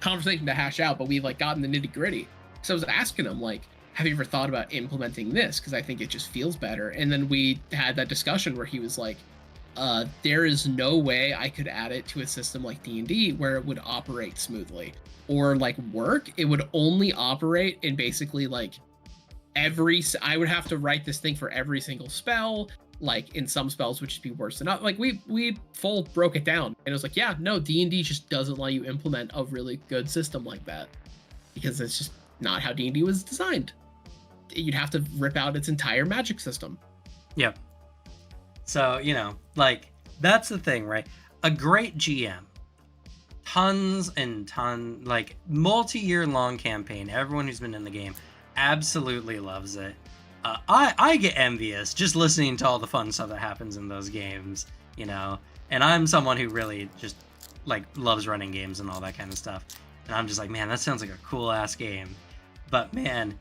conversation to hash out, but we like got in the nitty gritty. So I was asking him like, have you ever thought about implementing this? Because I think it just feels better. And then we had that discussion where he was like, there is no way I could add it to a system like D&D where it would operate smoothly or like work. It would only operate in basically like I would have to write this thing for every single spell. Like in some spells would just be worse than not. Like we full broke it down and it was like, yeah, no, D&D just doesn't let you implement a really good system like that because it's just not how D&D was designed. You'd have to rip out its entire magic system. Yep. So, that's the thing, right? A great GM, like multi-year long campaign, everyone who's been in the game absolutely loves it. I get envious just listening to all the fun stuff that happens in those games, and I'm someone who really just like loves running games and all that kind of stuff. And I'm just like, man, that sounds like a cool ass game. But man,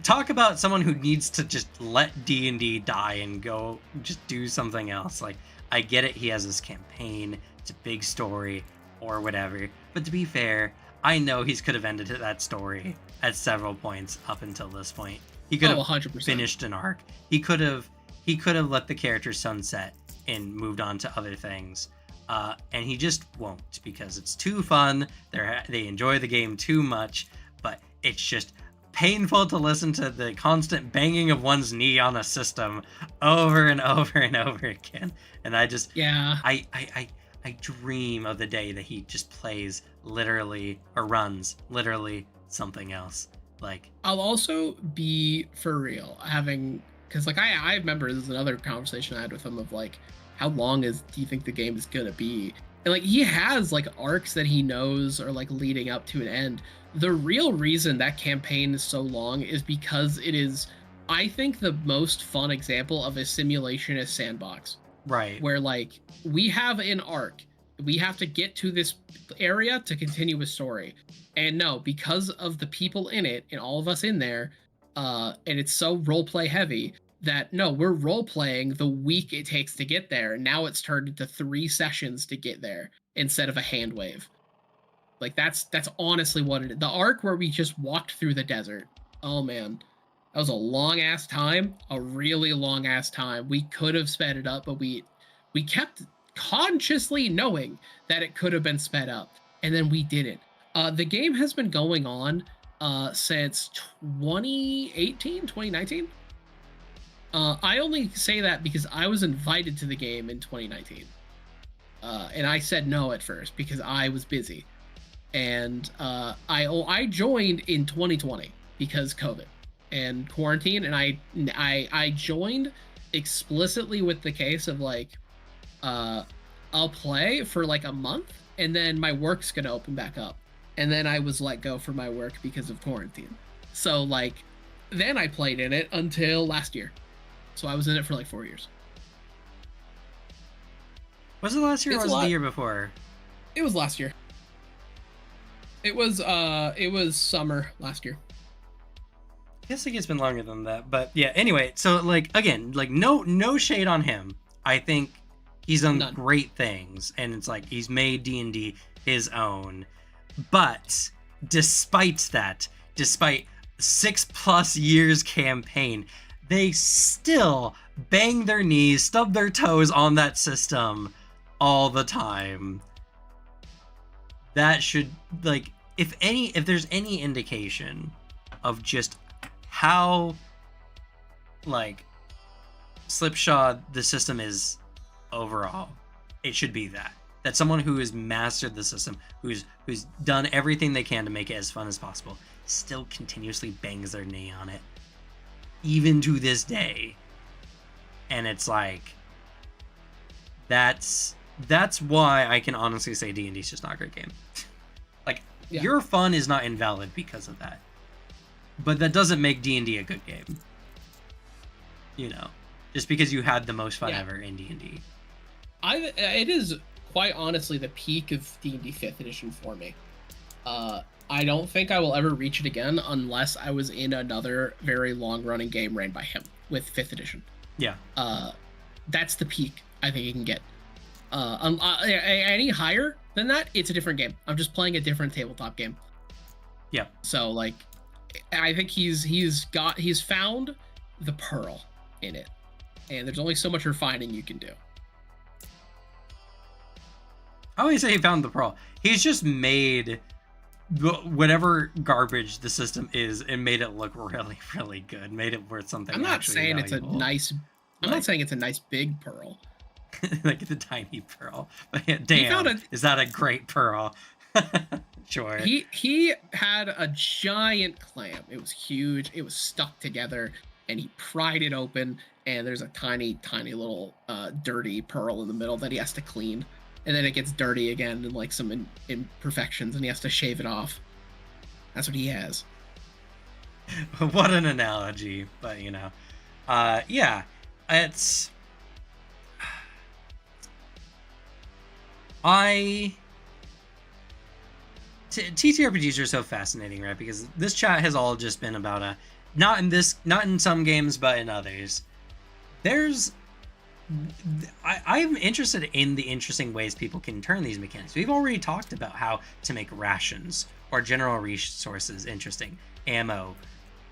talk about someone who needs to just let D&D die and go just do something else. Like, I get it, he has his campaign, it's a big story or whatever, but to be fair, I know he could have ended that story at several points up until this point. He could have 100%. finished an arc. He could have let the character sunset and moved on to other things. And he just won't because it's too fun. They enjoy the game too much, but it's just painful to listen to the constant banging of one's knee on a system over and over and over again. And I just, Yeah. I dream of the day that he just plays literally or runs literally something else. Like, I'll also be for real having, because like I remember this is another conversation I had with him of like, how long do you think the game is gonna be? And like he has like arcs that he knows are like leading up to an end. The real reason that campaign is so long is because it is, I think, the most fun example of a simulation as sandbox. right. Where like we have an arc, we have to get to this area to continue a story, and no, because of the people in it and all of us in there, and it's so role play heavy that no, we're role playing the week it takes to get there. Now it's turned into 3 sessions to get there instead of a hand wave. Like that's honestly what it is. The arc where we just walked through the desert. Oh man, that was a long ass time, a really long ass time. We could have sped it up, but we kept consciously knowing that it could have been sped up, and then we didn't. The game has been going on since 2018, 2019. I only say that because I was invited to the game in 2019, and I said no at first because I was busy, and I joined in 2020 because COVID and quarantine, and I joined explicitly with the case of like, I'll play for like a month and then my work's gonna open back up, and then I was let go from my work because of quarantine. So like, then I played in it until last year. So I was in it for like 4 years. Was it last year or was it the year before? It was last year. It was summer last year. I guess it's been longer than that, but yeah. Anyway, so like again, like no shade on him. I think he's done great things, and it's like he's made D&D his own. But despite that, despite 6+ years campaign, they still bang their knees, stub their toes on that system all the time. That should, like, if there's any indication of just how like slipshod the system is overall, it should be that someone who has mastered the system, who's done everything they can to make it as fun as possible, still continuously bangs their knee on it even to this day. And it's like, that's why I can honestly say D&D is just not a great game. Like, yeah. Your fun is not invalid because of that, but that doesn't make D&D a good game, you know, just because you had the most fun ever in D&D. It is quite honestly the peak of D&D 5th edition for me. I don't think I will ever reach it again unless I was in another very long-running game ran by him with 5th edition. Yeah. That's the peak I think you can get. Any higher than that, it's a different game. I'm just playing a different tabletop game. Yeah. So like, I think he's found the pearl in it, and there's only so much refining you can do. I wouldn't say he found the pearl. He's just made whatever garbage the system is and made it look really, really good. Made it worth something. I'm not saying valuable. It's a nice. I'm not saying it's a nice big pearl. Like the tiny pearl. But yeah, damn, is that a great pearl? Sure. He had a giant clam. It was huge. It was stuck together, and he pried it open, and there's a tiny little dirty pearl in the middle that he has to clean. And then it gets dirty again and like some imperfections, and he has to shave it off. That's what he has. What an analogy, but you know, yeah, it's. TTRPGs are so fascinating, right? Because this chat has all just been about not in some games, but in others. I'm interested in the interesting ways people can turn these mechanics. We've already talked about how to make rations or general resources interesting, ammo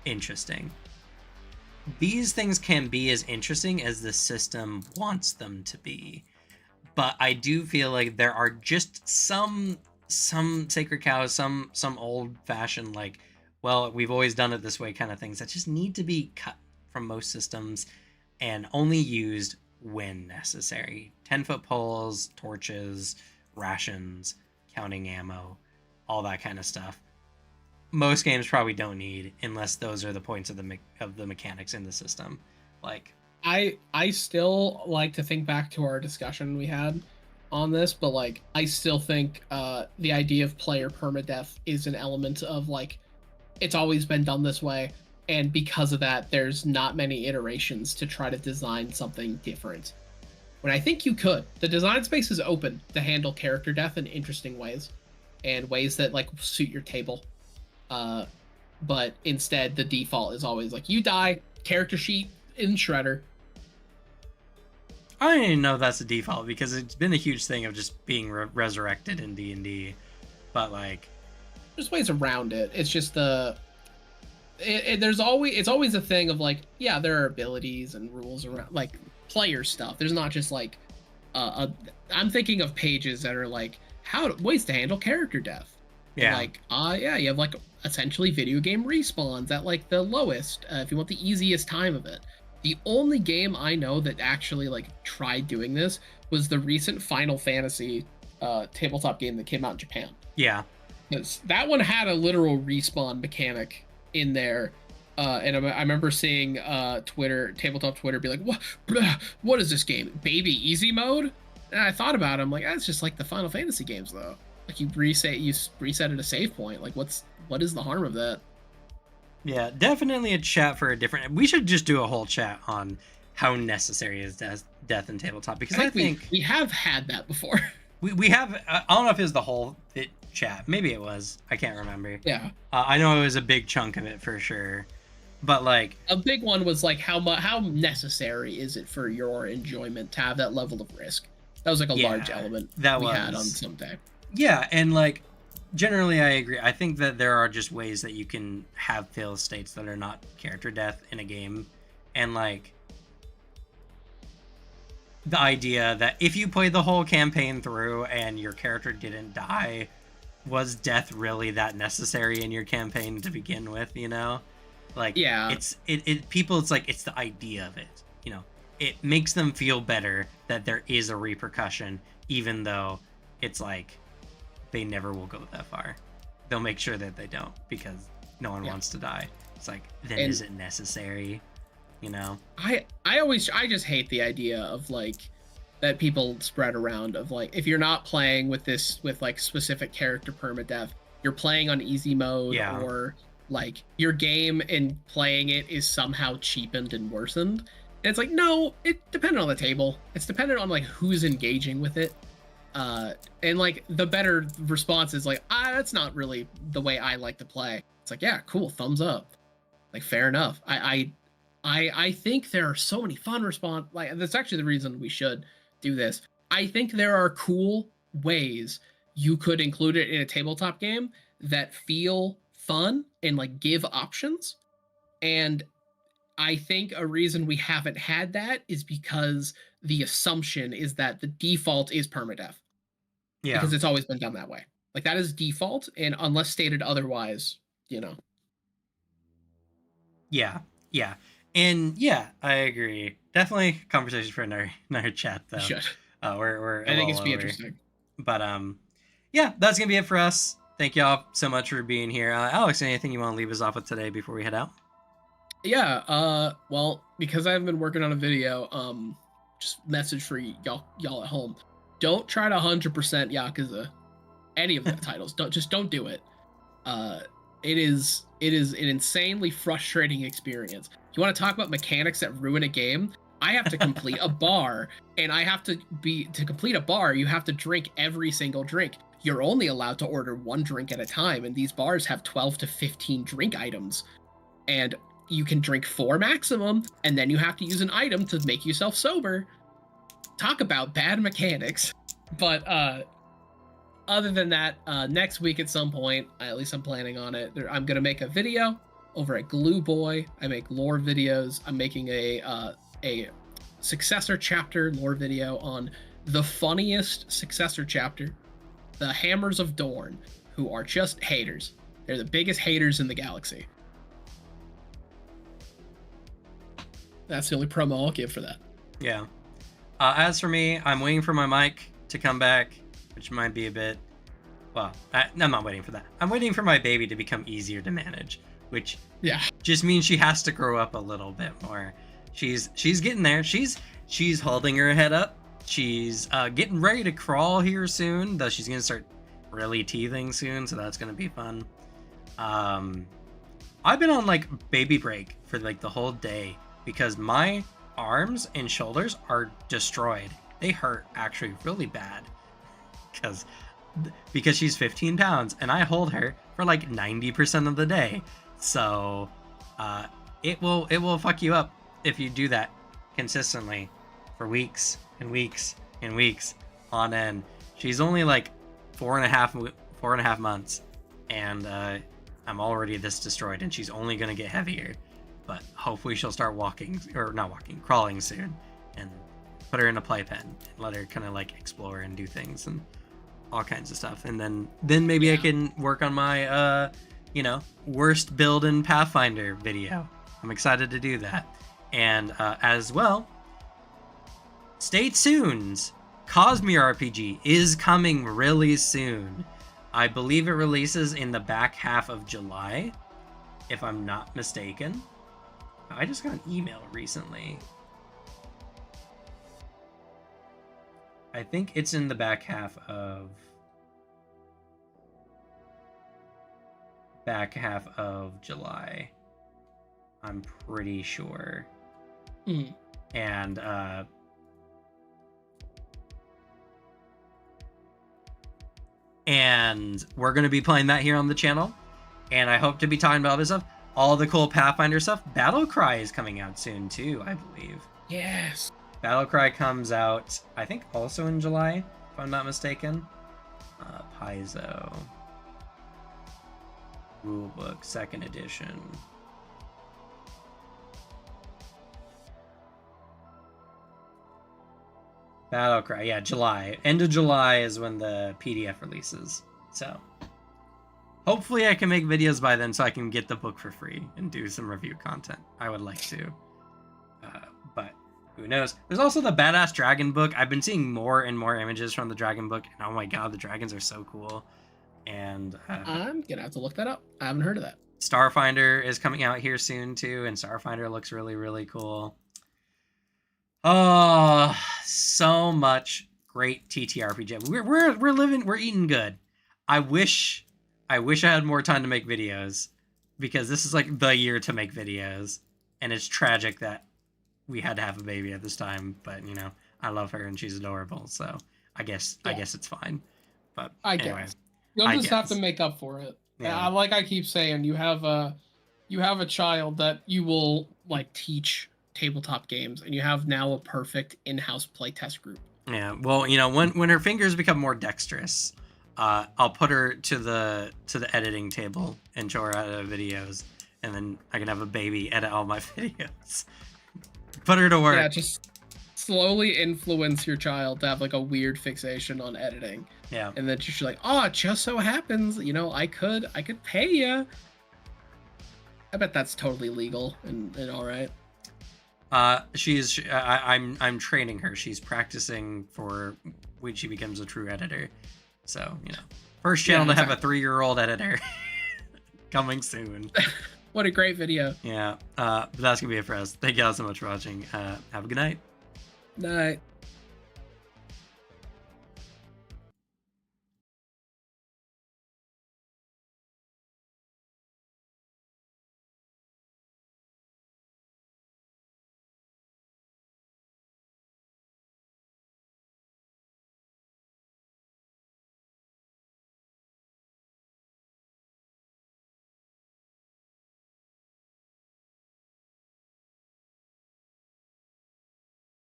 interesting. These things can be as interesting as the system wants them to be, but I do feel like there are just some sacred cows, some old fashioned like, well, we've always done it this way kind of things that just need to be cut from most systems and only used when necessary. 10-foot poles, torches, rations, counting ammo, all that kind of stuff. Most games probably don't need unless those are the points of the mechanics in the system. Like, I still like to think back to our discussion we had on this, but like I still think the idea of player permadeath is an element of like it's always been done this way, and because of that, there's not many iterations to try to design something different. When I think you could, the design space is open to handle character death in interesting ways, and ways that like suit your table. But instead, the default is always like you die, character sheet in Shredder. I don't even know if that's the default because it's been a huge thing of just being resurrected in D&D, but like There's ways around it. It's just it's always a thing of like, yeah, there are abilities and rules around like player stuff. There's not just like I'm thinking of pages that are like ways to handle character death. yeah, Like yeah, you have like essentially video game respawns at like the lowest if you want the easiest time of it. The only game I know that actually like tried doing this was the recent Final Fantasy tabletop game that came out in Japan. yeah. That one had a literal respawn mechanic in there. And I remember seeing tabletop Twitter be like, what is this game? Baby easy mode? And I thought about it, I'm like, that's just like the Final Fantasy games though. Like you reset at a save point. Like what is the harm of that? Yeah, definitely a chat for a different. We should just do a whole chat on how necessary is death in tabletop because I think we have had that before. we have. I don't know if it was the whole chat. Maybe it was. I can't remember. Yeah. I know it was a big chunk of it for sure, but like a big one was like how necessary is it for your enjoyment to have that level of risk? That was like a large element that we had on someday. Yeah, and like generally I agree. I think that there are just ways that you can have fail states that are not character death in a game, and like the idea that if you play the whole campaign through and your character didn't die, was death really that necessary in your campaign to begin with, you know? Like, yeah, it's like it's the idea of it, you know? It makes them feel better that there is a repercussion, even though it's like they never will go that far. They'll make sure that they don't because no one wants to die. It's like, then is it necessary? You know? I just hate the idea of like that people spread around of like if you're not playing with like specific character permadeath, you're playing on easy mode or like your game and playing it is somehow cheapened and worsened. And it's like, no, it dependent on the table. It's dependent on like who's engaging with it. And like the better response is like, that's not really the way I like to play. It's like, yeah, cool, thumbs up. Like fair enough. I think there are so many fun response. Like that's actually the reason we should do this. I think there are cool ways you could include it in a tabletop game that feel fun and like give options. And I think a reason we haven't had that is because the assumption is that the default is permadeath. Yeah. Because it's always been done that way. Like that is default, and unless stated otherwise, you know. Yeah. Yeah. And yeah, I agree. Definitely conversation for another chat though. Should. We're I think it's be interesting. But yeah, that's gonna be it for us. Thank y'all so much for being here. Alex, anything you want to leave us off with today before we head out? Yeah, well, because I haven't been working on a video, just message for y'all at home. Don't try to 100% Yakuza, any of the titles. Don't do it. It is an insanely frustrating experience. You want to talk about mechanics that ruin a game? I have to complete a bar, and to complete a bar, you have to drink every single drink. You're only allowed to order one drink at a time, and these bars have 12 to 15 drink items. And you can drink 4 maximum, and then you have to use an item to make yourself sober. Talk about bad mechanics. But other than that, next week at some point, at least I'm planning on it, I'm going to make a video over at Glue Boy. I make lore videos. I'm making a successor chapter lore video on the funniest successor chapter, the Hammers of Dorn, who are just haters. They're the biggest haters in the galaxy. That's the only promo I'll give for that. Yeah. As for me, I'm waiting for my mic to come back, which might be a bit... Well, I'm not waiting for that. I'm waiting for my baby to become easier to manage, which just means she has to grow up a little bit more. She's getting there. She's holding her head up. She's getting ready to crawl here soon, though she's going to start really teething soon, so that's going to be fun. I've been on like baby break for like the whole day because my arms and shoulders are destroyed. They hurt actually really bad because she's 15 pounds and I hold her for like 90% of the day. So it will fuck you up if you do that consistently for weeks and weeks and weeks on end. She's only like 4.5 months, and I'm already this destroyed, and she's only gonna get heavier. But hopefully she'll start crawling soon, and put her in a playpen and let her kind of like explore and do things and all kinds of stuff. And then maybe I can work on my worst build in Pathfinder video. I'm excited to do that. And as well, stay tuned. Cosmere RPG is coming really soon. I believe it releases in the back half of July, if I'm not mistaken. I just got an email recently. I think it's in the back half of July. I'm pretty sure. And we're going to be playing that here on the channel, and I hope to be talking about other stuff, all the cool Pathfinder stuff. Battlecry is coming out soon too, I believe. Yes. Battlecry comes out, I think, also in July, if I'm not mistaken. Paizo Rulebook, 2nd edition. Battlecry, yeah, July. End of July is when the PDF releases. So, hopefully I can make videos by then so I can get the book for free and do some review content. I would like to. But who knows? There's also the Badass Dragon book. I've been seeing more and more images from the Dragon book, and oh my god, the dragons are so cool. And I'm gonna have to look that up. I haven't heard of that. Starfinder is coming out here soon too, and Starfinder looks really, really cool. Oh, so much great TTRPG. We're eating good. I wish I had more time to make videos, because this is like the year to make videos, and it's tragic that we had to have a baby at this time. But you know, I love her and she's adorable, so I guess it's fine. But anyway, you'll just have to make up for it. Yeah. Like I keep saying, you have a child that you will like teach tabletop games, and you have now a perfect in-house playtest group. Yeah, well, you know, when her fingers become more dexterous, I'll put her to the editing table and show her how to edit videos, and then I can have a baby edit all my videos. Put her to work. Yeah, just slowly influence your child to have like a weird fixation on editing. Yeah. And then she's like, oh, it just so happens, you know, I could pay you. I bet that's totally legal and all right. I'm training her. She's practicing for when she becomes a true editor. So, you know, first channel to have a 3-year-old editor. Coming soon. What a great video. Yeah. But that's gonna be it for us. Thank you all so much for watching. Have a good night. Night.